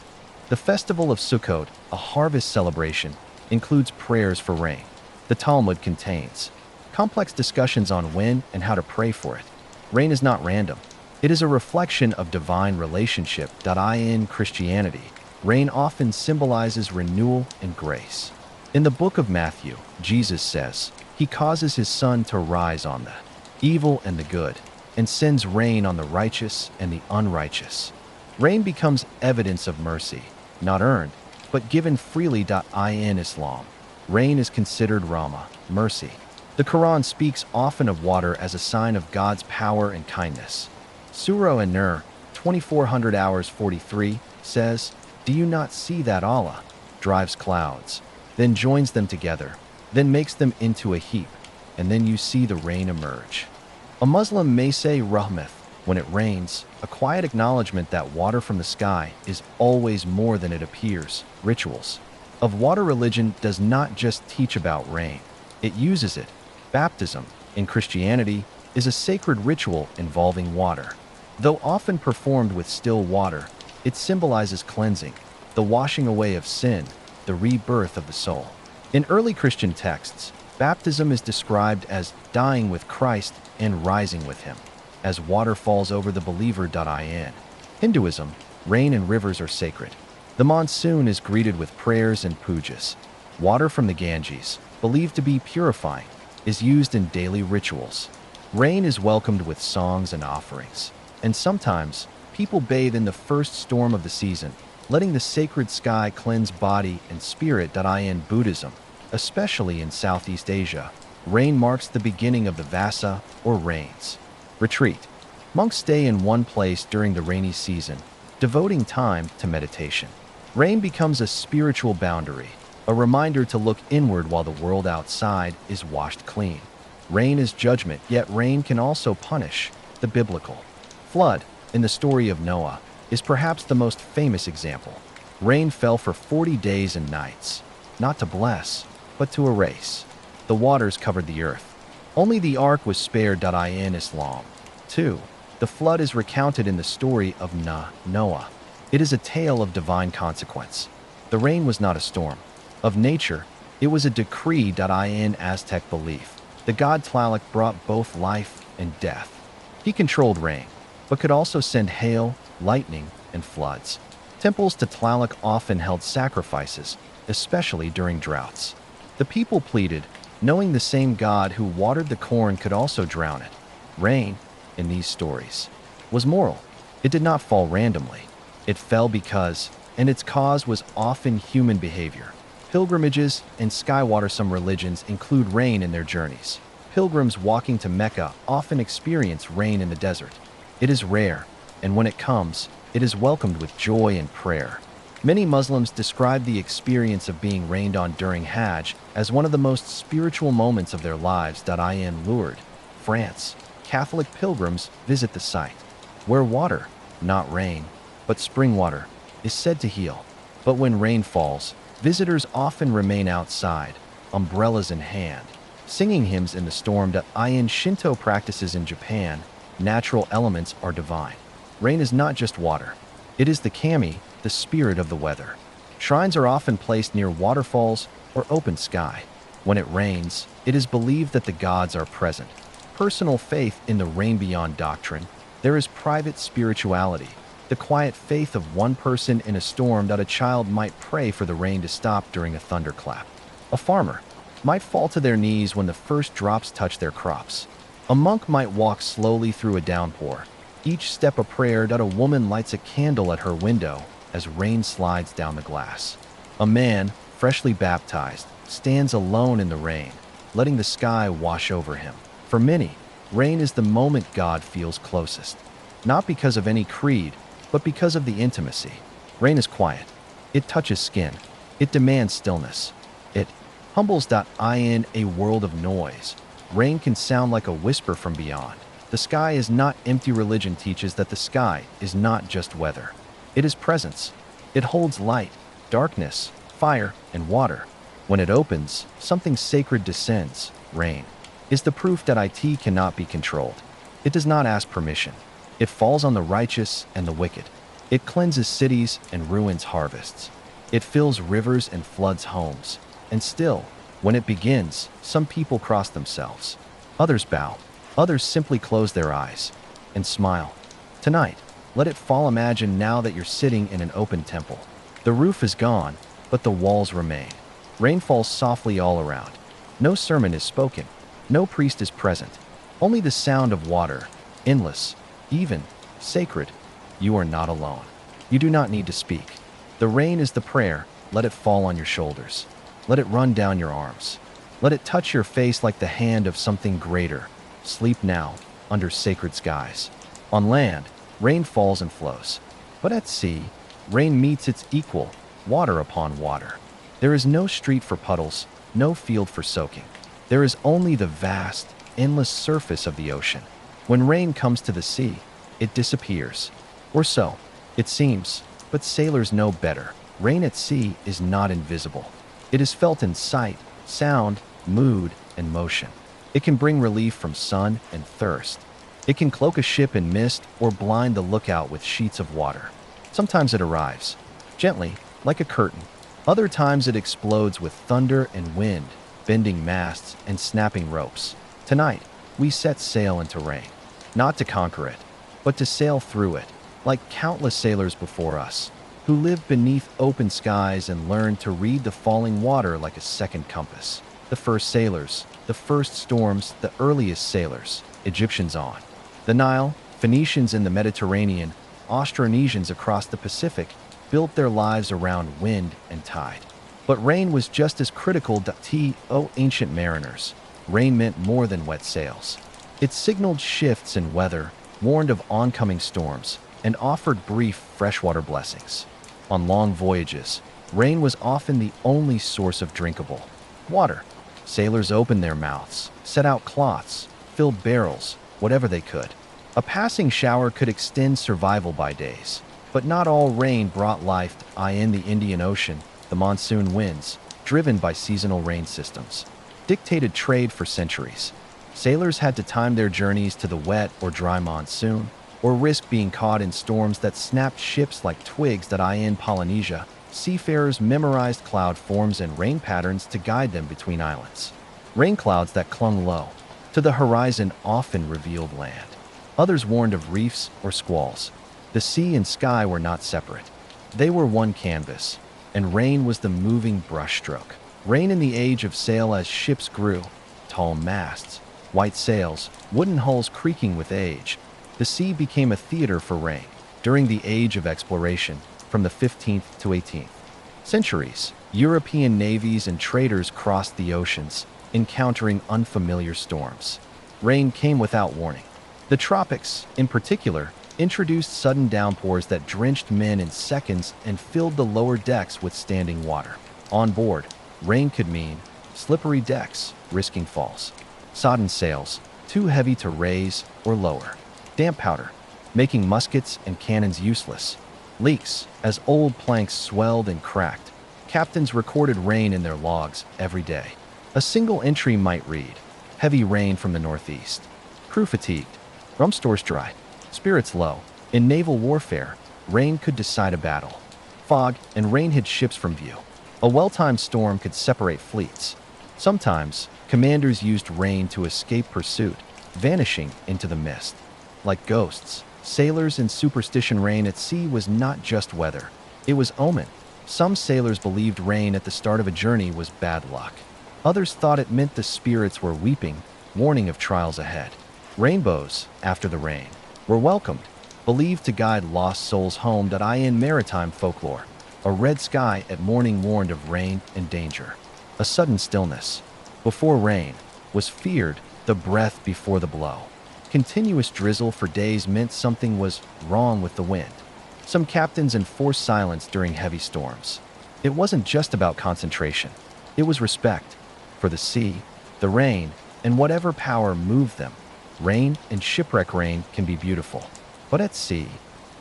The festival of Sukkot, a harvest celebration, includes prayers for rain. The Talmud contains complex discussions on when and how to pray for it. Rain is not random. It is a reflection of divine relationship. In Christianity, rain often symbolizes renewal and grace. In the book of Matthew, Jesus says, He causes His sun to rise on the evil and the good, and sends rain on the righteous and the unrighteous. Rain becomes evidence of mercy, not earned, but given freely. In Islam, rain is considered rahmah, mercy. The Quran speaks often of water as a sign of God's power and kindness. Surah An-Nur 2400 hours 43 says, "Do you not see that Allah drives clouds, then joins them together, then makes them into a heap, and then you see the rain emerge?" A Muslim may say rahmah when it rains, a quiet acknowledgement that water from the sky is always more than it appears. Rituals of water religion does not just teach about rain, it uses it. Baptism, in Christianity, is a sacred ritual involving water. Though often performed with still water, it symbolizes cleansing, the washing away of sin, the rebirth of the soul. In early Christian texts, baptism is described as dying with Christ and rising with Him, as water falls over the believer. In Hinduism, rain and rivers are sacred. The monsoon is greeted with prayers and pujas. Water from the Ganges, believed to be purifying, is used in daily rituals. Rain is welcomed with songs and offerings, and sometimes people bathe in the first storm of the season, letting the sacred sky cleanse body and spirit. In Buddhism, especially in Southeast Asia, rain marks the beginning of the Vassa, or rains. Retreat. Monks stay in one place during the rainy season, devoting time to meditation. Rain becomes a spiritual boundary, a reminder to look inward while the world outside is washed clean. Rain is judgment, yet rain can also punish. The biblical flood, in the story of Noah, is perhaps the most famous example. Rain fell for 40 days and nights, not to bless, but to erase. The waters covered the earth. Only the ark was spared. In Islam, too, the flood is recounted in the story of Noah. It is a tale of divine consequence. The rain was not a storm of nature, it was a decree. In Aztec belief, The god Tlaloc brought both life and death. He controlled rain, but could also send hail, lightning, and floods. Temples to Tlaloc often held sacrifices, especially during droughts. The people pleaded, knowing the same god who watered the corn could also drown it. Rain, in these stories, was moral. It did not fall randomly. It fell because, and its cause was often human behavior. Pilgrimages and skywater. Some religions include rain in their journeys. Pilgrims walking to Mecca often experience rain in the desert. It is rare, and when it comes, it is welcomed with joy and prayer. Many Muslims describe the experience of being rained on during Hajj as one of the most spiritual moments of their lives. In Lourdes, France, Catholic pilgrims visit the site, where water, not rain, but spring water, is said to heal. But when rain falls, visitors often remain outside, umbrellas in hand, singing hymns in the storm. In Shinto practices in Japan, natural elements are divine. Rain is not just water. It is the kami, the spirit of the weather. Shrines are often placed near waterfalls or open sky. When it rains, it is believed that the gods are present. Personal faith in the rain beyond doctrine. There is private spirituality, the quiet faith of one person in a storm. A child might pray for the rain to stop during a thunderclap. A farmer might fall to their knees when the first drops touch their crops. A monk might walk slowly through a downpour, each step a prayer. A woman lights a candle at her window as rain slides down the glass. A man, freshly baptized, stands alone in the rain, letting the sky wash over him. For many, rain is the moment God feels closest, not because of any creed, but because of the intimacy. Rain is quiet. It touches skin. It demands stillness. It humbles. In a world of noise, rain can sound like a whisper from beyond. The sky is not empty. Religion teaches that the sky is not just weather. It is presence. It holds light, darkness, fire, and water. When it opens, something sacred descends. Rain is the proof that it cannot be controlled. It does not ask permission. It falls on the righteous and the wicked. It cleanses cities and ruins harvests. It fills rivers and floods homes. And still, when it begins, some people cross themselves. Others bow. Others simply close their eyes and smile. Tonight, let it fall. Imagine now that you're sitting in an open temple. The roof is gone, but the walls remain. Rain falls softly all around. No sermon is spoken. No priest is present. Only the sound of water, endless, even, sacred. You are not alone. You do not need to speak. The rain is the prayer. Let it fall on your shoulders. Let it run down your arms. Let it touch your face like the hand of something greater. Sleep now, under sacred skies. On land, rain falls and flows. But at sea, rain meets its equal, water upon water. There is no street for puddles, no field for soaking. There is only the vast, endless surface of the ocean. When rain comes to the sea, it disappears. Or so, it seems, but sailors know better. Rain at sea is not invisible. It is felt in sight, sound, mood, and motion. It can bring relief from sun and thirst. It can cloak a ship in mist or blind the lookout with sheets of water. Sometimes it arrives, gently, like a curtain. Other times it explodes with thunder and wind, bending masts and snapping ropes. Tonight, we set sail into rain, not to conquer it, but to sail through it, like countless sailors before us, who lived beneath open skies and learned to read the falling water like a second compass. The first sailors, the first storms, the earliest sailors, Egyptians on the Nile, Phoenicians in the Mediterranean, Austronesians across the Pacific, built their lives around wind and tide. But rain was just as critical to ancient mariners. Rain meant more than wet sails. It signaled shifts in weather, warned of oncoming storms, and offered brief freshwater blessings. On long voyages, rain was often the only source of drinkable water. Sailors opened their mouths, set out cloths, filled barrels, whatever they could. A passing shower could extend survival by days. But not all rain brought life. In the Indian Ocean, the monsoon winds, driven by seasonal rain systems, dictated trade for centuries. Sailors had to time their journeys to the wet or dry monsoon, or risk being caught in storms that snapped ships like twigs. In Polynesia, seafarers memorized cloud forms and rain patterns to guide them between islands. Rain clouds that clung low to the horizon often revealed land. Others warned of reefs or squalls. The sea and sky were not separate. They were one canvas, and rain was the moving brushstroke. Rain in the age of sail as ships grew, tall masts, white sails, wooden hulls creaking with age. The sea became a theater for rain. During the age of exploration, from the 15th to 18th centuries, European navies and traders crossed the oceans, encountering unfamiliar storms. Rain came without warning. The tropics, in particular, introduced sudden downpours that drenched men in seconds and filled the lower decks with standing water. On board, rain could mean slippery decks, risking falls; sodden sails, too heavy to raise or lower; damp powder, making muskets and cannons useless; leaks, as old planks swelled and cracked. Captains recorded rain in their logs every day. A single entry might read, "Heavy rain from the northeast. Crew fatigued. Rum stores dry. Spirits low." In naval warfare, rain could decide a battle. Fog and rain hid ships from view. A well-timed storm could separate fleets. Sometimes, commanders used rain to escape pursuit, vanishing into the mist. Like ghosts, sailors in superstition, rain at sea was not just weather. It was omen. Some sailors believed rain at the start of a journey was bad luck. Others thought it meant the spirits were weeping, warning of trials ahead. Rainbows, after the rain, were welcomed, believed to guide lost souls home. In maritime folklore, a red sky at morning warned of rain and danger. A sudden stillness before rain was feared, the breath before the blow. Continuous drizzle for days meant something was wrong with the wind. Some captains enforced silence during heavy storms. It wasn't just about concentration. It was respect for the sea, the rain, and whatever power moved them. Rain and shipwreck rain can be beautiful, but at sea,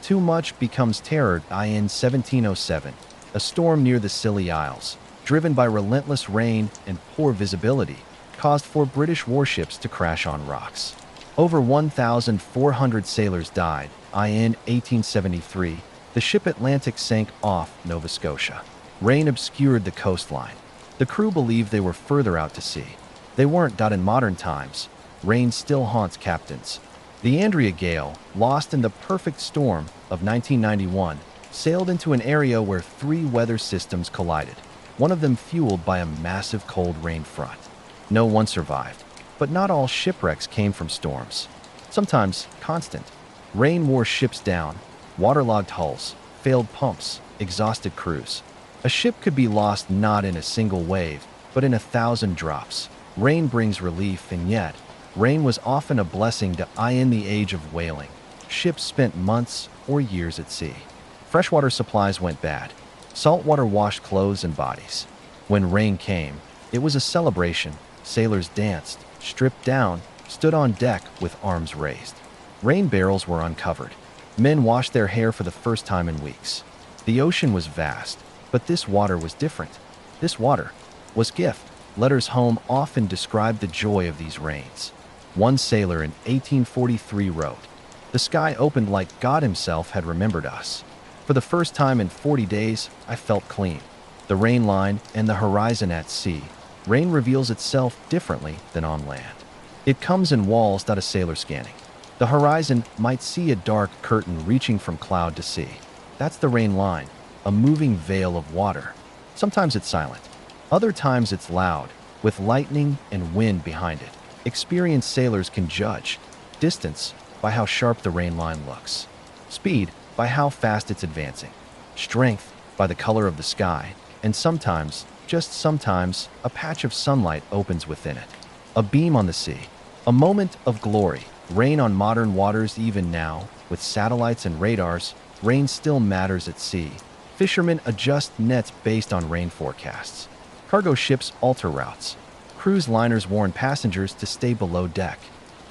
too much becomes terror. In 1707, a storm near the Scilly Isles, driven by relentless rain and poor visibility, caused 4 British warships to crash on rocks. Over 1,400 sailors died. In 1873, the ship Atlantic sank off Nova Scotia. Rain obscured the coastline. The crew believed they were further out to sea. They weren't. In modern times, rain still haunts captains. The Andrea Gale, lost in the perfect storm of 1991, sailed into an area where 3 weather systems collided, one of them fueled by a massive cold rain front. No one survived, but not all shipwrecks came from storms. Sometimes constant. Rain wore ships down, waterlogged hulls, failed pumps, exhausted crews. A ship could be lost not in a single wave, but in 1,000 drops. Rain brings relief, and yet, rain was often a blessing. In the age of whaling, ships spent months or years at sea. Freshwater supplies went bad. Saltwater washed clothes and bodies. When rain came, it was a celebration. Sailors danced, stripped down, stood on deck with arms raised. Rain barrels were uncovered. Men washed their hair for the first time in weeks. The ocean was vast, but this water was different. This water was gift. Letters home often described the joy of these rains. One sailor in 1843 wrote, "The sky opened like God himself had remembered us. For the first time in 40 days, I felt clean." The rain line and the horizon at sea. Rain reveals itself differently than on land. It comes in walls. A sailor scanning the horizon might see a dark curtain reaching from cloud to sea. That's the rain line, a moving veil of water. Sometimes it's silent. Other times it's loud, with lightning and wind behind it. Experienced sailors can judge distance by how sharp the rain line looks, speed by how fast it's advancing, strength by the color of the sky, and sometimes, just sometimes, a patch of sunlight opens within it. A beam on the sea, a moment of glory. Rain on modern waters. Even now, with satellites and radars, rain still matters at sea. Fishermen adjust nets based on rain forecasts. Cargo ships alter routes. Cruise liners warn passengers to stay below deck.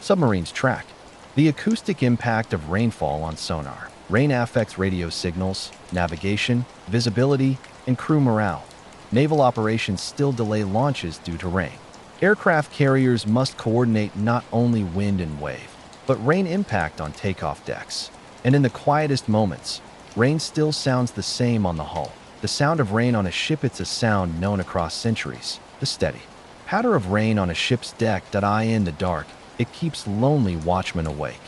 Submarines track the acoustic impact of rainfall on sonar. Rain affects radio signals, navigation, visibility, and crew morale. Naval operations still delay launches due to rain. Aircraft carriers must coordinate not only wind and wave, but rain impact on takeoff decks. And in the quietest moments, rain still sounds the same on the hull. The sound of rain on a ship, it's a sound known across centuries. The steady Patter of rain on a ship's deck. In the dark, it keeps lonely watchmen awake.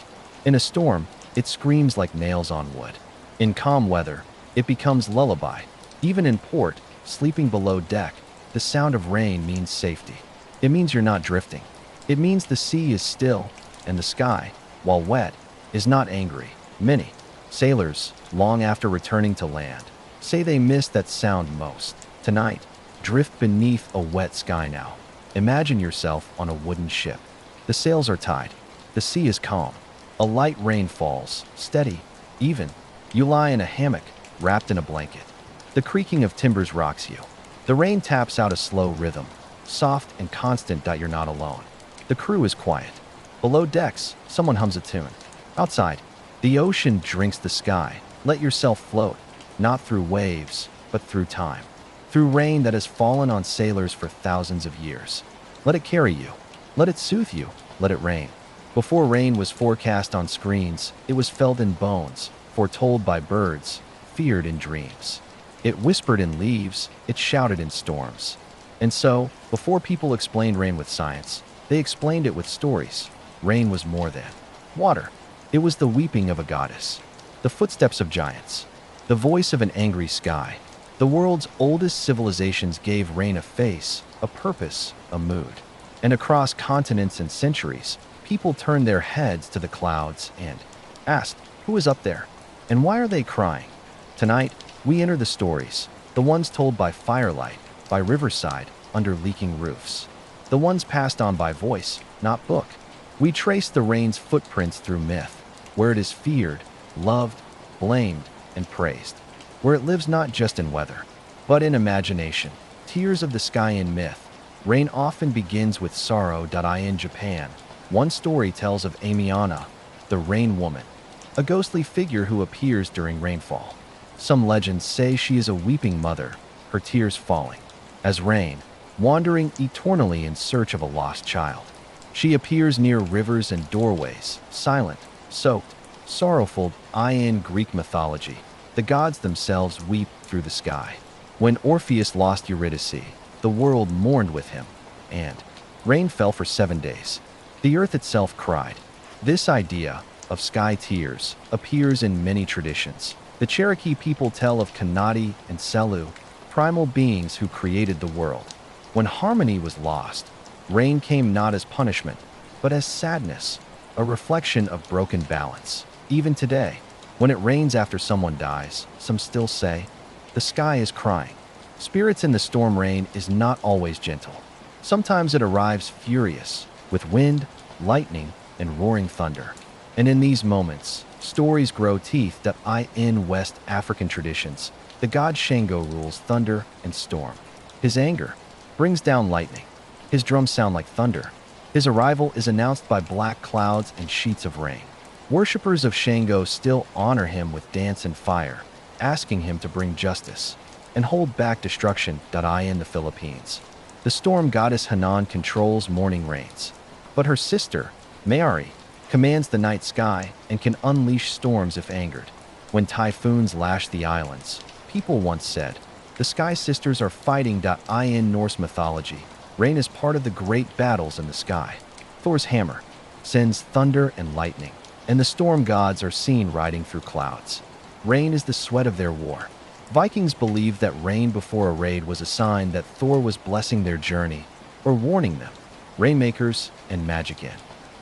In a storm, it screams like nails on wood. In calm weather, it becomes lullaby. Even in port, sleeping below deck, the sound of rain means safety. It means you're not drifting. It means the sea is still, and the sky, while wet, is not angry. Many sailors, long after returning to land, say they miss that sound most. Tonight, drift beneath a wet sky now. Imagine yourself on a wooden ship. The sails are tied. The sea is calm. A light rain falls, steady, even. You lie in a hammock, wrapped in a blanket. The creaking of timbers rocks you. The rain taps out a slow rhythm, soft and constant. You're not alone. The crew is quiet. Below decks, someone hums a tune. Outside, the ocean drinks the sky. Let yourself float, not through waves, but through time. Through rain that has fallen on sailors for thousands of years. Let it carry you. Let it soothe you. Let it rain. Before rain was forecast on screens, it was felt in bones, foretold by birds, feared in dreams. It whispered in leaves, it shouted in storms. And so, before people explained rain with science, they explained it with stories. Rain was more than water. It was the weeping of a goddess, the footsteps of giants, the voice of an angry sky. The world's oldest civilizations gave rain a face, a purpose, a mood. And across continents and centuries, people turned their heads to the clouds and asked, who is up there? And why are they crying? Tonight, we enter the stories, the ones told by firelight, by riverside, under leaking roofs. The ones passed on by voice, not book. We trace the rain's footprints through myth, where it is feared, loved, blamed, and praised. Where it lives not just in weather, but in imagination. Tears of the sky in myth. Rain often begins with sorrow. In Japan, one story tells of Amiana, the rain woman, a ghostly figure who appears during rainfall. Some legends say she is a weeping mother, her tears falling as rain, wandering eternally in search of a lost child. She appears near rivers and doorways, silent, soaked, sorrowful. In Greek mythology, the gods themselves weep through the sky. When Orpheus lost Eurydice, the world mourned with him, and rain fell for 7 days. The earth itself cried. This idea of sky tears appears in many traditions. The Cherokee people tell of Kanadi and Selu, primal beings who created the world. When harmony was lost, rain came not as punishment, but as sadness, a reflection of broken balance. Even today, when it rains after someone dies, some still say, the sky is crying. Spirits in the storm rain is not always gentle. Sometimes it arrives furious, with wind, lightning, and roaring thunder. And in these moments, stories grow teeth. In West African traditions, the god Shango rules thunder and storm. His anger brings down lightning. His drums sound like thunder. His arrival is announced by black clouds and sheets of rain. Worshippers of Shango still honor him with dance and fire, asking him to bring justice and hold back destruction. In the Philippines, the storm goddess Hanan controls morning rains, but her sister, Mayari, commands the night sky and can unleash storms if angered. When typhoons lash the islands, people once said, the Sky Sisters are fighting. In Norse mythology, rain is part of the great battles in the sky. Thor's hammer sends thunder and lightning, and the storm gods are seen riding through clouds. Rain is the sweat of their war. Vikings believed that rain before a raid was a sign that Thor was blessing their journey or warning them. Rainmakers and magic in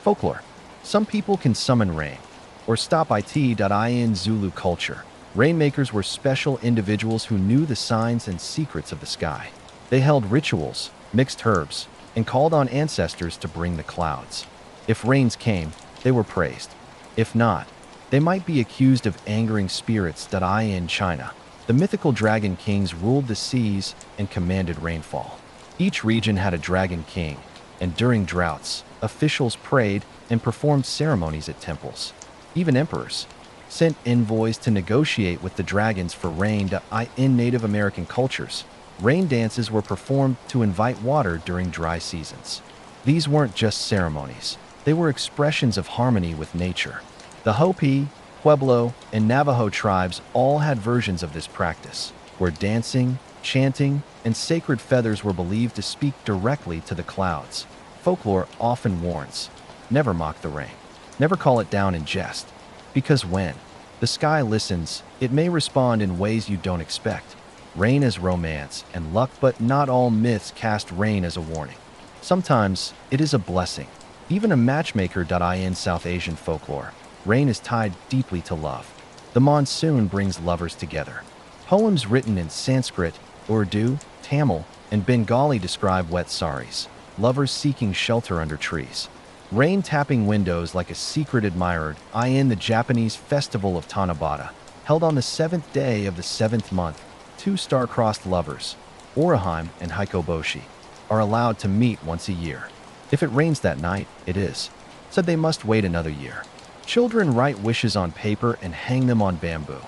folklore. Some people can summon rain or stop it. In Zulu culture, rainmakers were special individuals who knew the signs and secrets of the sky. They held rituals, mixed herbs, and called on ancestors to bring the clouds. If rains came, they were praised. If not, they might be accused of angering spirits. In China, the mythical dragon kings ruled the seas and commanded rainfall. Each region had a dragon king, and during droughts, officials prayed and performed ceremonies at temples. Even emperors sent envoys to negotiate with the dragons for rain. In Native American cultures, rain dances were performed to invite water during dry seasons. These weren't just ceremonies. They were expressions of harmony with nature. The Hopi, Pueblo, and Navajo tribes all had versions of this practice, where dancing, chanting, and sacred feathers were believed to speak directly to the clouds. Folklore often warns, never mock the rain. Never call it down in jest. Because when the sky listens, it may respond in ways you don't expect. Rain as romance and luck, but not all myths cast rain as a warning. Sometimes it is a blessing. Even a matchmaker.in South Asian folklore, rain is tied deeply to love. The monsoon brings lovers together. Poems written in Sanskrit, Urdu, Tamil, and Bengali describe wet saris, lovers seeking shelter under trees. Rain tapping windows like a secret admirer, in the Japanese festival of Tanabata, held on the 7th day of the 7th month, two star-crossed lovers, Orihime and Hikoboshi, are allowed to meet once a year. If it rains that night, it is said they must wait another year. Children write wishes on paper and hang them on bamboo,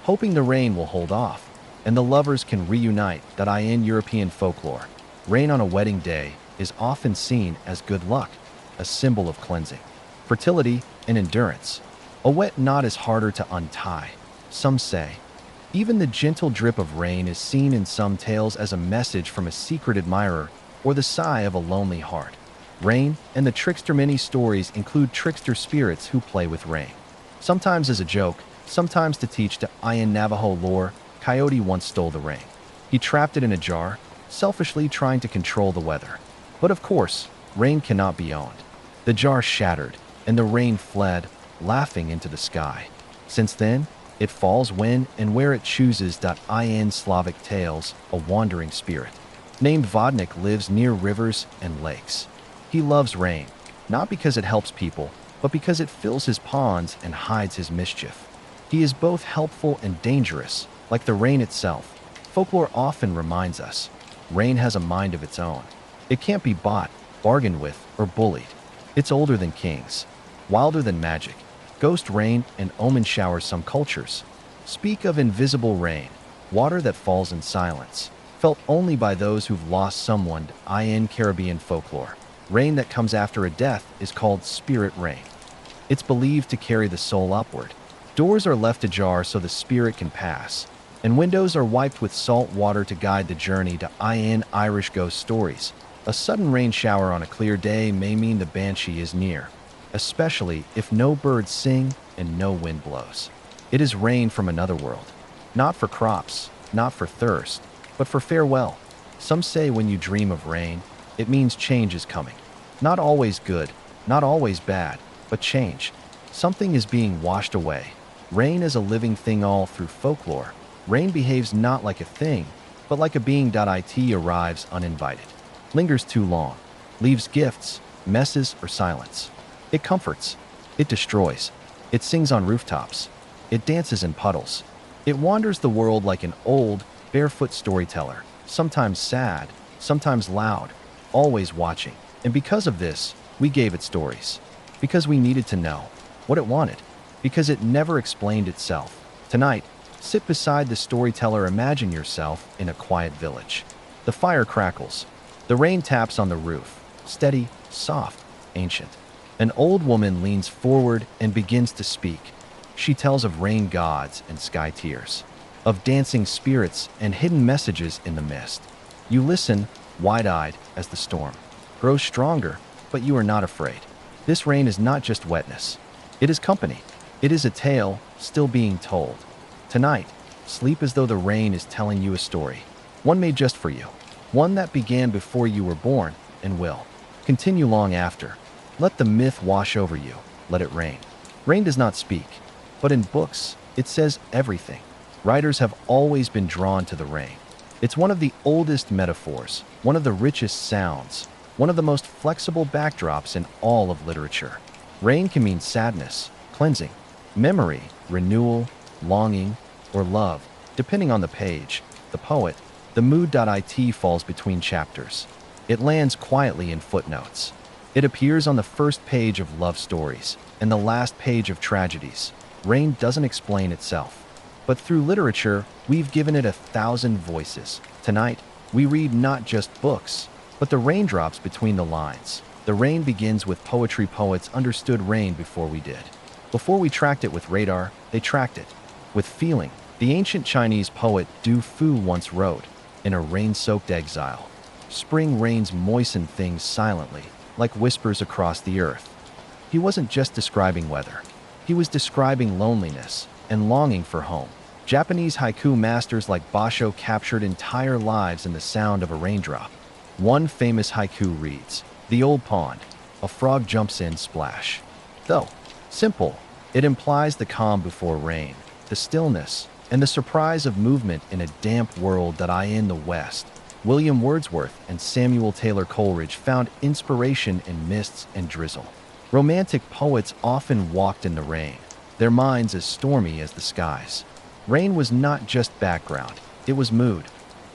hoping the rain will hold off, and the lovers can reunite. In European folklore, rain on a wedding day is often seen as good luck, a symbol of cleansing, fertility, and endurance. A wet knot is harder to untie, some say. Even the gentle drip of rain is seen in some tales as a message from a secret admirer or the sigh of a lonely heart. Rain and the trickster. Many stories include trickster spirits who play with rain, sometimes as a joke, sometimes to teach. In Navajo lore, Coyote once stole the rain. He trapped it in a jar, selfishly trying to control the weather. But of course, rain cannot be owned. The jar shattered, and the rain fled, laughing into the sky. Since then, it falls when and where it chooses. In Slavic tales, a wandering spirit named Vodnik lives near rivers and lakes. He loves rain, not because it helps people, but because it fills his ponds and hides his mischief. He is both helpful and dangerous, like the rain itself. Folklore often reminds us, rain has a mind of its own. It can't be bought, bargained with, or bullied. It's older than kings, wilder than magic. Ghost rain and omen showers. Some cultures speak of invisible rain, water that falls in silence, felt only by those who've lost someone. In Caribbean folklore, rain that comes after a death is called spirit rain. It's believed to carry the soul upward. Doors are left ajar so the spirit can pass, and windows are wiped with salt water to guide the journey. In Irish ghost stories, a sudden rain shower on a clear day may mean the banshee is near, especially if no birds sing and no wind blows. It is rain from another world, not for crops, not for thirst, but for farewell. Some say when you dream of rain, it means change is coming. Not always good, not always bad, but change. Something is being washed away. Rain is a living thing. All through folklore, rain behaves not like a thing, but like a being. It arrives uninvited, lingers too long, leaves gifts, messes, or silence. It comforts, it destroys, it sings on rooftops, it dances in puddles. It wanders the world like an old, barefoot storyteller, sometimes sad, sometimes loud, always watching. And because of this, we gave it stories. Because we needed to know what it wanted. Because it never explained itself. Tonight, sit beside the storyteller. Imagine yourself in a quiet village. The fire crackles. The rain taps on the roof. Steady, soft, ancient. An old woman leans forward and begins to speak. She tells of rain gods and sky tears, of dancing spirits and hidden messages in the mist. You listen, wide-eyed, as the storm grows stronger, but you are not afraid. This rain is not just wetness. It is company. It is a tale still being told. Tonight, sleep as though the rain is telling you a story. One made just for you. One that began before you were born and will continue long after. Let the myth wash over you. Let it rain. Rain does not speak, but in books, it says everything. Writers have always been drawn to the rain. It's one of the oldest metaphors, one of the richest sounds, one of the most flexible backdrops in all of literature. Rain can mean sadness, cleansing, memory, renewal, longing, or love, depending on the page, the poet. The mood. It falls between chapters. It lands quietly in footnotes. It appears on the first page of love stories and the last page of tragedies. Rain doesn't explain itself, but through literature, we've given it 1,000 voices. Tonight, we read not just books, but the raindrops between the lines. The rain begins with poetry. Poets understood rain before we did. Before we tracked it with radar, they tracked it with feeling. The ancient Chinese poet Du Fu once wrote, in a rain-soaked exile. Spring rains moisten things silently, like whispers across the earth. He wasn't just describing weather. He was describing loneliness and longing for home. Japanese haiku masters like Basho captured entire lives in the sound of a raindrop. One famous haiku reads, "The old pond, a frog jumps in, splash." Though simple, it implies the calm before rain, the stillness, and the surprise of movement in a damp world that in the West. William Wordsworth and Samuel Taylor Coleridge found inspiration in mists and drizzle. Romantic poets often walked in the rain, their minds as stormy as the skies. Rain was not just background, it was mood.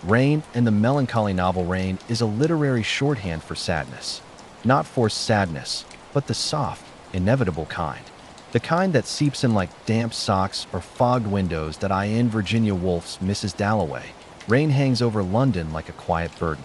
Rain and the melancholy novel Rain is a literary shorthand for sadness. Not forced sadness, but the soft, inevitable kind. The kind that seeps in like damp socks or fogged windows that in Virginia Woolf's Mrs. Dalloway. Rain hangs over London like a quiet burden.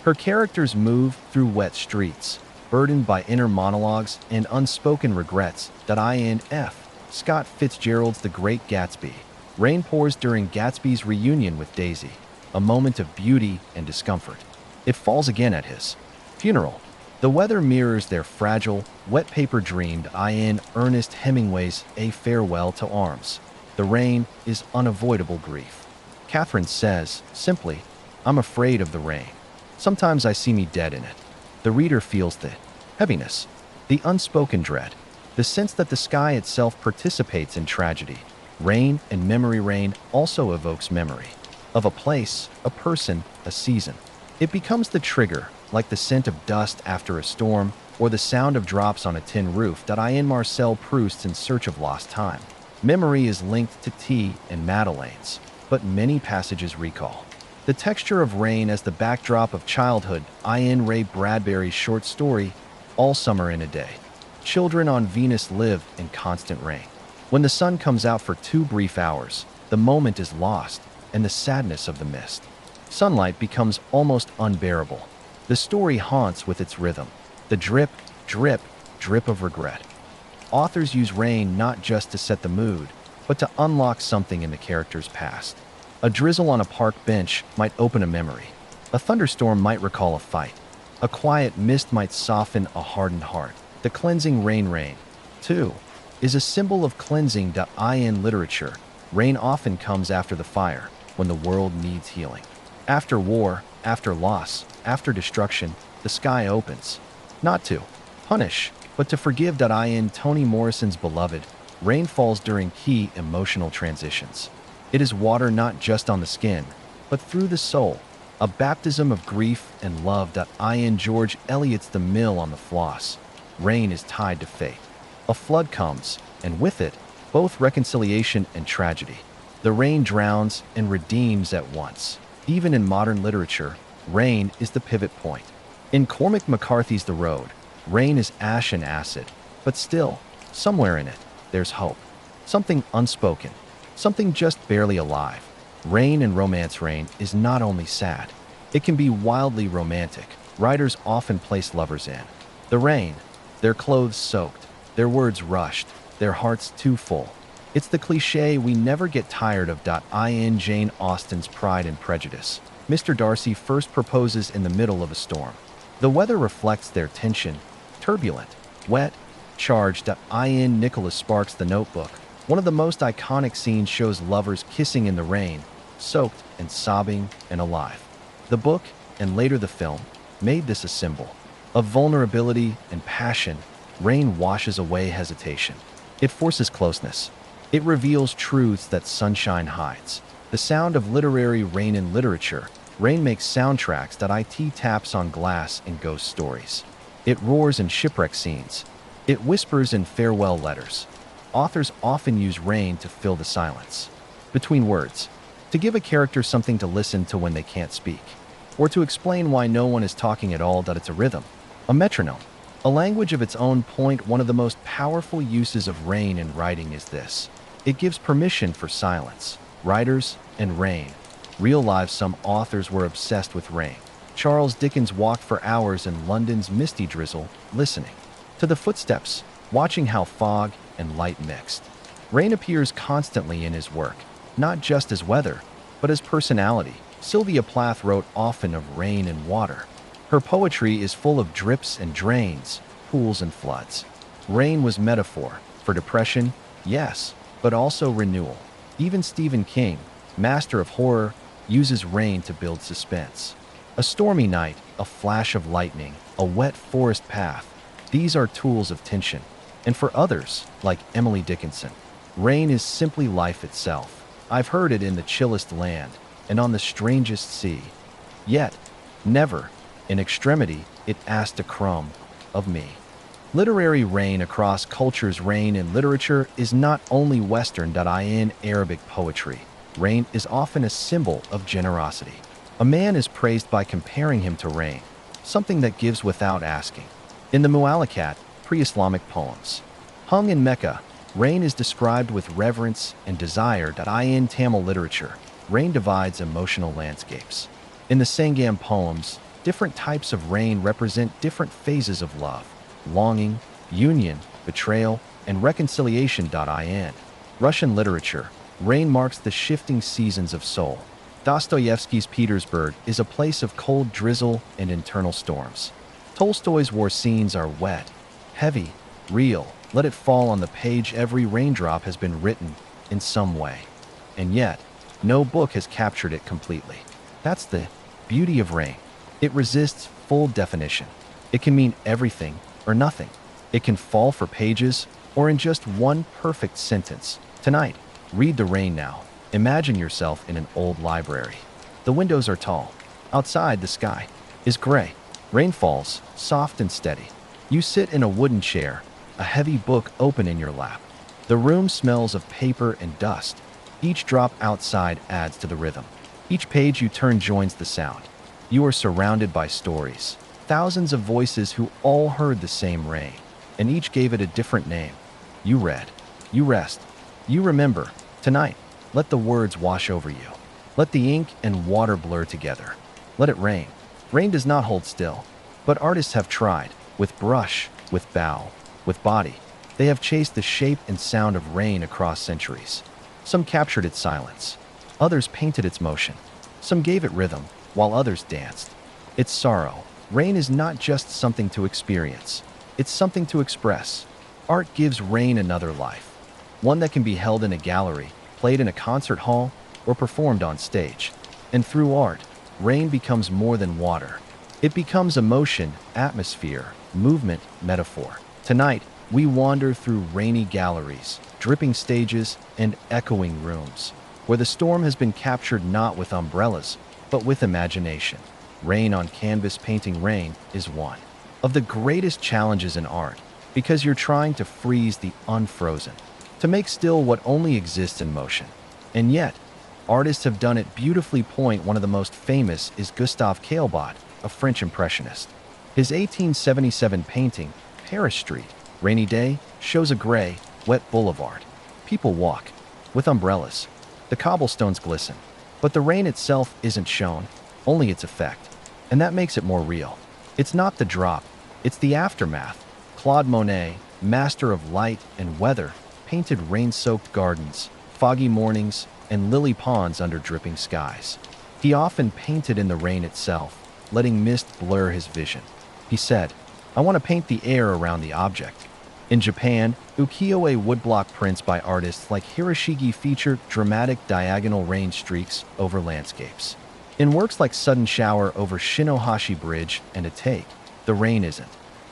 Her characters move through wet streets, burdened by inner monologues and unspoken regrets that in F. Scott Fitzgerald's The Great Gatsby. Rain pours during Gatsby's reunion with Daisy, a moment of beauty and discomfort. It falls again at his funeral. The weather mirrors their fragile, wet paper dream in Ernest Hemingway's A Farewell to Arms. The rain is unavoidable grief. Catherine says, simply, "I'm afraid of the rain. Sometimes I see me dead in it." The reader feels the heaviness, the unspoken dread, the sense that the sky itself participates in tragedy. Rain and memory rain also evokes memory of a place, a person, a season. It becomes the trigger, like the scent of dust after a storm or the sound of drops on a tin roof that in Marcel Proust's In Search of Lost Time. Memory is linked to tea and Madeleines, but many passages recall the texture of rain as the backdrop of childhood in Ray Bradbury's short story, All Summer in a Day. Children on Venus live in constant rain. When the sun comes out for 2 brief hours, the moment is lost, and the sadness of the mist. Sunlight becomes almost unbearable. The story haunts with its rhythm, the drip, drip, drip of regret. Authors use rain not just to set the mood, but to unlock something in the character's past. A drizzle on a park bench might open a memory. A thunderstorm might recall a fight. A quiet mist might soften a hardened heart. The cleansing rain, too, is a symbol of cleansing. In literature, rain often comes after the fire, when the world needs healing. After war, after loss, after destruction, the sky opens. Not to punish, but to forgive. In Toni Morrison's Beloved, rain falls during key emotional transitions. It is water not just on the skin, but through the soul, a baptism of grief and love. In George Eliot's The Mill on the Floss, rain is tied to fate. A flood comes, and with it, both reconciliation and tragedy. The rain drowns and redeems at once. Even in modern literature, rain is the pivot point. In Cormac McCarthy's The Road, rain is ash and acid, but still, somewhere in it, there's hope. Something unspoken, something just barely alive. Rain and romance rain is not only sad, it can be wildly romantic. Writers often place lovers in the rain, their clothes soaked, their words rushed, their hearts too full. It's the cliché we never get tired of. In Jane Austen's Pride and Prejudice, Mr. Darcy first proposes in the middle of a storm. The weather reflects their tension, turbulent, wet, charged. In Nicholas Sparks' The Notebook, one of the most iconic scenes shows lovers kissing in the rain, soaked and sobbing and alive. The book, and later the film, made this a symbol of vulnerability and passion. Rain washes away hesitation. It forces closeness. It reveals truths that sunshine hides. The sound of literary rain in literature. Rain makes soundtracks that taps on glass in ghost stories. It roars in shipwreck scenes. It whispers in farewell letters. Authors often use rain to fill the silence between words, to give a character something to listen to when they can't speak, or to explain why no one is talking at all. It's a rhythm, a metronome, a language of its own. One of the most powerful uses of rain in writing is this. It gives permission for silence. Writers and rain. Real life. Some authors were obsessed with rain. Charles Dickens walked for hours in London's misty drizzle, listening to the footsteps, watching how fog and light mixed. Rain appears constantly in his work, not just as weather, but as personality. Sylvia Plath wrote often of rain and water. Her poetry is full of drips and drains, pools and floods. Rain was metaphor for depression, yes, but also renewal. Even Stephen King, master of horror, uses rain to build suspense. A stormy night, a flash of lightning, a wet forest path. These are tools of tension. And for others, like Emily Dickinson, rain is simply life itself. I've heard it in the chillest land and on the strangest sea. Yet, never, in extremity, it asked a crumb of me. Literary rain across cultures. Rain in literature is not only Western.in Arabic poetry. Rain is often a symbol of generosity. A man is praised by comparing him to rain, something that gives without asking. In the Mu'allaqat, pre-Islamic poems, hung in Mecca, rain is described with reverence and desire. In Tamil literature, rain divides emotional landscapes. In the Sangam poems, different types of rain represent different phases of love, longing, union, betrayal, and reconciliation. In Russian literature, rain marks the shifting seasons of soul. Dostoevsky's Petersburg is a place of cold drizzle and internal storms. Tolstoy's war scenes are wet, heavy, real. Let it fall on the page. Every raindrop has been written in some way. And yet, no book has captured it completely. That's the beauty of rain. It resists full definition. It can mean everything or nothing. It can fall for pages or in just one perfect sentence. Tonight, read the rain now. Imagine yourself in an old library. The windows are tall. Outside, the sky is gray. Rain falls, soft and steady. You sit in a wooden chair, a heavy book open in your lap. The room smells of paper and dust. Each drop outside adds to the rhythm. Each page you turn joins the sound. You are surrounded by stories, thousands of voices who all heard the same rain, and each gave it a different name. You read, you rest, you remember. Tonight, let the words wash over you. Let the ink and water blur together. Let it rain. Rain does not hold still, but artists have tried, with brush, with bow, with body. They have chased the shape and sound of rain across centuries. Some captured its silence. Others painted its motion. Some gave it rhythm, while others danced. Its sorrow. Rain is not just something to experience. It's something to express. Art gives rain another life. One that can be held in a gallery, played in a concert hall, or performed on stage. And through art, rain becomes more than water. It becomes emotion, atmosphere, movement, metaphor. Tonight, we wander through rainy galleries, dripping stages, and echoing rooms, where the storm has been captured not with umbrellas, but with imagination. Rain on canvas. Painting rain is one of the greatest challenges in art, because you're trying to freeze the unfrozen, to make still what only exists in motion. And yet, artists have done it beautifully. One of the most famous is Gustave Caillebotte, a French impressionist. His 1877 painting, Paris Street, Rainy Day, shows a gray, wet boulevard. People walk with umbrellas. The cobblestones glisten, but the rain itself isn't shown, only its effect. And that makes it more real. It's not the drop, it's the aftermath. Claude Monet, master of light and weather, painted rain-soaked gardens, foggy mornings, and lily ponds under dripping skies. He often painted in the rain itself, letting mist blur his vision. He said, "I want to paint the air around the object." In Japan, ukiyo-e woodblock prints by artists like Hiroshige feature dramatic diagonal rain streaks over landscapes. In works like Sudden Shower over Shinohashi Bridge and A Take, the rain isn't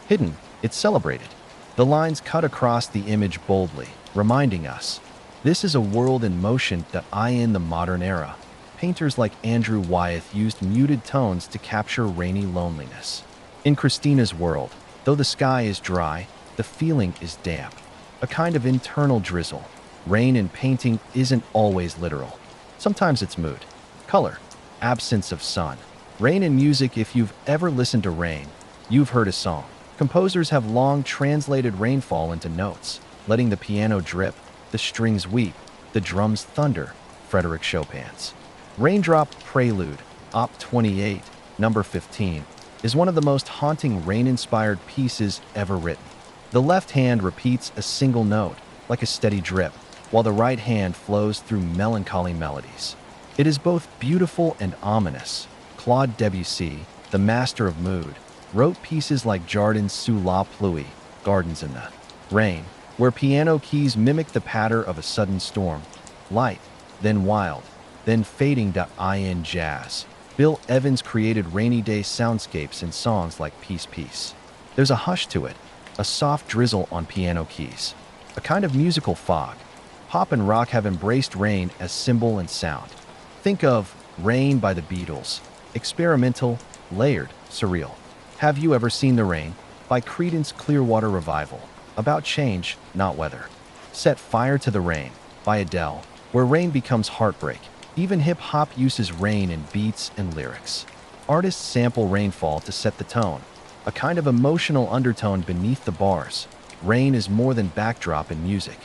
hidden, it's celebrated. The lines cut across the image boldly, reminding us, this is a world in motion. In the modern era, painters like Andrew Wyeth used muted tones to capture rainy loneliness. In Christina's world, though the sky is dry, the feeling is damp, a kind of internal drizzle. Rain in painting isn't always literal. Sometimes it's mood, color, absence of sun. Rain in music. If you've ever listened to rain, you've heard a song. Composers have long translated rainfall into notes, letting the piano drip, the strings weep, the drums thunder. Frédéric Chopin's Raindrop Prelude, Op. 28, number 15, is one of the most haunting rain-inspired pieces ever written. The left hand repeats a single note, like a steady drip, while the right hand flows through melancholy melodies. It is both beautiful and ominous. Claude Debussy, the master of mood, wrote pieces like Jardin sous la pluie, Gardens in the Rain, where piano keys mimic the patter of a sudden storm, light, then wild, then fading. In jazz, Bill Evans created rainy day soundscapes in songs like Peace Peace. There's a hush to it, a soft drizzle on piano keys, a kind of musical fog. Pop and rock have embraced rain as symbol and sound. Think of Rain by the Beatles, experimental, layered, surreal. Have You Ever Seen the Rain by Creedence Clearwater Revival, about change, not weather. Set Fire to the Rain by Adele, where rain becomes heartbreak. Even hip-hop uses rain in beats and lyrics. Artists sample rainfall to set the tone, a kind of emotional undertone beneath the bars. Rain is more than backdrop in music.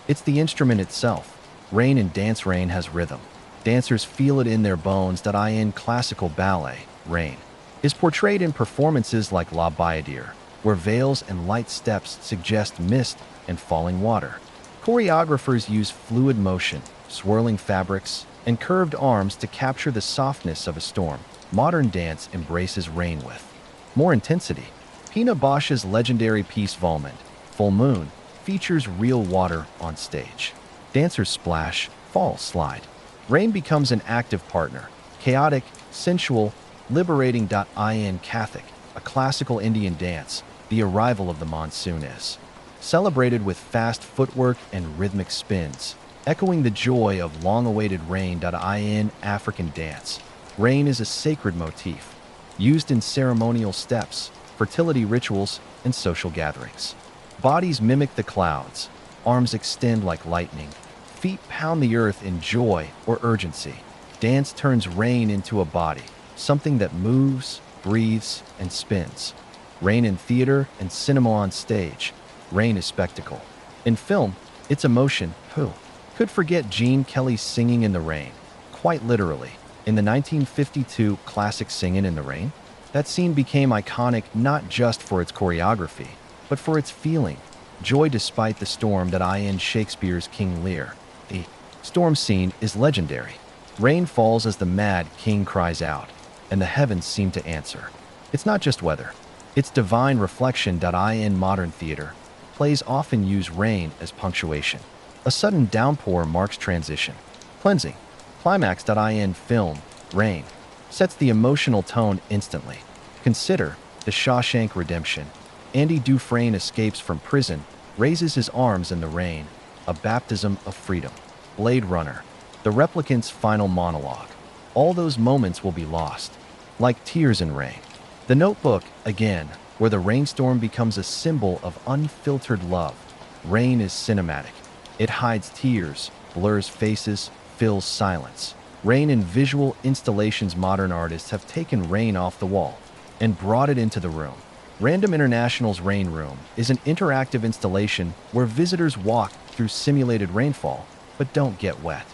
It's the instrument itself. Rain in dance. Rain has rhythm. Dancers feel it in their bones. In classical ballet, rain is portrayed in performances like La Bayadere, where veils and light steps suggest mist and falling water. Choreographers use fluid motion, swirling fabrics, and curved arms to capture the softness of a storm. Modern dance embraces rain with more intensity. Pina Bausch's legendary piece Volmond, Full Moon, features real water on stage. Dancers splash, fall, slide. Rain becomes an active partner, chaotic, sensual, liberating. In Kathak, a classical Indian dance, the arrival of the monsoon is celebrated with fast footwork and rhythmic spins, echoing the joy of long-awaited rain. In African dance, rain is a sacred motif, used in ceremonial steps, fertility rituals, and social gatherings. Bodies mimic the clouds, arms extend like lightning, feet pound the earth in joy or urgency. Dance turns rain into a body, something that moves, breathes, and spins. Rain in theater and cinema. On stage, rain is spectacle. In film, it's emotion. Who could forget Gene Kelly's Singing in the Rain? Quite literally, in the 1952 classic Singin' in the Rain, that scene became iconic not just for its choreography, but for its feeling, joy despite the storm. In Shakespeare's King Lear, the storm scene is legendary. Rain falls as the mad king cries out, and the heavens seem to answer. It's not just weather, it's divine reflection. In modern theater, plays often use rain as punctuation. A sudden downpour marks transition, cleansing, climax. In film, rain sets the emotional tone instantly. Consider The Shawshank Redemption. Andy Dufresne escapes from prison, raises his arms in the rain, a baptism of freedom. Blade Runner, the replicant's final monologue. All those moments will be lost, like tears in rain. The Notebook, again, where the rainstorm becomes a symbol of unfiltered love. Rain is cinematic. It hides tears, blurs faces, fills silence. Rain in visual installations. Modern artists have taken rain off the wall and brought it into the room. Random International's Rain Room is an interactive installation where visitors walk through simulated rainfall but don't get wet.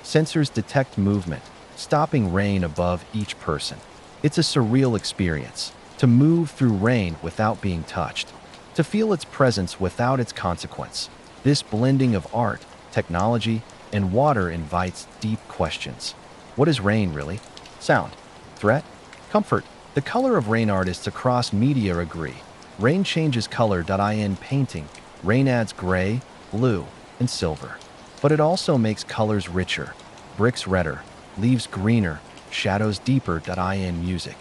Sensors detect movement, stopping rain above each person. It's a surreal experience, to move through rain without being touched, to feel its presence without its consequence. This blending of art, technology, and water invites deep questions. What is rain really? Sound? Threat? Comfort? The color of rain. Artists across media agree. Rain changes color. In painting, rain adds gray, blue, and silver. But it also makes colors richer, bricks redder, leaves greener, shadows deeper. In music,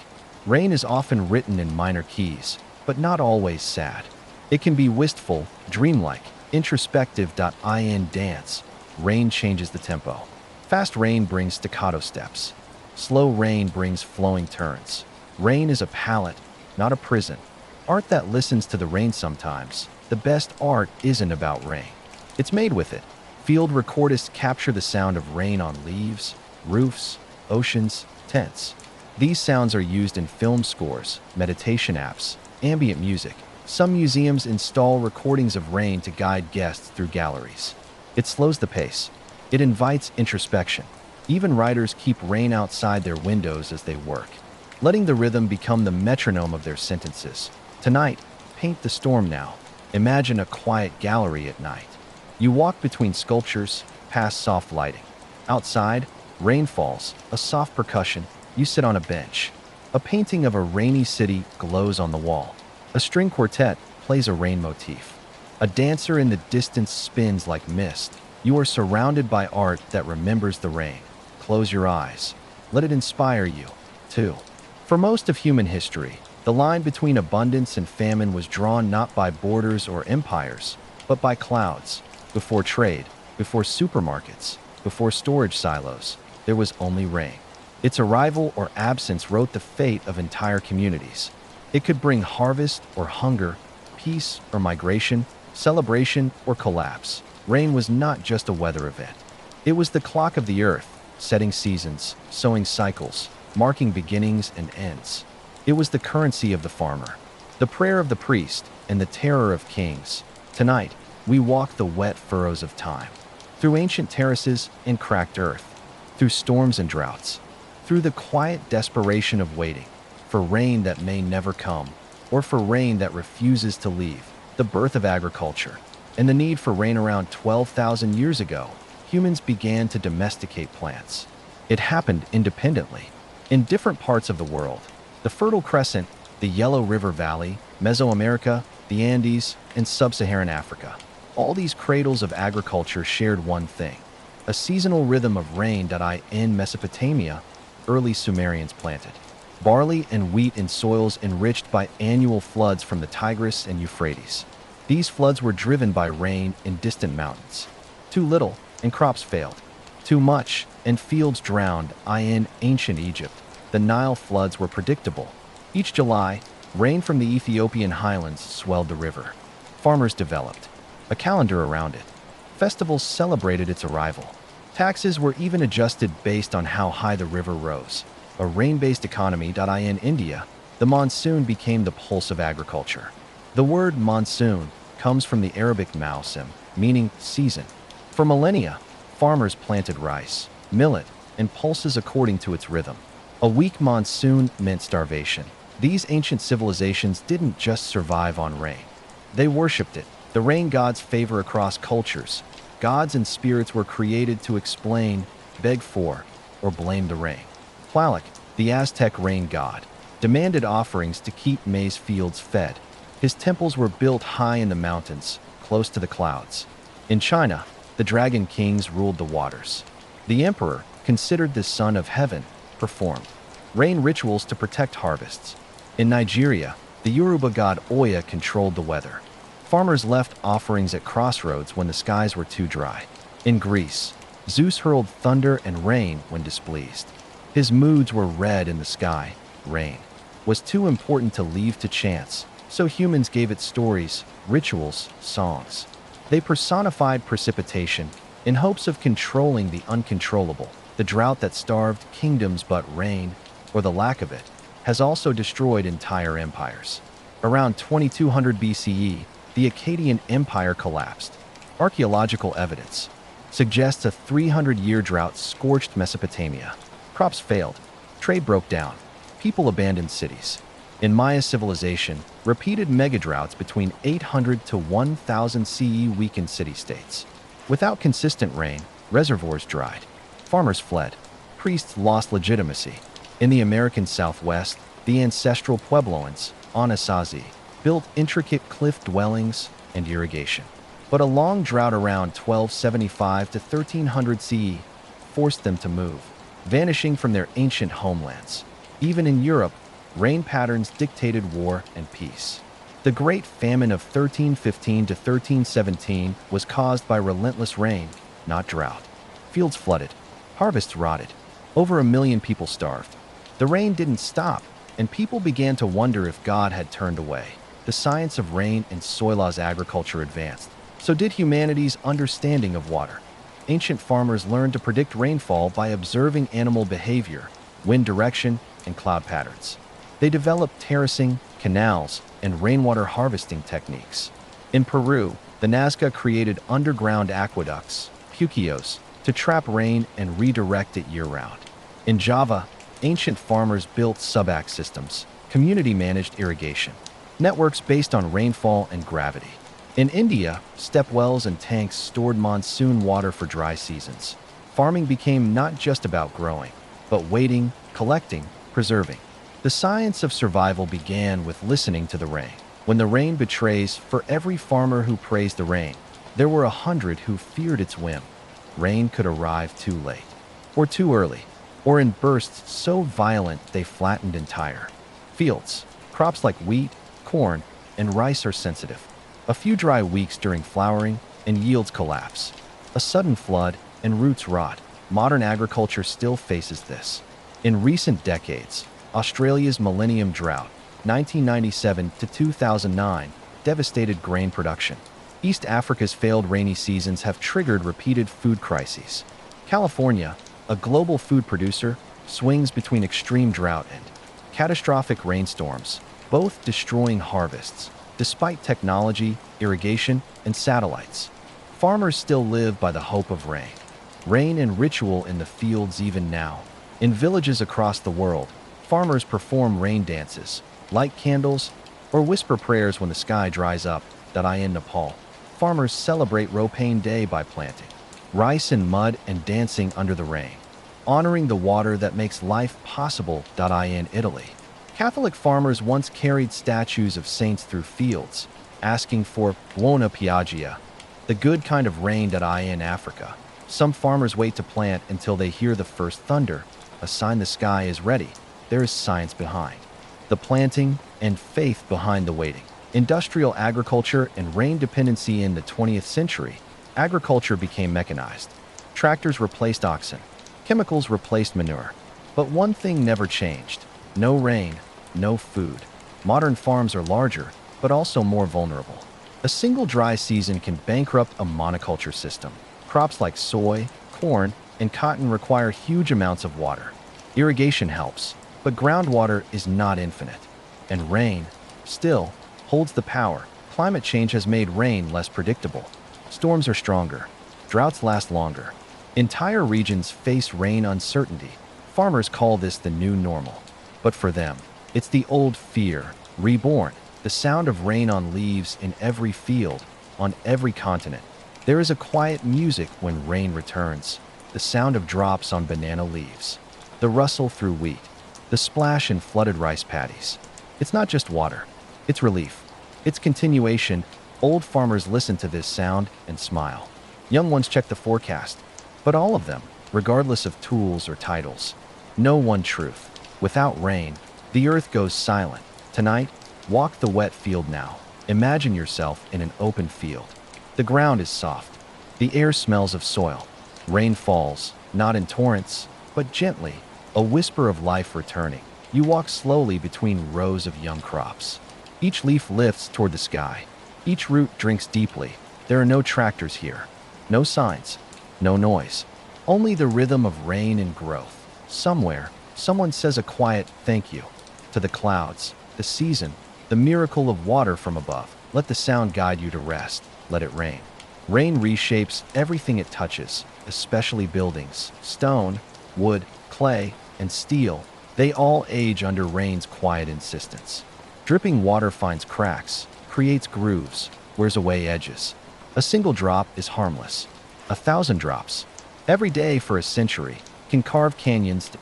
rain is often written in minor keys, but not always sad. It can be wistful, dreamlike, introspective. In dance, rain changes the tempo. Fast rain brings staccato steps. Slow rain brings flowing turns. Rain is a palette, not a prison. Art that listens to the rain. Sometimes, the best art isn't about rain. It's made with it. Field recordists capture the sound of rain on leaves, roofs, oceans, tents. These sounds are used in film scores, meditation apps, ambient music. Some museums install recordings of rain to guide guests through galleries. It slows the pace. It invites introspection. Even writers keep rain outside their windows as they work, letting the rhythm become the metronome of their sentences. Tonight, paint the storm now. Imagine a quiet gallery at night. You walk between sculptures, past soft lighting. Outside, Rain falls, a soft percussion, you sit on a bench. A painting of a rainy city glows on the wall. A string quartet plays a rain motif. A dancer in the distance spins like mist. You are surrounded by art that remembers the rain. Close your eyes. Let it inspire you, too. For most of human history, the line between abundance and famine was drawn not by borders or empires, but by clouds. Before trade, before supermarkets, before storage silos, there was only rain. Its arrival or absence wrote the fate of entire communities. It could bring harvest or hunger, peace or migration, celebration or collapse. Rain was not just a weather event. It was the clock of the earth, setting seasons, sowing cycles, marking beginnings and ends. It was the currency of the farmer, the prayer of the priest, and the terror of kings. Tonight, we walk the wet furrows of time, through ancient terraces and cracked earth, through storms and droughts, through the quiet desperation of waiting for rain that may never come, or for rain that refuses to leave. The birth of agriculture and the need for rain around 12,000 years ago, humans began to domesticate plants. It happened independently. In different parts of the world, the Fertile Crescent, the Yellow River Valley, Mesoamerica, the Andes, and Sub-Saharan Africa, all these cradles of agriculture shared one thing: a seasonal rhythm of rain. In Mesopotamia, early Sumerians planted barley and wheat in soils enriched by annual floods from the Tigris and Euphrates. These floods were driven by rain in distant mountains. Too little, and crops failed. Too much, and fields drowned. In ancient Egypt, the Nile floods were predictable. Each July, rain from the Ethiopian highlands swelled the river. Farmers developed a calendar around it. Festivals celebrated its arrival. Taxes were even adjusted based on how high the river rose. A rain-based economy. In India, the monsoon became the pulse of agriculture. The word monsoon comes from the Arabic mausim, meaning season. For millennia, farmers planted rice, millet, and pulses according to its rhythm. A weak monsoon meant starvation. These ancient civilizations didn't just survive on rain. They worshipped it. The rain god's favor across cultures. Gods and spirits were created to explain, beg for, or blame the rain. Tlaloc, the Aztec rain god, demanded offerings to keep maize fields fed. His temples were built high in the mountains, close to the clouds. In China, the dragon kings ruled the waters. The emperor, considered the son of heaven, performed rain rituals to protect harvests. In Nigeria, the Yoruba god Oya controlled the weather. Farmers left offerings at crossroads when the skies were too dry. In Greece, Zeus hurled thunder and rain when displeased. His moods were red in the sky. Rain was too important to leave to chance, so humans gave it stories, rituals, songs. They personified precipitation in hopes of controlling the uncontrollable. The drought that starved kingdoms, but rain, or the lack of it, has also destroyed entire empires. Around 2200 BCE, the Akkadian Empire collapsed. Archaeological evidence suggests a 300-year drought scorched Mesopotamia. Crops failed, trade broke down, people abandoned cities. In Maya civilization, repeated megadroughts between 800 to 1000 CE weakened city-states. Without consistent rain, reservoirs dried. Farmers fled. Priests lost legitimacy. In the American Southwest, the ancestral Puebloans, Anasazi, built intricate cliff dwellings and irrigation. But a long drought around 1275 to 1300 CE forced them to move, vanishing from their ancient homelands. Even in Europe, rain patterns dictated war and peace. The Great Famine of 1315 to 1317 was caused by relentless rain, not drought. Fields flooded, harvests rotted, over 1 million people starved. The rain didn't stop, and people began to wonder if God had turned away. The science of rain and soil-as agriculture advanced. So did humanity's understanding of water. Ancient farmers learned to predict rainfall by observing animal behavior, wind direction, and cloud patterns. They developed terracing, canals, and rainwater harvesting techniques. In Peru, the Nazca created underground aqueducts, puquios, to trap rain and redirect it year-round. In Java, ancient farmers built subac systems, community-managed irrigation, networks based on rainfall and gravity. In India, step wells and tanks stored monsoon water for dry seasons. Farming became not just about growing, but waiting, collecting, preserving. The science of survival began with listening to the rain. When the rain betrays, for every farmer who praised the rain, there were 100 who feared its whim. Rain could arrive too late, or too early, or in bursts so violent they flattened entire fields. Crops like wheat, corn, and rice are sensitive. A few dry weeks during flowering and yields collapse. A sudden flood and roots rot. Modern agriculture still faces this. In recent decades, Australia's millennium drought, 1997 to 2009, devastated grain production. East Africa's failed rainy seasons have triggered repeated food crises. California, a global food producer, swings between extreme drought and catastrophic rainstorms, both destroying harvests. Despite technology, irrigation, and satellites, farmers still live by the hope of rain. Rain and ritual in the fields even now. In villages across the world, farmers perform rain dances, light candles, or whisper prayers when the sky dries up. In Nepal, farmers celebrate Ropain Day by planting rice in mud and dancing under the rain, honoring the water that makes life possible. In Italy, Catholic farmers once carried statues of saints through fields, asking for buona pioggia, the good kind of rain. In Africa, some farmers wait to plant until they hear the first thunder, a sign the sky is ready. There is science behind the planting and faith behind the waiting. Industrial agriculture and rain dependency. In the 20th century, agriculture became mechanized. Tractors replaced oxen. Chemicals replaced manure. But one thing never changed: no rain, no food. Modern farms are larger, but also more vulnerable. A single dry season can bankrupt a monoculture system. Crops like soy, corn, and cotton require huge amounts of water. Irrigation helps, but groundwater is not infinite. And rain, still, holds the power. Climate change has made rain less predictable. Storms are stronger. Droughts last longer. Entire regions face rain uncertainty. Farmers call this the new normal. But for them, it's the old fear, reborn. The sound of rain on leaves in every field, on every continent. There is a quiet music when rain returns. The sound of drops on banana leaves. The rustle through wheat. The splash in flooded rice paddies. It's not just water. It's relief. It's continuation. Old farmers listen to this sound and smile. Young ones check the forecast. But all of them, regardless of tools or titles, know one truth. Without rain, the earth goes silent. Tonight, walk the wet field now. Imagine yourself in an open field. The ground is soft. The air smells of soil. Rain falls, not in torrents, but gently, a whisper of life returning. You walk slowly between rows of young crops. Each leaf lifts toward the sky. Each root drinks deeply. There are no tractors here. No signs. No noise. Only the rhythm of rain and growth. Somewhere, someone says a quiet thank you to the clouds, the season, the miracle of water from above. Let the sound guide you to rest. Let it rain. Rain reshapes everything it touches, especially buildings. Stone, wood, clay, and steel. They all age under rain's quiet insistence. Dripping water finds cracks, creates grooves, wears away edges. A single drop is harmless. 1,000 drops, every day for a century, can carve canyons.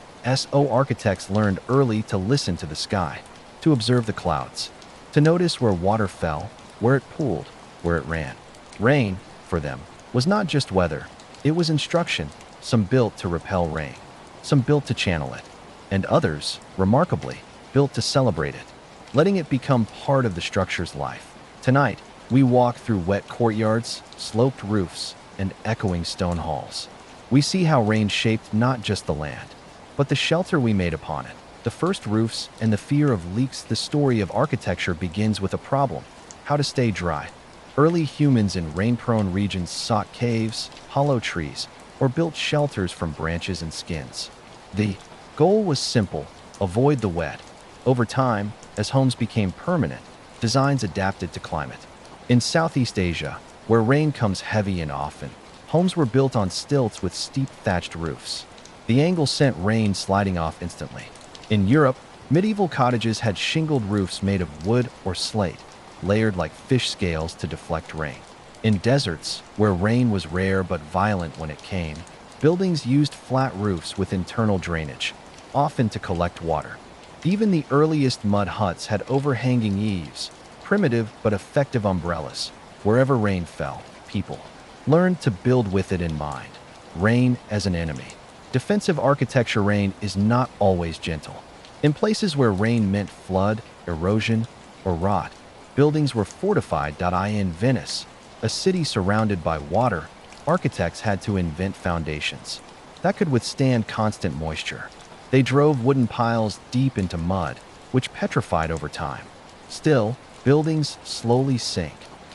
Architects learned early to listen to the sky, to observe the clouds, to notice where water fell, where it pooled, where it ran. Rain, for them, was not just weather. It was instruction, some built to repel rain, some built to channel it, and others, remarkably, built to celebrate it, letting it become part of the structure's life. Tonight, we walk through wet courtyards, sloped roofs, and echoing stone halls. We see how rain shaped not just the land, but the shelter we made upon it. The first roofs and the fear of leaks. The story of architecture begins with a problem: how to stay dry. Early humans in rain-prone regions sought caves, hollow trees, or built shelters from branches and skins. The goal was simple: avoid the wet. Over time, as homes became permanent, designs adapted to climate. In Southeast Asia, where rain comes heavy and often, homes were built on stilts with steep thatched roofs. The angle sent rain sliding off instantly. In Europe, medieval cottages had shingled roofs made of wood or slate, layered like fish scales to deflect rain. In deserts, where rain was rare but violent when it came, Buildings used flat roofs with internal drainage, often to collect water. Even the earliest mud huts had overhanging eaves, primitive but effective umbrellas. Wherever rain fell, people learned to build with it in mind. Rain as an enemy. Defensive architecture. Rain is not always gentle. In places where rain meant flood, erosion, or rot, buildings were fortified. In Venice, a city surrounded by water, architects had to invent foundations that could withstand constant moisture. They drove wooden piles deep into mud, which petrified over time. Still, buildings slowly sink.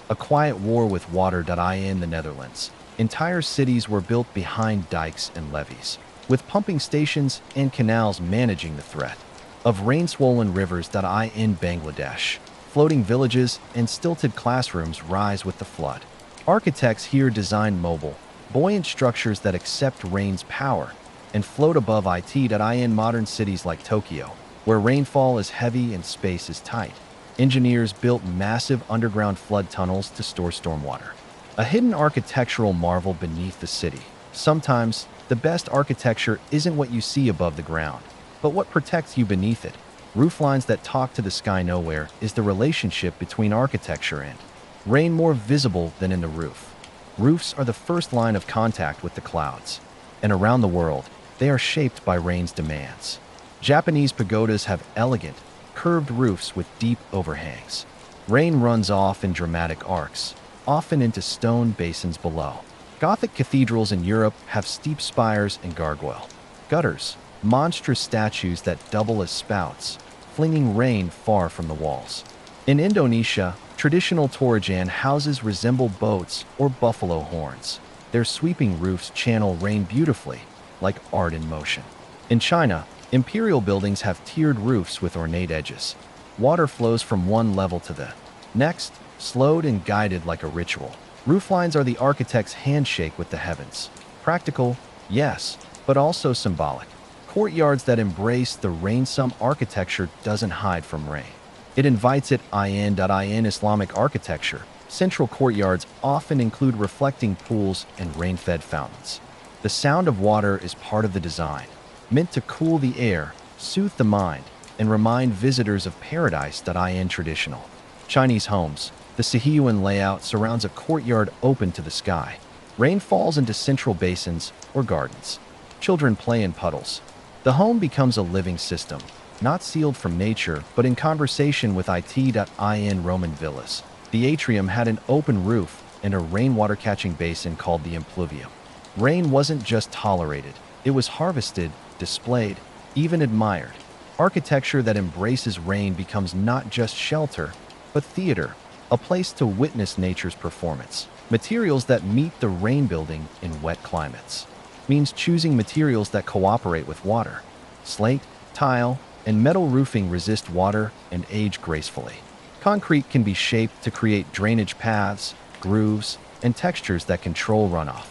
A quiet war with water. In the Netherlands, entire cities were built behind dikes and levees, with pumping stations and canals managing the threat of rain-swollen rivers. In Bangladesh, floating villages and stilted classrooms rise with the flood. Architects here designed mobile, buoyant structures that accept rain's power and float above it. In modern cities like Tokyo, where rainfall is heavy and space is tight, engineers built massive underground flood tunnels to store stormwater. A hidden architectural marvel beneath the city. Sometimes, the best architecture isn't what you see above the ground, but what protects you beneath it. Rooflines that talk to the sky. Nowhere is the relationship between architecture and rain more visible than in the roof. Roofs are the first line of contact with the clouds, and around the world, they are shaped by rain's demands. Japanese pagodas have elegant, curved roofs with deep overhangs. Rain runs off in dramatic arcs, often into stone basins below. Gothic cathedrals in Europe have steep spires and gargoyle gutters, monstrous statues that double as spouts, flinging rain far from the walls. In Indonesia, traditional Torajan houses resemble boats or buffalo horns. Their sweeping roofs channel rain beautifully, like art in motion. In China, imperial buildings have tiered roofs with ornate edges. Water flows from one level to the next, slowed and guided like a ritual. Rooflines are the architect's handshake with the heavens. Practical, yes, but also symbolic. Courtyards that embrace the rain. Some architecture doesn't hide from rain. It invites it. In Islamic architecture, central courtyards often include reflecting pools and rain-fed fountains. The sound of water is part of the design, meant to cool the air, soothe the mind, and remind visitors of paradise. In traditional Chinese homes, the Sihiyuan layout surrounds a courtyard open to the sky. Rain falls into central basins or gardens. Children play in puddles. The home becomes a living system, not sealed from nature, but in conversation with it. In Roman villas, the atrium had an open roof and a rainwater catching basin called the impluvium. Rain wasn't just tolerated, it was harvested, displayed, even admired. Architecture that embraces rain becomes not just shelter, but theater, a place to witness nature's performance. Materials that meet the rain. Building in wet climates means choosing materials that cooperate with water. Slate, tile, and metal roofing resist water and age gracefully. Concrete can be shaped to create drainage paths, grooves, and textures that control runoff.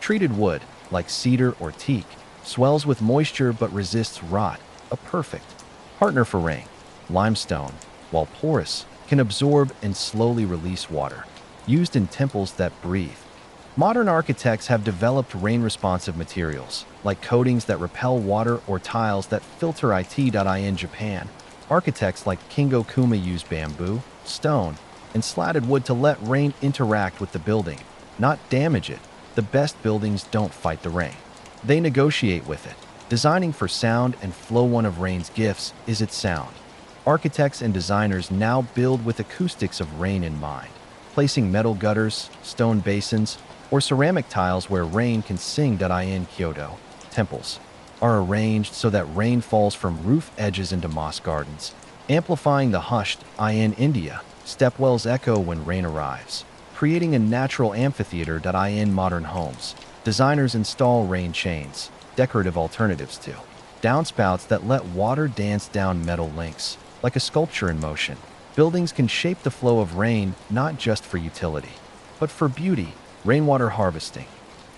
Treated wood, like cedar or teak, swells with moisture but resists rot, a perfect partner for rain. Limestone, while porous, can absorb and slowly release water, used in temples that breathe. Modern architects have developed rain-responsive materials, like coatings that repel water or tiles that filter it. In Japan, architects like Kingo Kuma use bamboo, stone, and slatted wood to let rain interact with the building, not damage it. The best buildings don't fight the rain. They negotiate with it. Designing for sound and flow. One of rain's gifts is its sound. Architects and designers now build with acoustics of rain in mind, placing metal gutters, stone basins, or ceramic tiles where rain can sing. In Kyoto, temples are arranged so that rain falls from roof edges into moss gardens, amplifying the hushed. In India, stepwells echo when rain arrives, creating a natural amphitheater. In modern homes, designers install rain chains, decorative alternatives to downspouts that let water dance down metal links, like a sculpture in motion. Buildings can shape the flow of rain not just for utility, but for beauty. Rainwater harvesting.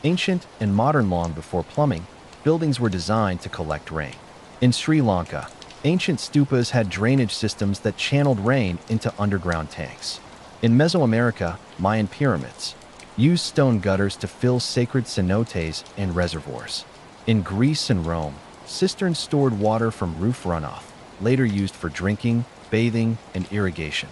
Ancient and modern. Long before plumbing, buildings were designed to collect rain. In Sri Lanka, ancient stupas had drainage systems that channeled rain into underground tanks. In Mesoamerica, Mayan pyramids used stone gutters to fill sacred cenotes and reservoirs. In Greece and Rome, cisterns stored water from roof runoff, later used for drinking, bathing, and irrigation.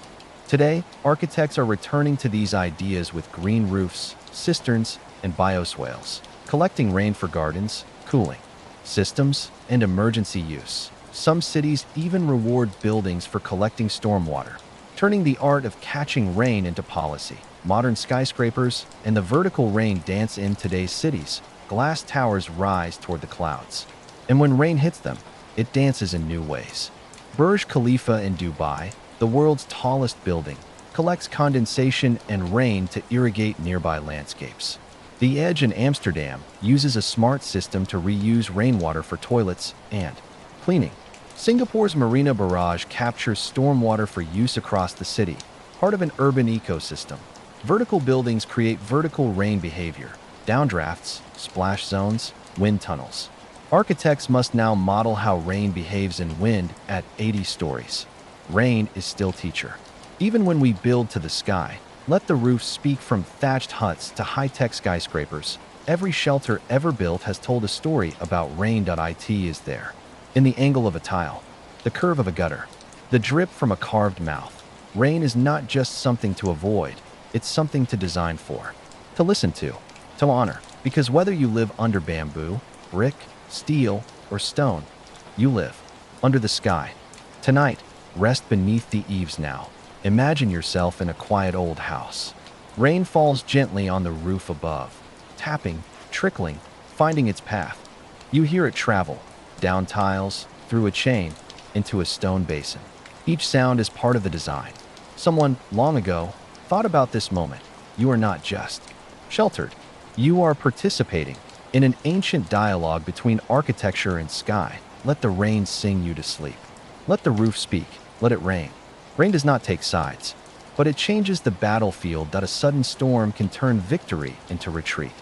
Today, architects are returning to these ideas with green roofs, cisterns, and bioswales, collecting rain for gardens, cooling systems, and emergency use. Some cities even reward buildings for collecting stormwater, turning the art of catching rain into policy. Modern skyscrapers and the vertical rain dance in today's cities. Glass towers rise toward the clouds, and when rain hits them, it dances in new ways. Burj Khalifa in Dubai, the world's tallest building, collects condensation and rain to irrigate nearby landscapes. The Edge in Amsterdam uses a smart system to reuse rainwater for toilets and cleaning. Singapore's Marina Barrage captures stormwater for use across the city, part of an urban ecosystem. Vertical buildings create vertical rain behavior, downdrafts, splash zones, wind tunnels. Architects must now model how rain behaves in wind at 80 stories. Rain is still teacher. Even when we build to the sky, let the roof speak. From thatched huts to high-tech skyscrapers, every shelter ever built has told a story about rain. It is there. In the angle of a tile, the curve of a gutter, the drip from a carved mouth. Rain is not just something to avoid, it's something to design for, to listen to honor. Because whether you live under bamboo, brick, steel, or stone, you live under the sky. Tonight, rest beneath the eaves now. Imagine yourself in a quiet old house. Rain falls gently on the roof above, tapping, trickling, finding its path. You hear it travel, down tiles, through a chain, into a stone basin. Each sound is part of the design. Someone, long ago, thought about this moment. You are not just sheltered. You are participating in an ancient dialogue between architecture and sky. Let the rain sing you to sleep. Let the roof speak. Let it rain. Rain does not take sides, but it changes the battlefield. That a sudden storm can turn victory into retreat.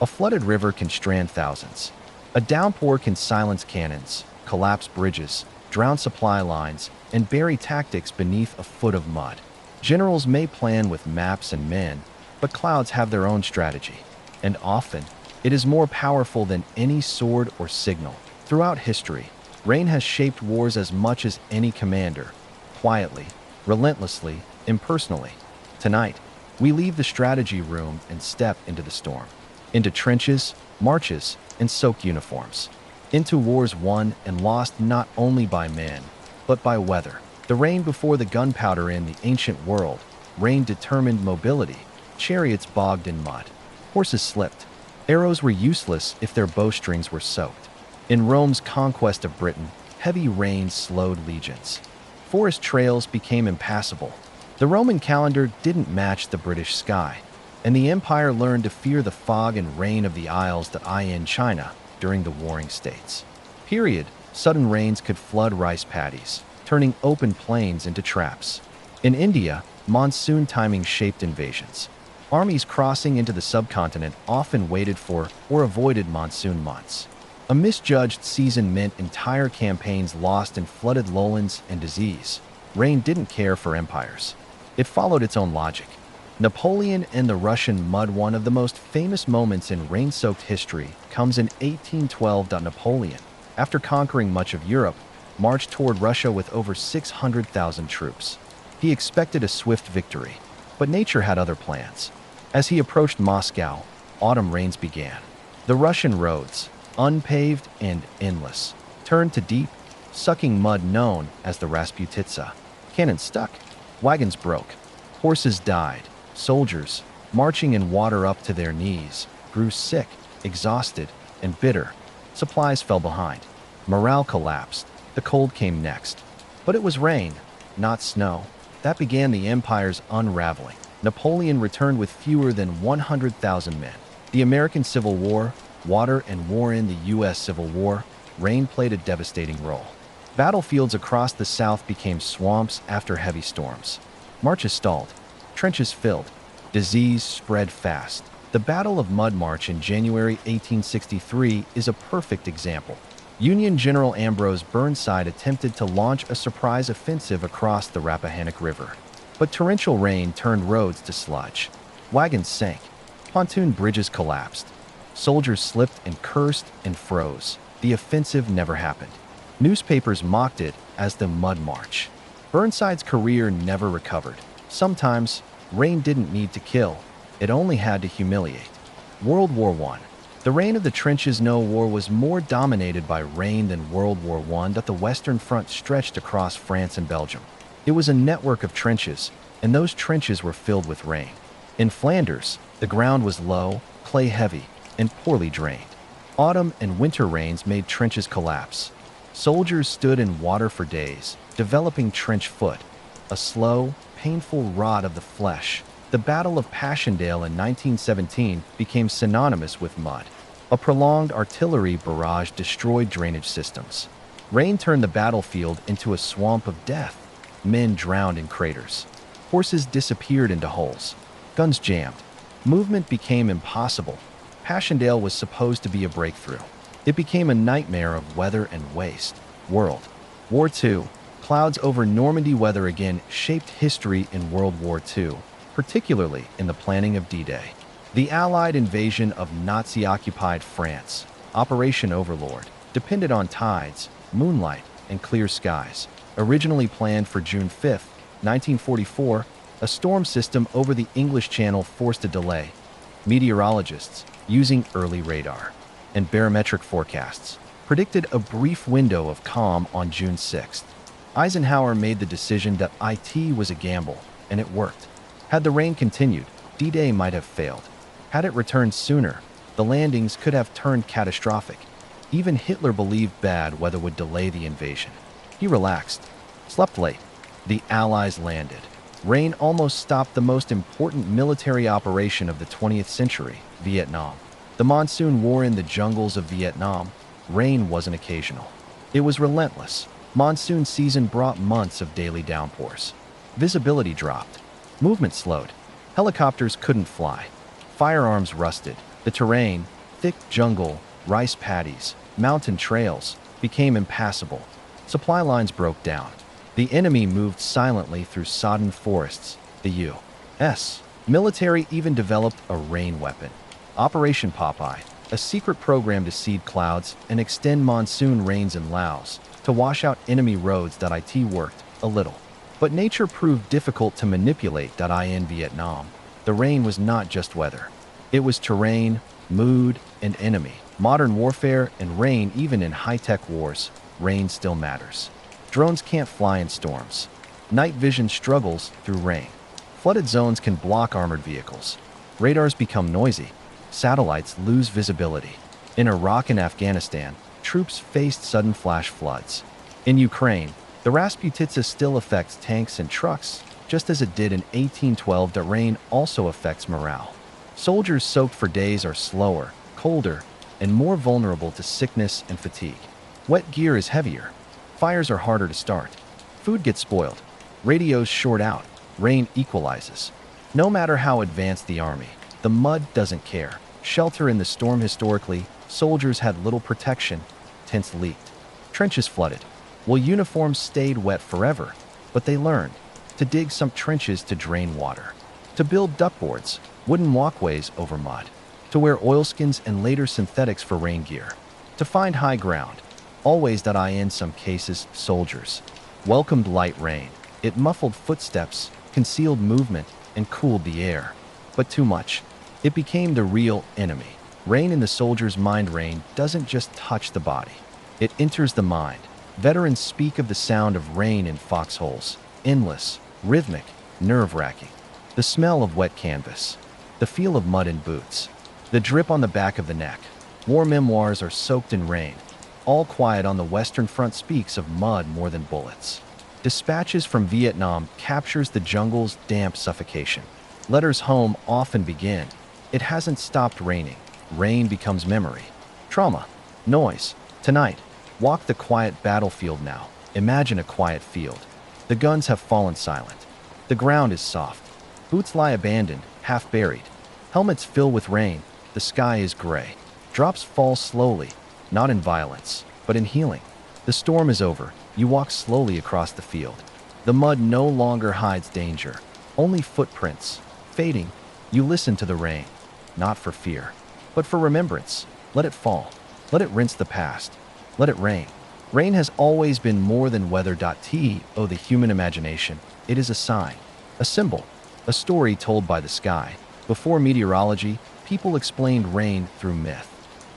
A flooded river can strand thousands. A downpour can silence cannons, collapse bridges, drown supply lines, and bury tactics beneath a foot of mud. Generals may plan with maps and men, but clouds have their own strategy, and often it is more powerful than any sword or signal. Throughout history, rain has shaped wars as much as any commander, quietly, relentlessly, impersonally. Tonight, we leave the strategy room and step into the storm, into trenches, marches, and soaked uniforms, into wars won and lost not only by men, but by weather. The rain before the gunpowder. In the ancient world, rain determined mobility. Chariots bogged in mud. Horses slipped. Arrows were useless if their bowstrings were soaked. In Rome's conquest of Britain, heavy rain slowed legions. Forest trails became impassable. The Roman calendar didn't match the British sky, and the empire learned to fear the fog and rain of the Isles in China during the Warring States. Sudden rains could flood rice paddies, turning open plains into traps. In India, monsoon timing shaped invasions. Armies crossing into the subcontinent often waited for or avoided monsoon months. A misjudged season meant entire campaigns lost in flooded lowlands and disease. Rain didn't care for empires. It followed its own logic. Napoleon and the Russian mud. One of the most famous moments in rain-soaked history comes in 1812. Napoleon, after conquering much of Europe, marched toward Russia with over 600,000 troops. He expected a swift victory, but nature had other plans. As he approached Moscow, autumn rains began. The Russian roads, unpaved and endless, turned to deep, sucking mud known as the Rasputitsa. Cannons stuck, wagons broke, horses died. Soldiers, marching in water up to their knees, grew sick, exhausted, and bitter. Supplies fell behind. Morale collapsed. The cold came next. But it was rain, not snow, that began the empire's unraveling. Napoleon returned with fewer than 100,000 men. The American Civil War, water and war. In the U.S. Civil War, rain played a devastating role. Battlefields across the South became swamps after heavy storms. Marches stalled. Trenches filled. Disease spread fast. The Battle of Mud March in January 1863 is a perfect example. Union General Ambrose Burnside attempted to launch a surprise offensive across the Rappahannock River. But torrential rain turned roads to sludge. Wagons sank. Pontoon bridges collapsed. Soldiers slipped and cursed and froze. The offensive never happened. Newspapers mocked it as the Mud March. Burnside's career never recovered. Sometimes, rain didn't need to kill. It only had to humiliate. World War I. The reign of the trenches. No war was more dominated by rain than World War I. That the Western Front stretched across France and Belgium. It was a network of trenches, and those trenches were filled with rain. In Flanders, the ground was low, clay-heavy, and poorly drained. Autumn and winter rains made trenches collapse. Soldiers stood in water for days, developing trench foot, a slow, painful rot of the flesh. The Battle of Passchendaele in 1917 became synonymous with mud. A prolonged artillery barrage destroyed drainage systems. Rain turned the battlefield into a swamp of death. Men drowned in craters. Horses disappeared into holes. Guns jammed. Movement became impossible. Passchendaele was supposed to be a breakthrough. It became a nightmare of weather and waste. World War II. Clouds over Normandy. Weather again shaped history in World War II, particularly in the planning of D-Day. The Allied invasion of Nazi-occupied France, Operation Overlord, depended on tides, moonlight, and clear skies. Originally planned for June 5, 1944, a storm system over the English Channel forced a delay. Meteorologists, using early radar and barometric forecasts, predicted a brief window of calm on June 6th. Eisenhower made the decision that it was a gamble, and it worked. Had the rain continued, D-Day might have failed. Had it returned sooner, the landings could have turned catastrophic. Even Hitler believed bad weather would delay the invasion. He relaxed, slept late. The Allies landed. Rain almost stopped the most important military operation of the 20th century, Vietnam. The monsoon war in the jungles of Vietnam. Rain wasn't occasional. It was relentless. Monsoon season brought months of daily downpours. Visibility dropped. Movement slowed. Helicopters couldn't fly. Firearms rusted. The terrain, thick jungle, rice paddies, mountain trails, became impassable. Supply lines broke down. The enemy moved silently through sodden forests. The U.S. military even developed a rain weapon. Operation Popeye, a secret program to seed clouds and extend monsoon rains in Laos to wash out enemy roads. It worked a little. But nature proved difficult to manipulate. In Vietnam, the rain was not just weather. It was terrain, mood, and enemy. Modern warfare and rain. Even in high-tech wars, rain still matters. Drones can't fly in storms. Night vision struggles through rain. Flooded zones can block armored vehicles. Radars become noisy. Satellites lose visibility. In Iraq and Afghanistan, troops faced sudden flash floods. In Ukraine, the Rasputitsa still affects tanks and trucks, just as it did in 1812. The rain also affects morale. Soldiers soaked for days are slower, colder, and more vulnerable to sickness and fatigue. Wet gear is heavier. Fires are harder to start. Food gets spoiled. Radios short out. Rain equalizes. No matter how advanced the army, the mud doesn't care. Shelter in the storm. Historically, soldiers had little protection. Tents leaked. Trenches flooded. Well, uniforms stayed wet forever, but they learned to dig some trenches to drain water, to build duckboards, wooden walkways over mud, to wear oilskins and later synthetics for rain gear, to find high ground. Always. In some cases, soldiers welcomed light rain. It muffled footsteps, concealed movement, and cooled the air. But too much. It became the real enemy. Rain in the soldier's mind. Rain doesn't just touch the body. It enters the mind. Veterans speak of the sound of rain in foxholes. Endless, rhythmic, nerve-wracking. The smell of wet canvas. The feel of mud in boots. The drip on the back of the neck. War memoirs are soaked in rain. All Quiet on the Western Front speaks of mud more than bullets. Dispatches from Vietnam captures the jungle's damp suffocation. Letters home often begin, "It hasn't stopped raining." Rain becomes memory. Trauma. Noise. Tonight. Walk the quiet battlefield now. Imagine a quiet field. The guns have fallen silent. The ground is soft. Boots lie abandoned, half buried. Helmets fill with rain. The sky is gray. Drops fall slowly, not in violence, but in healing. The storm is over. You walk slowly across the field. The mud no longer hides danger. Only footprints. Fading, you listen to the rain. not for fear, but for remembrance. Let it fall. Let it rinse the past. Let it rain. Rain has always been more than weather. The human imagination. It is a sign, a symbol, a story told by the sky. Before meteorology, people explained rain through myth.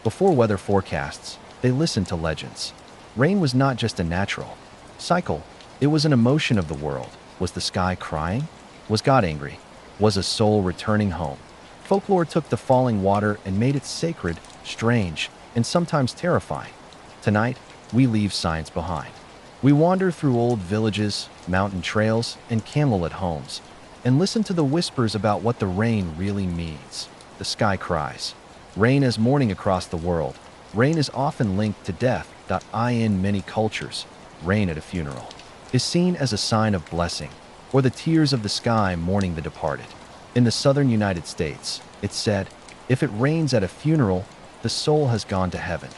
Before weather forecasts, they listened to legends. Rain was not just a natural cycle, it was an emotion of the world. Was the sky crying? Was God angry? Was a soul returning home? Folklore took the falling water and made it sacred, strange, and sometimes terrifying. Tonight, we leave science behind. We wander through old villages, mountain trails, and candlelit homes, and listen to the whispers about what the rain really means. The sky cries. Rain as mourning across the world. Rain is often linked to death. In many cultures, rain at a funeral is seen as a sign of blessing, or the tears of the sky mourning the departed. In the southern United States, it's said, if it rains at a funeral, the soul has gone to heaven.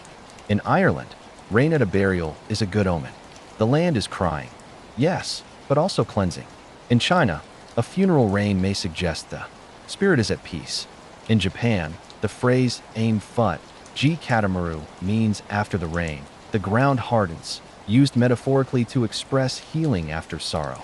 In Ireland, rain at a burial is a good omen. The land is crying, yes, but also cleansing. In China, a funeral rain may suggest the spirit is at peace. In Japan, the phrase ain fut, ji katamaru means after the rain, the ground hardens, used metaphorically to express healing after sorrow.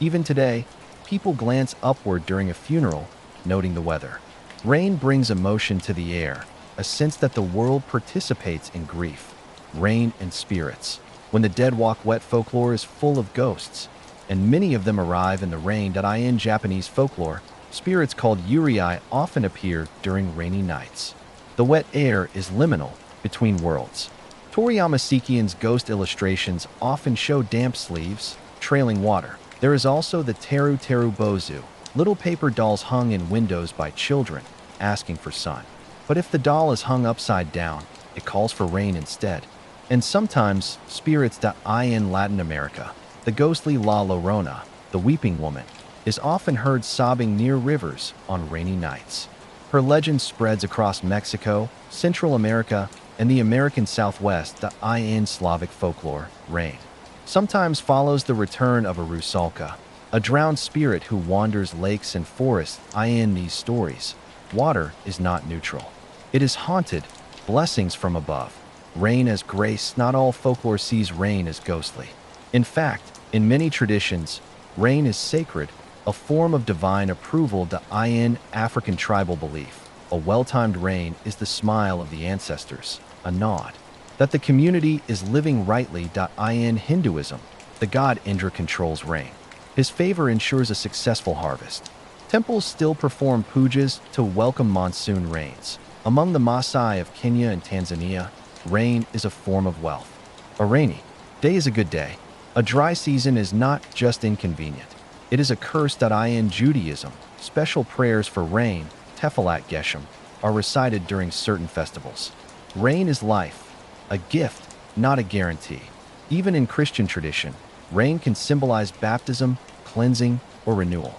Even today, people glance upward during a funeral, noting the weather. Rain brings emotion to the air, a sense that the world participates in grief. Rain and spirits. When the dead walk wet, folklore is full of ghosts, and many of them arrive in the rain. In Japanese folklore, spirits called yurei often appear during rainy nights. The wet air is liminal between worlds. Toriyama Sekien's ghost illustrations often show damp sleeves, trailing water. There is also the teru teru bozu, little paper dolls hung in windows by children, asking for sun. But if the doll is hung upside down, it calls for rain instead. And sometimes, spirits. In Latin America, the ghostly La Llorona, the weeping woman, is often heard sobbing near rivers on rainy nights. Her legend spreads across Mexico, Central America, and the American Southwest. In Slavic folklore, rain sometimes follows the return of a rusalka, a drowned spirit who wanders lakes and forests. In these stories, water is not neutral. It is haunted, blessings from above. Rain as grace. Not all folklore sees rain as ghostly. In fact, in many traditions, rain is sacred, a form of divine approval. In African tribal belief, a well-timed rain is the smile of the ancestors, a nod that the community is living rightly. In Hinduism, the god Indra controls rain. His favor ensures a successful harvest. Temples still perform pujas to welcome monsoon rains. Among the Maasai of Kenya and Tanzania, rain is a form of wealth. A rainy day is a good day. A dry season is not just inconvenient. It is a curse. In Judaism, special prayers for rain, Tefillat Geshem, are recited during certain festivals. Rain is life, a gift, not a guarantee. Even in Christian tradition, rain can symbolize baptism, cleansing, or renewal.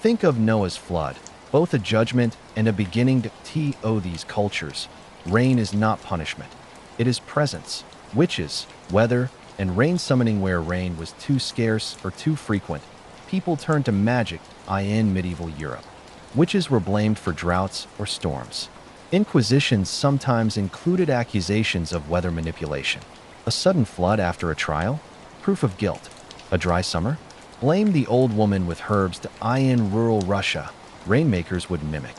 Think of Noah's flood, both a judgment and a beginning. These cultures, rain is not punishment. It is presence. Witches, weather, and rain summoning. Where rain was too scarce or too frequent, people turned to magic. In medieval Europe, witches were blamed for droughts or storms. Inquisitions sometimes included accusations of weather manipulation. A sudden flood after a trial? Proof of guilt. A dry summer? Blame the old woman with herbs. In rural Russia, rainmakers would mimic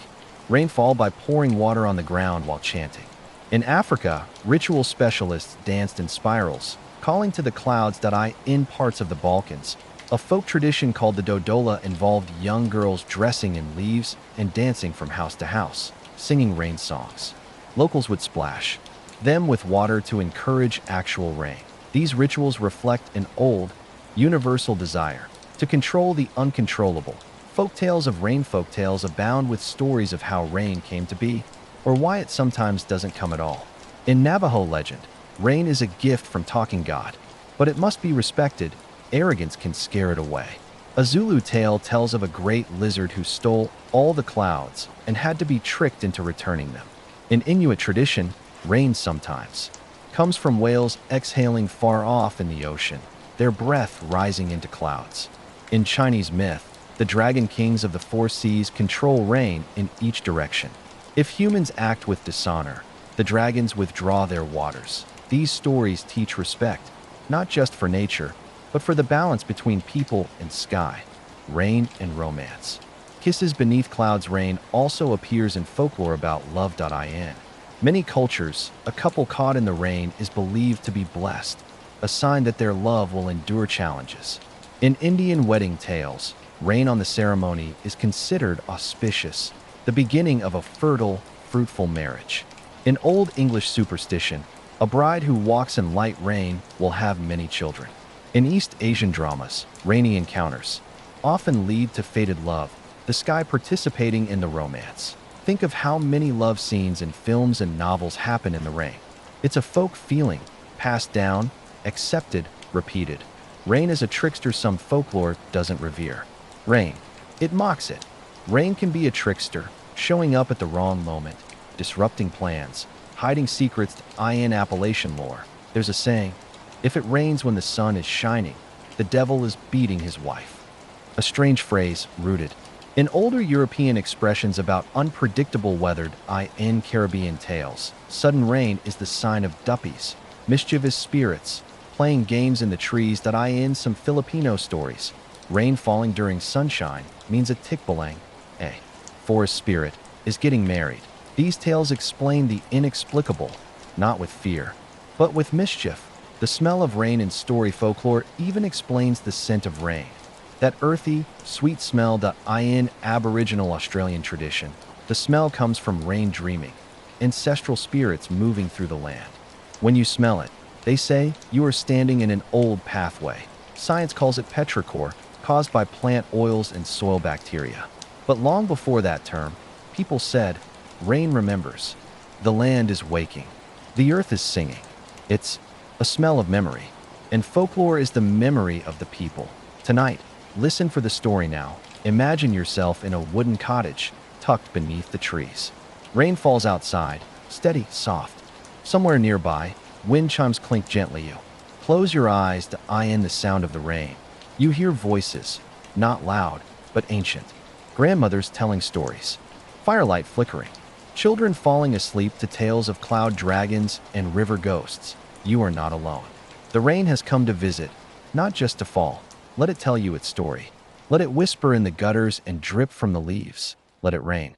rainfall by pouring water on the ground while chanting. In Africa, ritual specialists danced in spirals, calling to the clouds. In parts of the Balkans, a folk tradition called the Dodola involved young girls dressing in leaves and dancing from house to house, singing rain songs. Locals would splash them with water to encourage actual rain. These rituals reflect an old, universal desire to control the uncontrollable. Folktales of rain. Folktales abound with stories of how rain came to be, or why it sometimes doesn't come at all. In Navajo legend, rain is a gift from talking God, but it must be respected. Arrogance can scare it away. A Zulu tale tells of a great lizard who stole all the clouds and had to be tricked into returning them. In Inuit tradition, rain sometimes comes from whales exhaling far off in the ocean, their breath rising into clouds. In Chinese myth, the dragon kings of the four seas control rain in each direction. If humans act with dishonor, the dragons withdraw their waters. These stories teach respect, not just for nature, but for the balance between people and sky, rain and romance. Kisses beneath clouds rain also appears in folklore about love.in. Many cultures, a couple caught in the rain is believed to be blessed, a sign that their love will endure challenges. In Indian wedding tales, rain on the ceremony is considered auspicious, the beginning of a fertile, fruitful marriage. In Old English superstition, a bride who walks in light rain will have many children. In East Asian dramas, rainy encounters often lead to fated love, the sky participating in the romance. Think of how many love scenes in films and novels happen in the rain. It's a folk feeling, passed down, accepted, repeated. Rain is a trickster some folklore doesn't revere. Rain. It mocks it. Rain can be a trickster, showing up at the wrong moment, disrupting plans, hiding secrets in Appalachian lore. There's a saying, if it rains when the sun is shining, the devil is beating his wife. A strange phrase, rooted in older European expressions about unpredictable weather in Caribbean tales. Sudden rain is the sign of duppies, mischievous spirits, playing games in the trees in some Filipino stories. Rain falling during sunshine means a tikbalang, a forest spirit, is getting married. These tales explain the inexplicable, not with fear, but with mischief. The smell of rain in story folklore even explains the scent of rain. That earthy, sweet smell in Aboriginal Australian tradition. The smell comes from rain dreaming, ancestral spirits moving through the land. When you smell it, they say you are standing in an old pathway. Science calls it petrichor, caused by plant oils and soil bacteria. But long before that term, people said, rain remembers. The land is waking. The earth is singing. It's a smell of memory. And folklore is the memory of the people. Tonight, listen for the story now. Imagine yourself in a wooden cottage, tucked beneath the trees. Rain falls outside, steady, soft. Somewhere nearby, wind chimes clink gently. You close your eyes to in the sound of the rain. You hear voices, not loud, but ancient. Grandmothers telling stories. Firelight flickering. Children falling asleep to tales of cloud dragons and river ghosts. You are not alone. The rain has come to visit, not just to fall. Let it tell you its story. Let it whisper in the gutters and drip from the leaves. Let it rain.